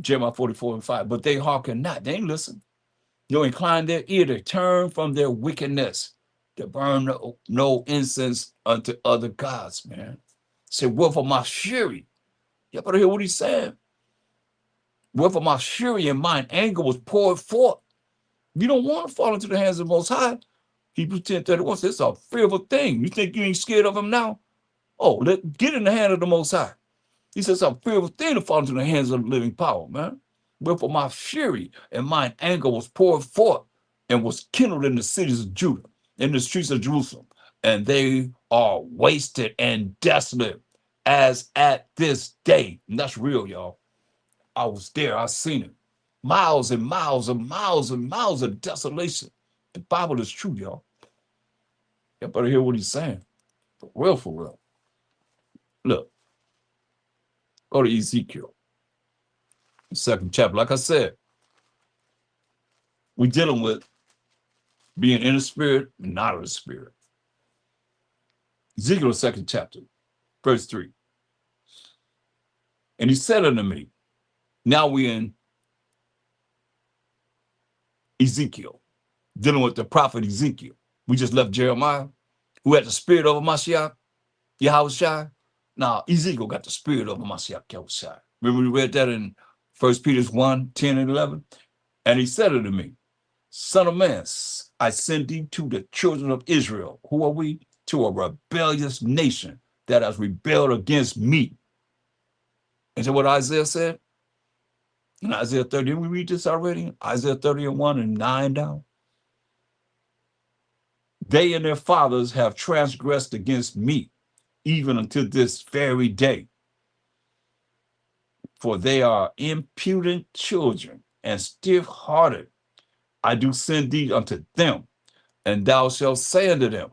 Jeremiah 44:5. But they hearken not. They ain't listen. You'll incline their ear to turn from their wickedness, to burn no incense unto other gods, man. Say, wherefore my fury. You better hear what he's saying. Wherefore my fury and mine anger was poured forth. You don't want to fall into the hands of the Most High. Hebrews 10:31 says it's a fearful thing. You think you ain't scared of him now? Oh, get in the hand of the Most High. He says it's a fearful thing to fall into the hands of the living power, man. Wherefore my fury and mine anger was poured forth and was kindled in the cities of Judah, in the streets of Jerusalem. And they are wasted and desolate as at this day. And that's real, y'all. I was there. I seen it. Miles and miles and miles and miles of desolation. The Bible is true, y'all. You better hear what he's saying. For real, for real. Look, go to Ezekiel, the 2nd chapter. Like I said, we're dealing with being in the spirit and not of the spirit. Ezekiel, 2nd chapter, verse 3. And he said unto me, now we're in Ezekiel, dealing with the prophet Ezekiel. We just left Jeremiah, who had the spirit over Mashiach, Yahushua. Now, Ezekiel got the spirit over Mashiach, Yahushua. Remember we read that in 1 Peter 1:10 and 11? And he said unto me, Son of man, I send thee to the children of Israel. Who are we? To a rebellious nation that has rebelled against me. Is that what Isaiah said? In Isaiah 30, didn't we read this already? Isaiah 31 and 9 down. They and their fathers have transgressed against me, even unto this very day. For they are impudent children and stiff-hearted. I do send thee unto them, and thou shalt say unto them,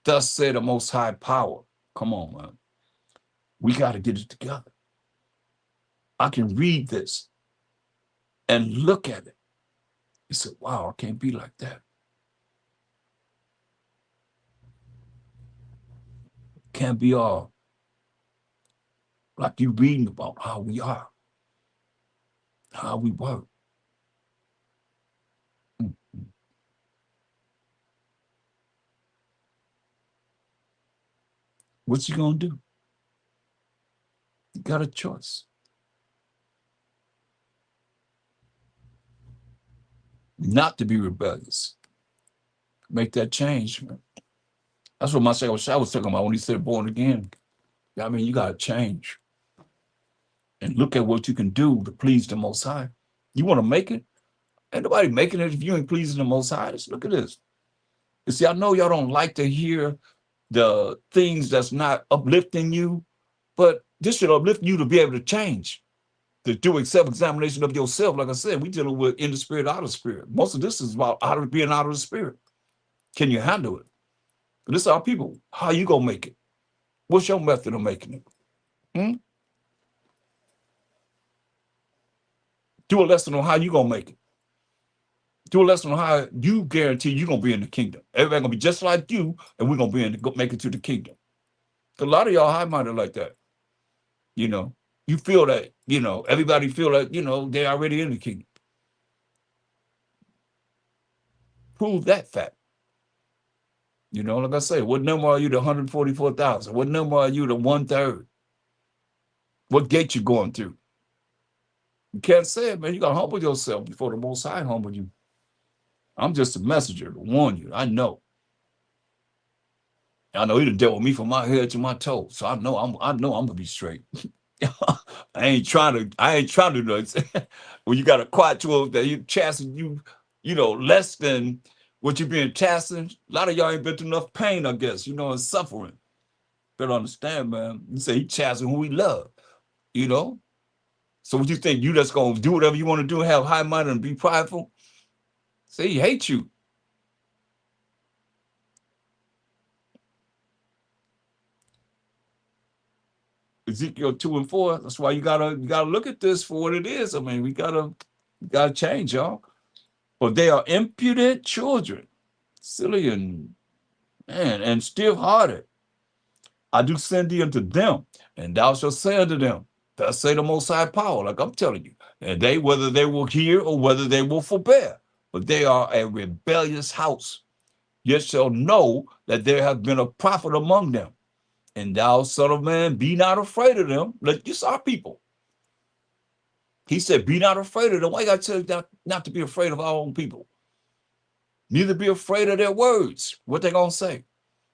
thus said the Most High Power. Come on, man. We got to get it together. I can read this and look at it. You say, wow, I can't be like that. Can't be all like you reading about how we are, how we work. What you gonna do? You got a choice. Not to be rebellious, Make that change, man. That's what my second was talking about when he said born again. I mean, you got to change and look at what you can do to please the Most High. You want to make it? Ain't nobody making it if you ain't pleasing the Most High. Just look at this. You see, I know y'all don't like to hear the things that's not uplifting you, but this should uplift you to be able to change, to do a self-examination of yourself. Like I said, we dealing with in the spirit, out of the spirit. Most of this is about being out of the spirit. Can you handle it? But this is our people. How you gonna make it? What's your method of making it? Do a lesson on how you gonna make it. Do a lesson on how you guarantee you're gonna be in the kingdom. Everybody gonna be just like you, and we're gonna be make it to the kingdom. A lot of y'all high-minded like that. You know, you feel that, everybody feel like, they're already in the kingdom. Prove that fact. Like I say, what number are you to 144,000? What number are you to 1/3? What gate you going through? You can't say it, man. You gotta humble yourself before the Most High humble you. I'm just a messenger to warn you. I know he done dealt with me from my head to my toes. So I know I'm gonna be straight. I ain't trying to do that. When you got a quiet tool that you chasten you, less than what you're being chastened. A lot of y'all ain't been through enough pain, I guess, and suffering. Better understand, man. You say he chastened who he love, So what you think, you just gonna do whatever you want to do, have high mind and be prideful? Say he hates you. Ezekiel 2:4. That's why you gotta look at this for what it is. I mean, we gotta change, y'all. But they are impudent children, silly and stiff-hearted. I do send thee unto them, and thou shalt say unto them, thus say the Most High Power, like I'm telling you. And they, whether they will hear or whether they will forbear, but they are a rebellious house. Yet shall know that there hath been a prophet among them. And thou, son of man, be not afraid of them. Like, this our people. He said, be not afraid of them. Why you got to tell you not to be afraid of our own people? Neither be afraid of their words. What they going to say?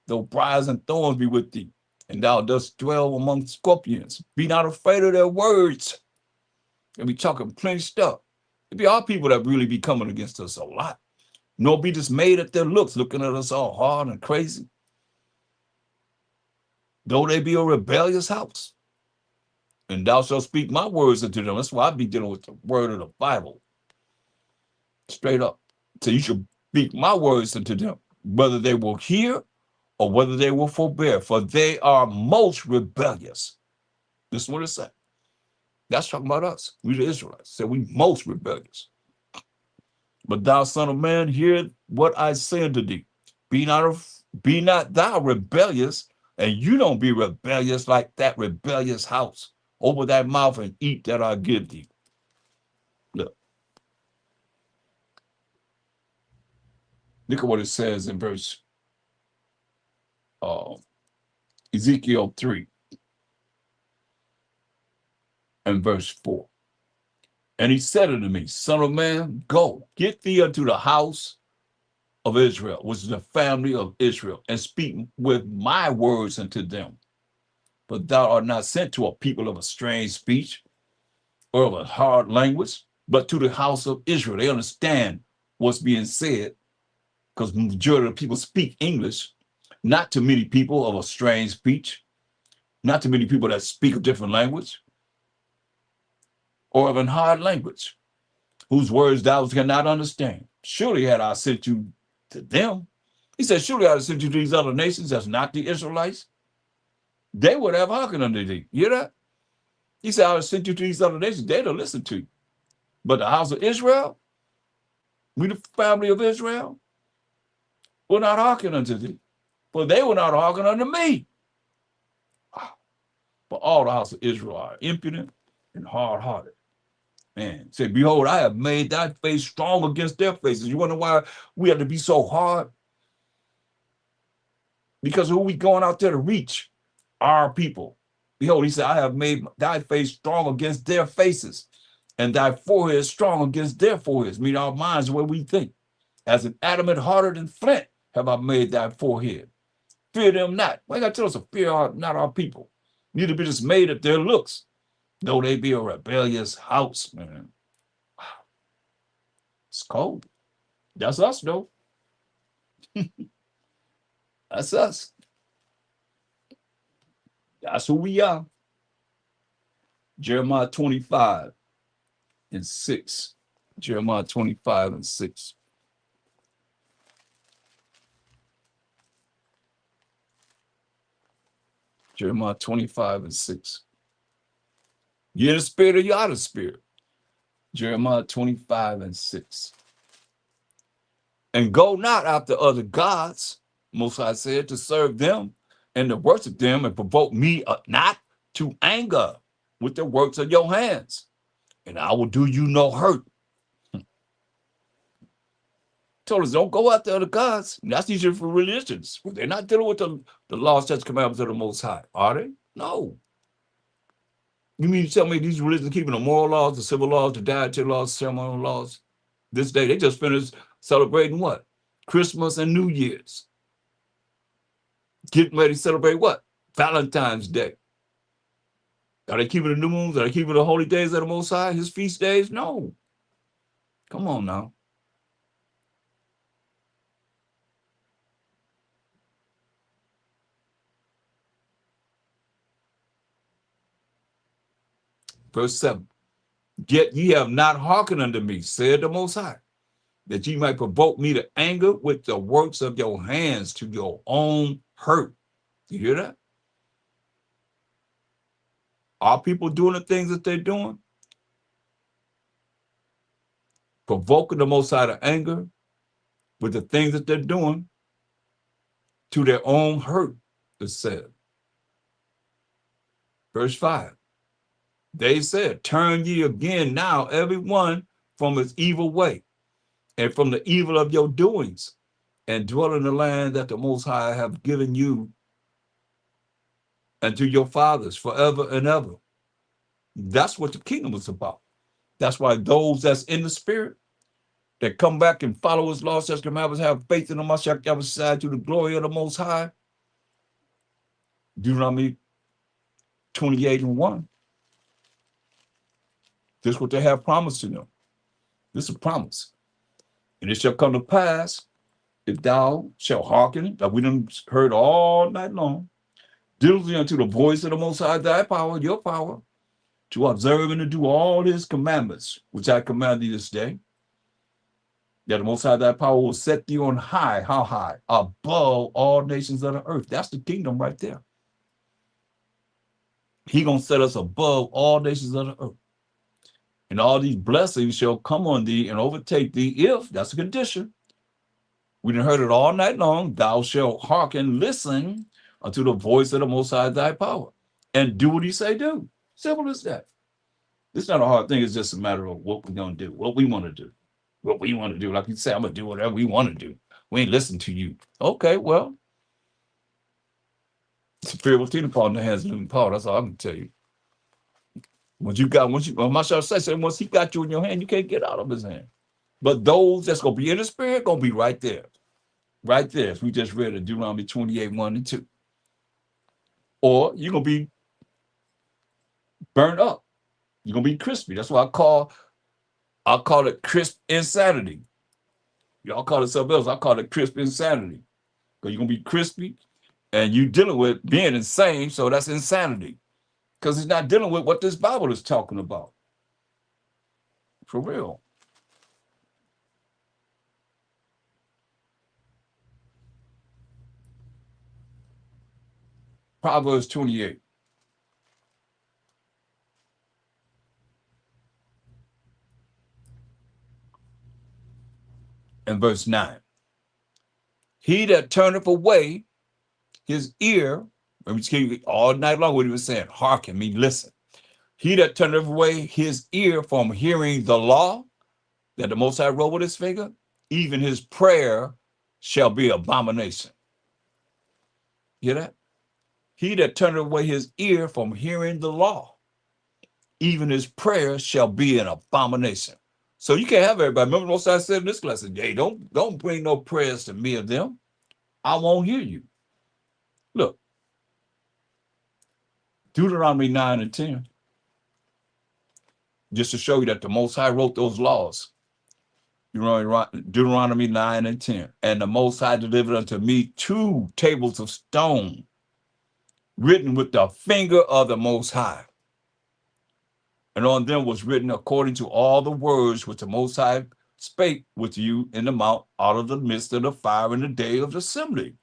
Though briars and thorns be with thee, and thou dost dwell among scorpions. Be not afraid of their words. And we talking plenty stuff. It be our people that really be coming against us a lot. Nor be dismayed at their looks, looking at us all hard and crazy. Though they be a rebellious house. And thou shalt speak my words unto them. That's why I be dealing with the word of the Bible. Straight up. So you should speak my words unto them, whether they will hear or whether they will forbear, for they are most rebellious. This is what it said. That's talking about us. We the Israelites. Said we most rebellious. But thou, son of man, hear what I say unto thee. Be not thou rebellious, and you don't be rebellious like that rebellious house. Open thy mouth and eat that I give thee. Look. Look at what it says in verse Ezekiel 3 and verse 4. And he said unto me, son of man, go, get thee unto the house of Israel, which is the family of Israel, and speak with my words unto them. But thou art not sent to a people of a strange speech or of a hard language, but to the house of Israel. They understand what's being said, because the majority of people speak English. Not too many people of a strange speech, not too many people that speak a different language, or of a hard language, whose words thou cannot understand. Surely had I sent you to them. He said, surely I have sent you to these other nations that's not the Israelites. They would have hearkened unto thee. You hear that? He said, I have sent you to these other nations. They don't listen to you. But the house of Israel, we the family of Israel, will not hearken unto thee. For they will not hearken unto me. But all the house of Israel are impudent and hard-hearted. Man, say, behold, I have made thy face strong against their faces. You wonder why we have to be so hard? Because who we going out there to reach? Our people. Behold, he said, I have made thy face strong against their faces, and thy forehead strong against their foreheads. Meaning our minds, the way we think. As an adamant harder than flint, have I made thy forehead. Fear them not. Why you gotta tell us to fear not our people? Neither be dismayed at their looks, though they be a rebellious house, man. Wow. It's cold. That's us, though. That's us. That's who we are. Jeremiah 25:6. Jeremiah 25:6. Jeremiah 25:6. You're in the spirit or you're out of the spirit. Jeremiah 25:6. And go not after other gods, Most High said, to serve them and to worship them and provoke me not to anger with the works of your hands, and I will do you no hurt. Told us don't go after other gods. That's usually for religions. They're not dealing with the laws, statutes, commandments of the Most High, are they? No. You mean to tell me these religions keeping the moral laws, the civil laws, the dietary laws, ceremonial laws? This day, they just finished celebrating what? Christmas and New Year's. Getting ready to celebrate what? Valentine's Day. Are they keeping the new moons? Are they keeping the holy days of the Most High, his feast days? No. Come on now. Verse 7. Yet ye have not hearkened unto me, said the Most High, that ye might provoke me to anger with the works of your hands to your own hurt. You hear that? Are people doing the things that they're doing? Provoking the Most High to anger with the things that they're doing to their own hurt, it said. Verse 5. They said, turn ye again now, every one from his evil way and from the evil of your doings, and dwell in the land that the Most High have given you and to your fathers forever and ever. That's what the kingdom is about. That's why those that's in the spirit, that come back and follow his laws, statutes, commandments, have faith in the Mashiach Yahushua to the glory of the Most High. Deuteronomy 28:1. This is what they have promised to them. This is a promise. And it shall come to pass, if thou shalt hearken, that we done heard all night long, diligently unto the voice of the Most High, thy power, your power, to observe and to do all his commandments, which I command thee this day, that the Most High, thy power, will set thee on high. How high? Above all nations of the earth. That's the kingdom right there. He gonna set us above all nations of the earth. And all these blessings shall come on thee and overtake thee if, that's a condition. We done heard it all night long. Thou shalt hearken, listen unto the voice of the Most High, thy power, and do what he say do. Simple as that. It's not a hard thing. It's just a matter of what we're going to do, what we want to do. What we want to do. Like you say, I'm going to do whatever we want to do. We ain't listen to you. Okay, well, it's a fear of Paul in the hands of Paul. That's all I can tell you. Once he got you in your hand, you can't get out of his hand. But those that's going to be in the spirit, going to be right there. Right there. As we just read in Deuteronomy 28:1-2. Or you're going to be burnt up. You're going to be crispy. That's why I call it crisp insanity. Y'all call it something else. I call it crisp insanity. Because you're going to be crispy and you're dealing with being insane, so that's insanity. Because it's not dealing with what this Bible is talking about. For real. Proverbs 28. And verse 9. He that turneth away his ear, all night long what he was saying, hearken me, listen. He that turneth away his ear from hearing the law that the Most High wrote with his finger, even his prayer shall be abomination. Hear that? He that turneth away his ear from hearing the law, even his prayer shall be an abomination. So you can't have everybody. Remember what I said in this lesson, hey, don't bring no prayers to me of them. I won't hear you. Look, Deuteronomy 9 and 10, just to show you that the Most High wrote those laws. Deuteronomy 9 and 10. And the Most High delivered unto me 2 tables of stone, written with the finger of the Most High. And on them was written according to all the words which the Most High spake with you in the mount out of the midst of the fire in the day of the assembly.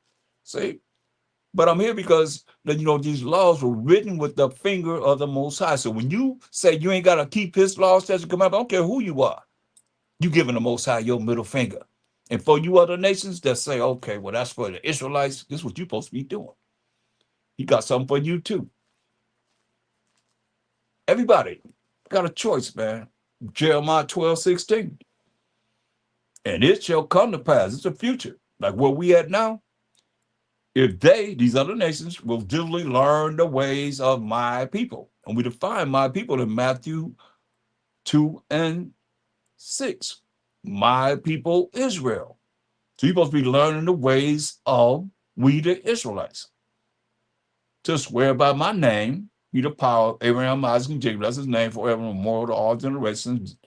See? But I'm here because these laws were written with the finger of the Most High. So when you say you ain't got to keep his laws, statutes, and commandments, I don't care who you are, you giving the Most High your middle finger. And for you other nations that say, okay, well, that's for the Israelites, this is what you're supposed to be doing. He got something for you too. Everybody got a choice, man. Jeremiah 12:16. And it shall come to pass, it's a future, like where we at now, if they, these other nations, will diligently learn the ways of my people. And we define my people in Matthew 2 and 6. My people, Israel. So you're supposed to be learning the ways of we, the Israelites. To swear by my name, be the power of Abraham, Isaac, and Jacob. That's his name forever and more to all generations.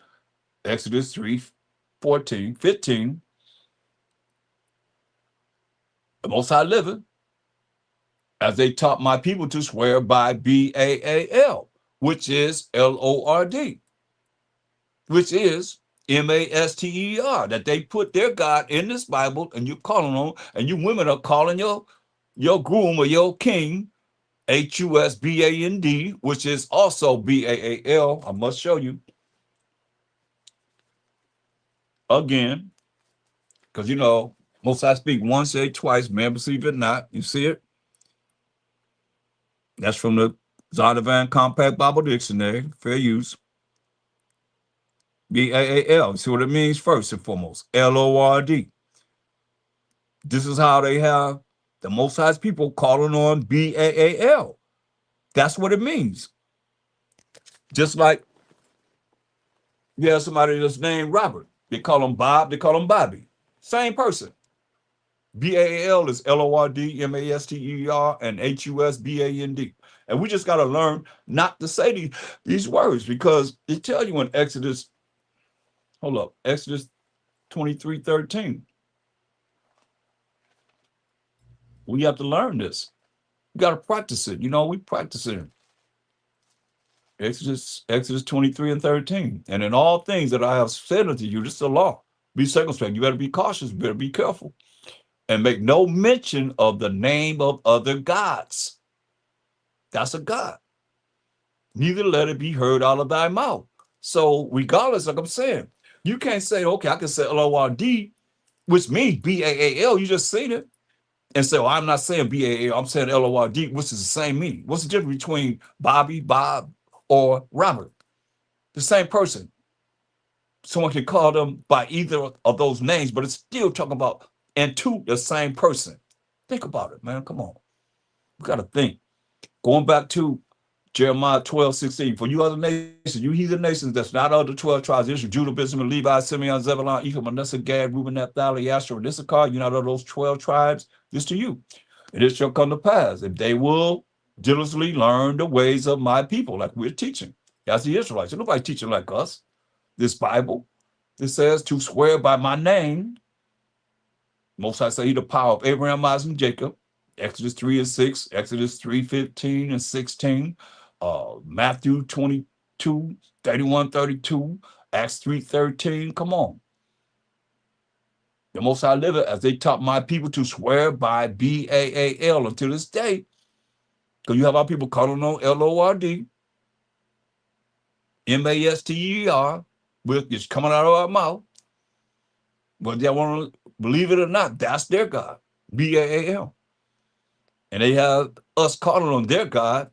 Exodus 3:14, 15. The Most High liveth, as they taught my people to swear by Baal, which is Lord, which is Master, that they put their God in this Bible, and you're calling on, and you women are calling your groom or your king Husband, which is also Baal. I must show you again, because most I speak once, say twice, man, perceive it not. You see it? That's from the Zondervan Compact Bible Dictionary, fair use. Baal. See what it means first and foremost. Lord. This is how they have the Most High's people calling on Baal. That's what it means. Just like you have somebody that's named Robert. They call him Bob, they call him Bobby. Same person. Baal is Lord, Master, and Husband. And we just got to learn not to say these words, because they tell you in Exodus 23:13. We have to learn this. You got to practice it. We practice it. Exodus 23 and 13. And in all things that I have said unto you, this is the law. Be circumspect. You better be cautious. You better be careful. And make no mention of the name of other gods. That's a God. Neither let it be heard out of thy mouth. So regardless, like I'm saying, you can't say, okay, I can say Lord, which means Baal. You just seen it. And so I'm not saying Baal, I'm saying Lord, which is the same meaning. What's the difference between Bobby, Bob, or Robert? The same person. Someone can call them by either of those names, but it's still talking about and to the same person. Think about it, man. Come on. We got to think. Going back to Jeremiah 12:16. For you other nations, you heathen nations that's not of the 12 tribes, Israel, Judah, Benjamin, Levi, Simeon, Zebulun, Ephraim, Manasseh, Gad, Reuben, Naphtali, Asher, and Issachar, you're not of those 12 tribes, this to you. And it shall come to pass, if they will diligently learn the ways of my people, like we're teaching. That's the Israelites. Nobody teaching like us. This Bible, it says to swear by my name. Most I say he the power of Abraham, Isaac, and Jacob. Exodus 3 and 6, Exodus 3:15 and 16, Matthew 22, 31, 32, Acts 3:13. Come on. The Most High liveth, as they taught my people to swear by Baal until this day. Because you have our people calling on Lord, Master, which is coming out of our mouth. Whether they want to believe it or not, that's their God, Baal. And they have us calling on their God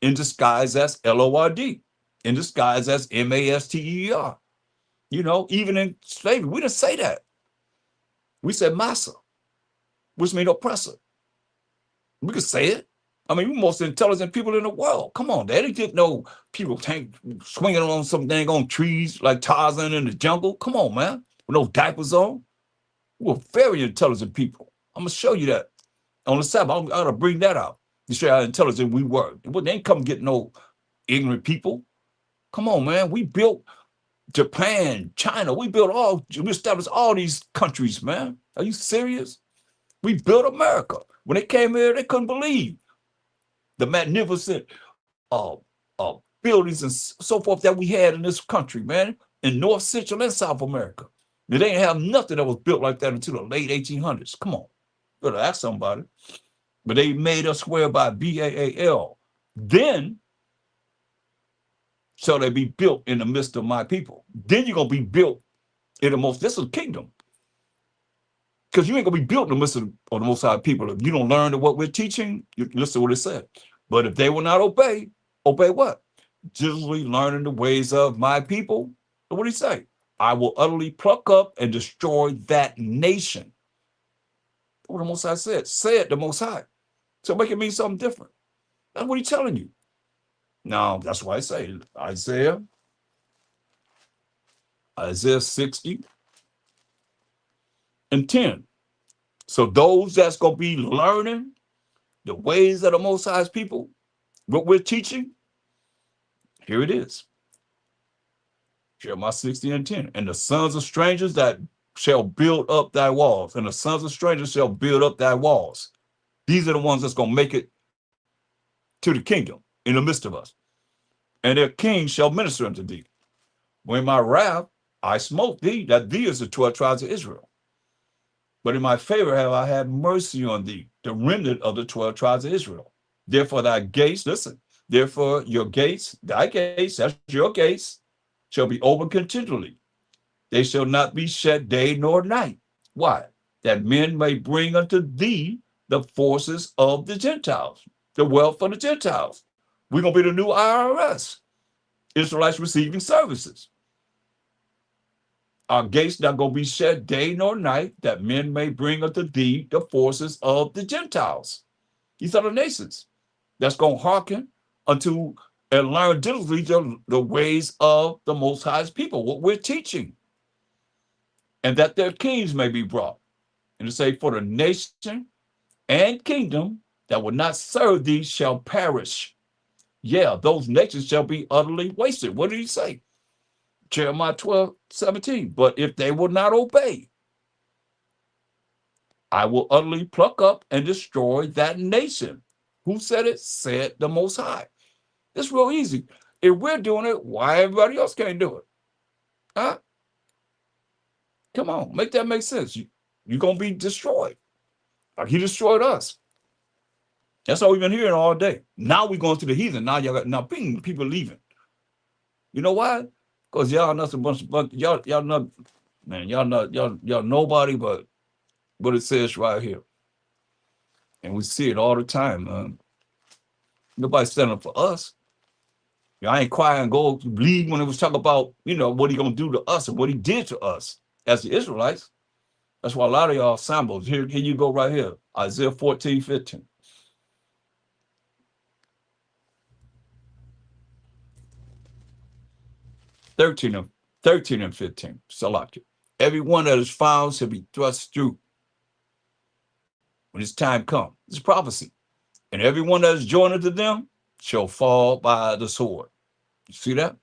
in disguise as Lord, in disguise as Master. Even in slavery, we didn't say that. We said massa, which means oppressor. We could say it. I mean, we're the most intelligent people in the world. Come on, they didn't get no people swinging on some dang on trees like Tarzan in the jungle. Come on, man. With no diapers on. We're very intelligent people. I'm going to show you that on the Sabbath. I'm going to bring that out to show you how intelligent we were. They ain't come get no ignorant people. Come on, man. We built Japan, China. We established all these countries, man. Are you serious? We built America. When they came here, they couldn't believe the magnificent buildings and so forth that we had in this country, man, in North, Central, and South America. They didn't have nothing that was built like that until the late 1800s. Come on. Better ask somebody. But they made us swear by BAAL. Then shall they be built in the midst of my people. Then you're going to be built in the most, this is kingdom. Because you ain't going to be built in the midst of the Most High people. If you don't learn what we're teaching, you listen to what it said. But if they will not obey what? Diligently learning the ways of my people. What did he say? I will utterly pluck up and destroy that nation. What the Most High said the Most High. So make it mean something different. That's what he's telling you. Now, that's why I say Isaiah 60 and 10. So those that's going to be learning the ways of the Most High's people, what we're teaching, here it is. Jeremiah 60 and 10. And the sons of strangers that shall build up thy walls, and the sons of strangers shall build up thy walls. These are the ones that's going to make it to the kingdom in the midst of us. And their king shall minister unto thee. When my wrath I smote thee, that thee is the 12 tribes of Israel. But in my favor have I had mercy on thee, the remnant of the 12 tribes of Israel. Therefore thy gates, listen, therefore your gates, thy gates, that's your gates, shall be open continually. They shall not be shut day nor night. Why? That men may bring unto thee the forces of the Gentiles, the wealth of the Gentiles. We're going to be the new IRS, Israelites receiving services. Our gates not going to be shut day nor night, that men may bring unto thee the forces of the Gentiles. These are the nations that's going to hearken unto and learn diligently the ways of the Most High's people, what we're teaching, and that their kings may be brought. And to say, for the nation and kingdom that will not serve thee shall perish. Yeah, those nations shall be utterly wasted. What did he say? Jeremiah 12:17. But if they will not obey, I will utterly pluck up and destroy that nation. Who said it? Said the Most High. It's real easy. If we're doing it, why everybody else can't do it? Huh? Come on, make that make sense. You're going to be destroyed. Like he destroyed us. That's all we've been hearing all day. Now we're going to the heathen. Now people leaving. You know why? Because y'all not a bunch of y'all not, man, y'all nobody but what it says right here. And we see it all the time, man. Nobody's standing up for us. I ain't quiet and go leave when it was talking about, what he gonna do to us and what he did to us as the Israelites. That's why a lot of y'all symbols. Here you go right here. Isaiah 14:15. 13 and 15. Salaki. Everyone that is found shall be thrust through when his time comes. It's prophecy. And everyone that is joined unto them shall fall by the sword. You see that?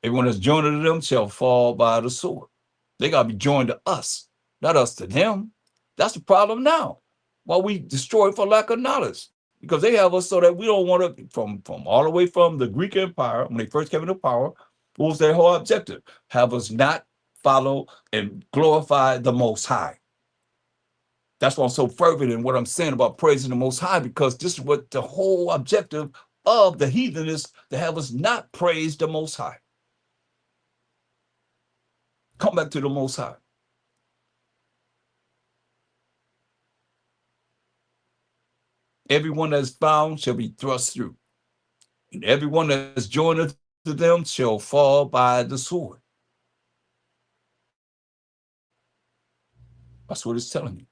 Everyone that's joined unto them shall fall by the sword. They got to be joined to us, not us to them. That's the problem now. Why we destroy for lack of knowledge. Because they have us so that we don't want to, from all the way from the Greek Empire, when they first came into power, what was their whole objective? Have us not follow and glorify the Most High. That's why I'm so fervent in what I'm saying about praising the Most High, because this is what the whole objective of the heathen is, to have us not praise the Most High. Come back to the Most High. Everyone that is found shall be thrust through, and everyone that is joined to them shall fall by the sword. That's what it's telling you.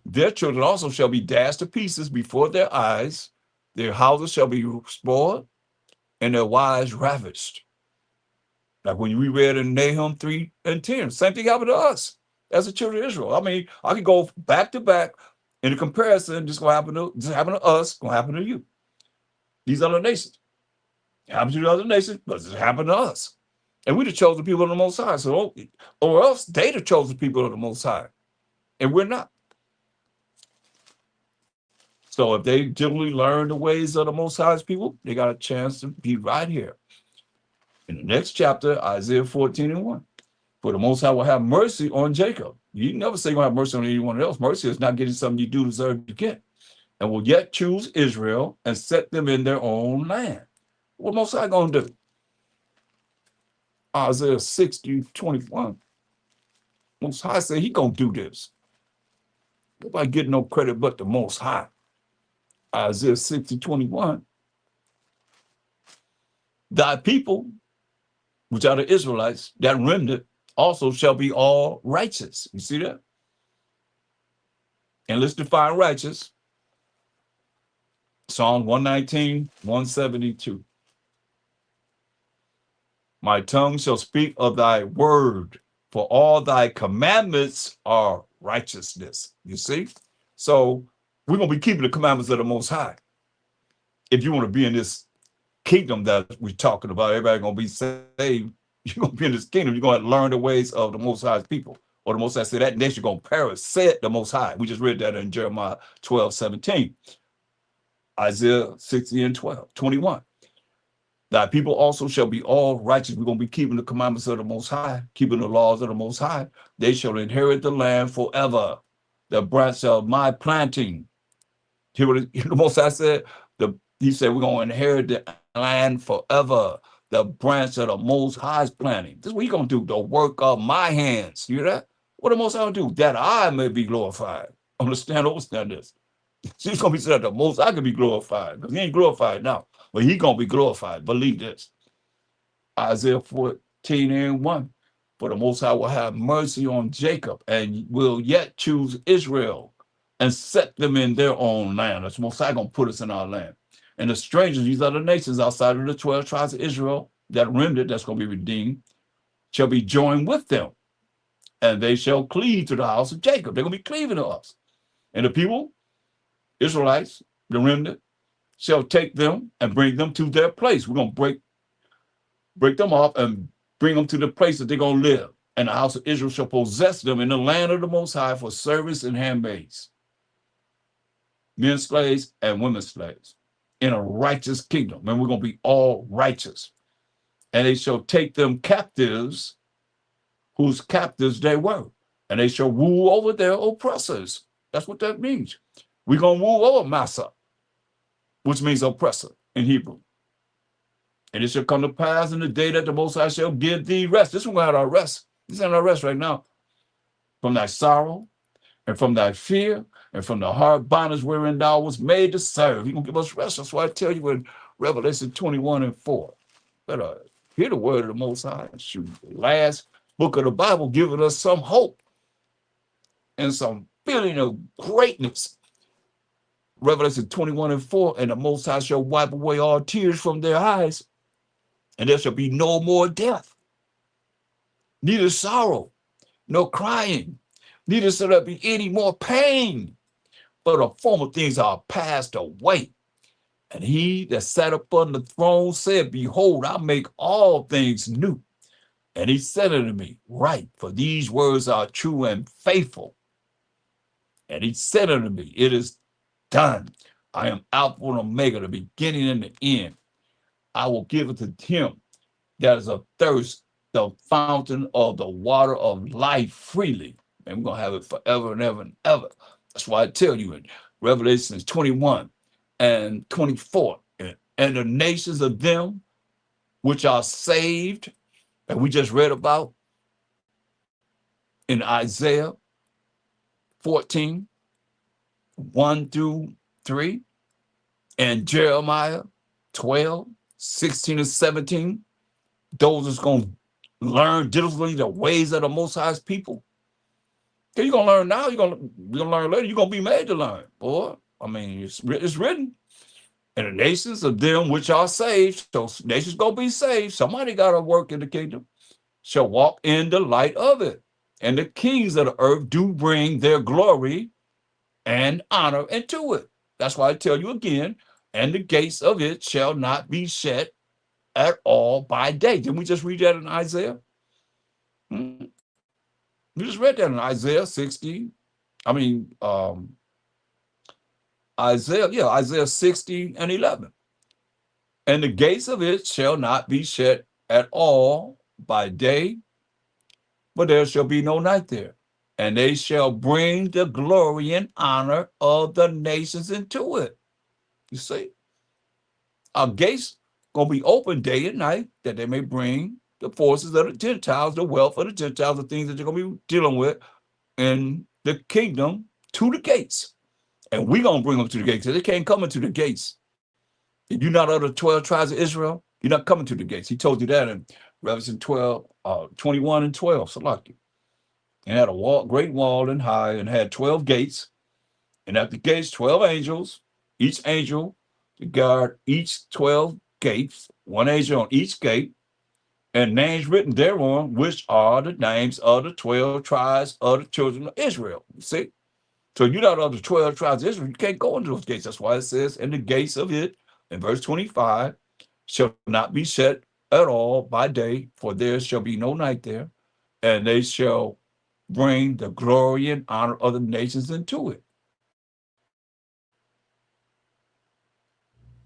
Their children also shall be dashed to pieces before their eyes. Their houses shall be spoiled, and their wives ravished. Like when we read in Nahum 3 and 10, same thing happened to us. as the children of Israel. I mean, I can go back to back in a comparison. This gonna happen to us, gonna happen to you. These other nations. It happens to the other nations, but it's happened to us. And we the chosen people of the Most High. So, or else they the chosen people of the Most High. And we're not. So if they generally learn the ways of the Most High's people, they got a chance to be right here. In the next chapter, Isaiah 14:1. For the Most High will have mercy on Jacob. You never say you're going to have mercy on anyone else. Mercy is not getting something you do deserve to get. And will yet choose Israel and set them in their own land. What Most High going to do? Isaiah 60:21. Most High said he going to do this. Nobody get no credit but the Most High. Isaiah 60:21. Thy people, which are the Israelites, that remnant, also shall be all righteous. You see that? And let's define righteous. Psalm 119:172. My tongue shall speak of thy word, for all thy commandments are righteousness. You see? So we're going to be keeping the commandments of the Most High. If you want to be in this kingdom that we're talking about, everybody going to be saved. You're going to be in this kingdom. You're going to learn the ways of the Most High's people. Or the Most High said that nation going to perish, said the Most High. We just read that in Jeremiah 12:17. Isaiah 60:21. Thy people also shall be all righteous. We're going to be keeping the commandments of the Most High, keeping the laws of the Most High. They shall inherit the land forever. The branch of my planting. Hear what the Most High said? He said, we're going to inherit the land forever. The branch of the Most High's planting. This is what he's going to do. The work of my hands. You hear that? What the Most High will do? That I may be glorified. Understand this. He's going to be said the Most High can be glorified. Because he ain't glorified now. But he's going to be glorified. Believe this. Isaiah 14:1. For the Most High will have mercy on Jacob and will yet choose Israel and set them in their own land. That's the Most High going to put us in our land. And the strangers, these other nations outside of the 12 tribes of Israel, that remnant that's going to be redeemed, shall be joined with them. And they shall cleave to the house of Jacob. They're going to be cleaving to us. And the people, Israelites, the remnant, shall take them and bring them to their place. We're going to break them off and bring them to the place that they're going to live. And the house of Israel shall possess them in the land of the Most High for servants and handmaids, men slaves and women slaves, in a righteous kingdom. And we're going to be all righteous. And they shall take them captives, whose captives they were. And they shall rule over their oppressors. That's what that means. We're going to rule over Massa, which means oppressor in Hebrew. And it shall come to pass in the day that the Most High shall give thee rest. This is when we have our rest. This is our rest right now. From thy sorrow and from thy fear and from the hard bondage wherein thou was made to serve. He's going to give us rest. That's why I tell you in Revelation 21:4. Better hear the word of the Most High. Shoot, the last book of the Bible giving us some hope and some feeling of greatness. Revelation 21:4, and the Most High shall wipe away all tears from their eyes, and there shall be no more death, neither sorrow, nor crying, neither shall there be any more pain, for the former things are passed away. And he that sat upon the throne said, behold, I make all things new. And he said unto me, write, for these words are true and faithful. And he said unto me, it is done. I am Alpha and Omega, the beginning and the end. I will give it to him that is athirst, the fountain of the water of life freely. And we're going to have it forever and ever and ever. That's why I tell you in Revelation 21:24, and the nations of them which are saved, and we just read about in Isaiah 14:1-3, and Jeremiah 12:16-17, those that's going to learn diligently the ways of the Most High's people. You're going to learn now, you're going to learn later, you're going to be made to learn, boy. I mean, it's written. And the nations of them which are saved, so nations going to be saved, somebody got to work in the kingdom, shall walk in the light of it. and the kings of the earth do bring their glory and honor into it. That's why I tell you again, and the gates of it shall not be shut at all by day. Didn't we just read that in Isaiah? We just read that in Isaiah 60. I mean, Isaiah 60 and 11. And the gates of it shall not be shut at all by day, but there shall be no night there. And they shall bring the glory and honor of the nations into it. You see, our gates gonna be open day and night, that they may bring the forces of the Gentiles, the wealth of the Gentiles, the things that you're gonna be dealing with in the kingdom to the gates. And we're gonna bring them to the gates. They can't come into the gates. If you're not of the 12 tribes of Israel, you're not coming to the gates. He told you that in Revelation 12, 21 and 12. Salaki. And had a wall, great wall and high, and had 12 gates. And at the gates, 12 angels, each angel to guard each 12 gates, one angel on each gate, and names written thereon, which are the names of the 12 tribes of the children of Israel. You see? So you're not of the 12 tribes of Israel, you can't go into those gates. That's why it says, and the gates of it, in verse 25, shall not be shut at all by day, for there shall be no night there, and they shall bring the glory and honor of the nations into it.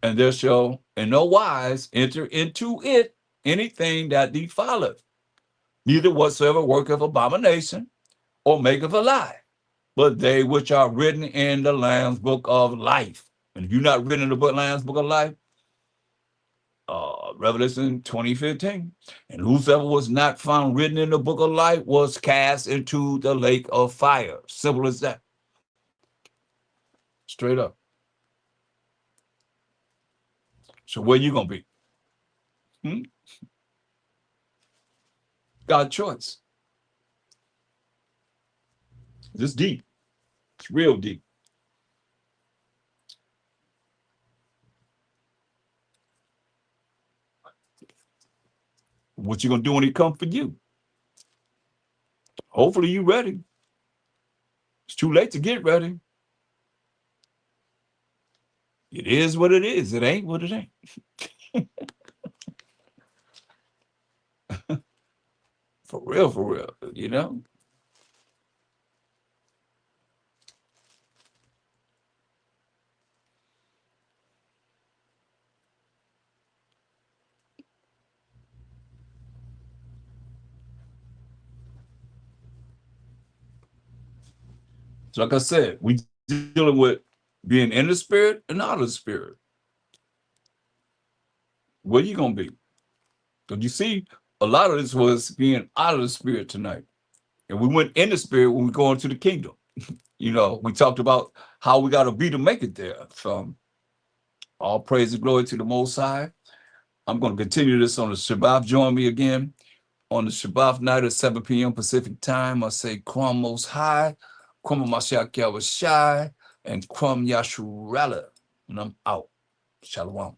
And there shall in no wise enter into it anything that defileth, neither whatsoever worketh abomination or maketh a lie, but they which are written in the Lamb's book of life. And if you're not written in the Lamb's book of life, Revelation 20:15, and whosoever was not found written in the book of life was cast into the lake of fire. Simple as that. Straight up. So where you gonna be? God's choice. This deep. It's real deep. What you gonna do when he come for you? Hopefully you ready. It's too late to get ready. It is what it is. It ain't what it ain't. For real, you know? So like I said, we dealing with being in the spirit and out of the spirit. Where you gonna be? Because you see, a lot of this was being out of the spirit tonight. And we went in the spirit when we go into the kingdom. You know, we talked about how we got to be to make it there. So all praise and glory to the Most High. I'm going to continue this on the Shabbat. Join me again on the Shabbat night at 7 p.m. Pacific time. I say, Kwam Most High, Kwam Mashiach Yahushai, and Kwam Yashurala. And I'm out. Shalom.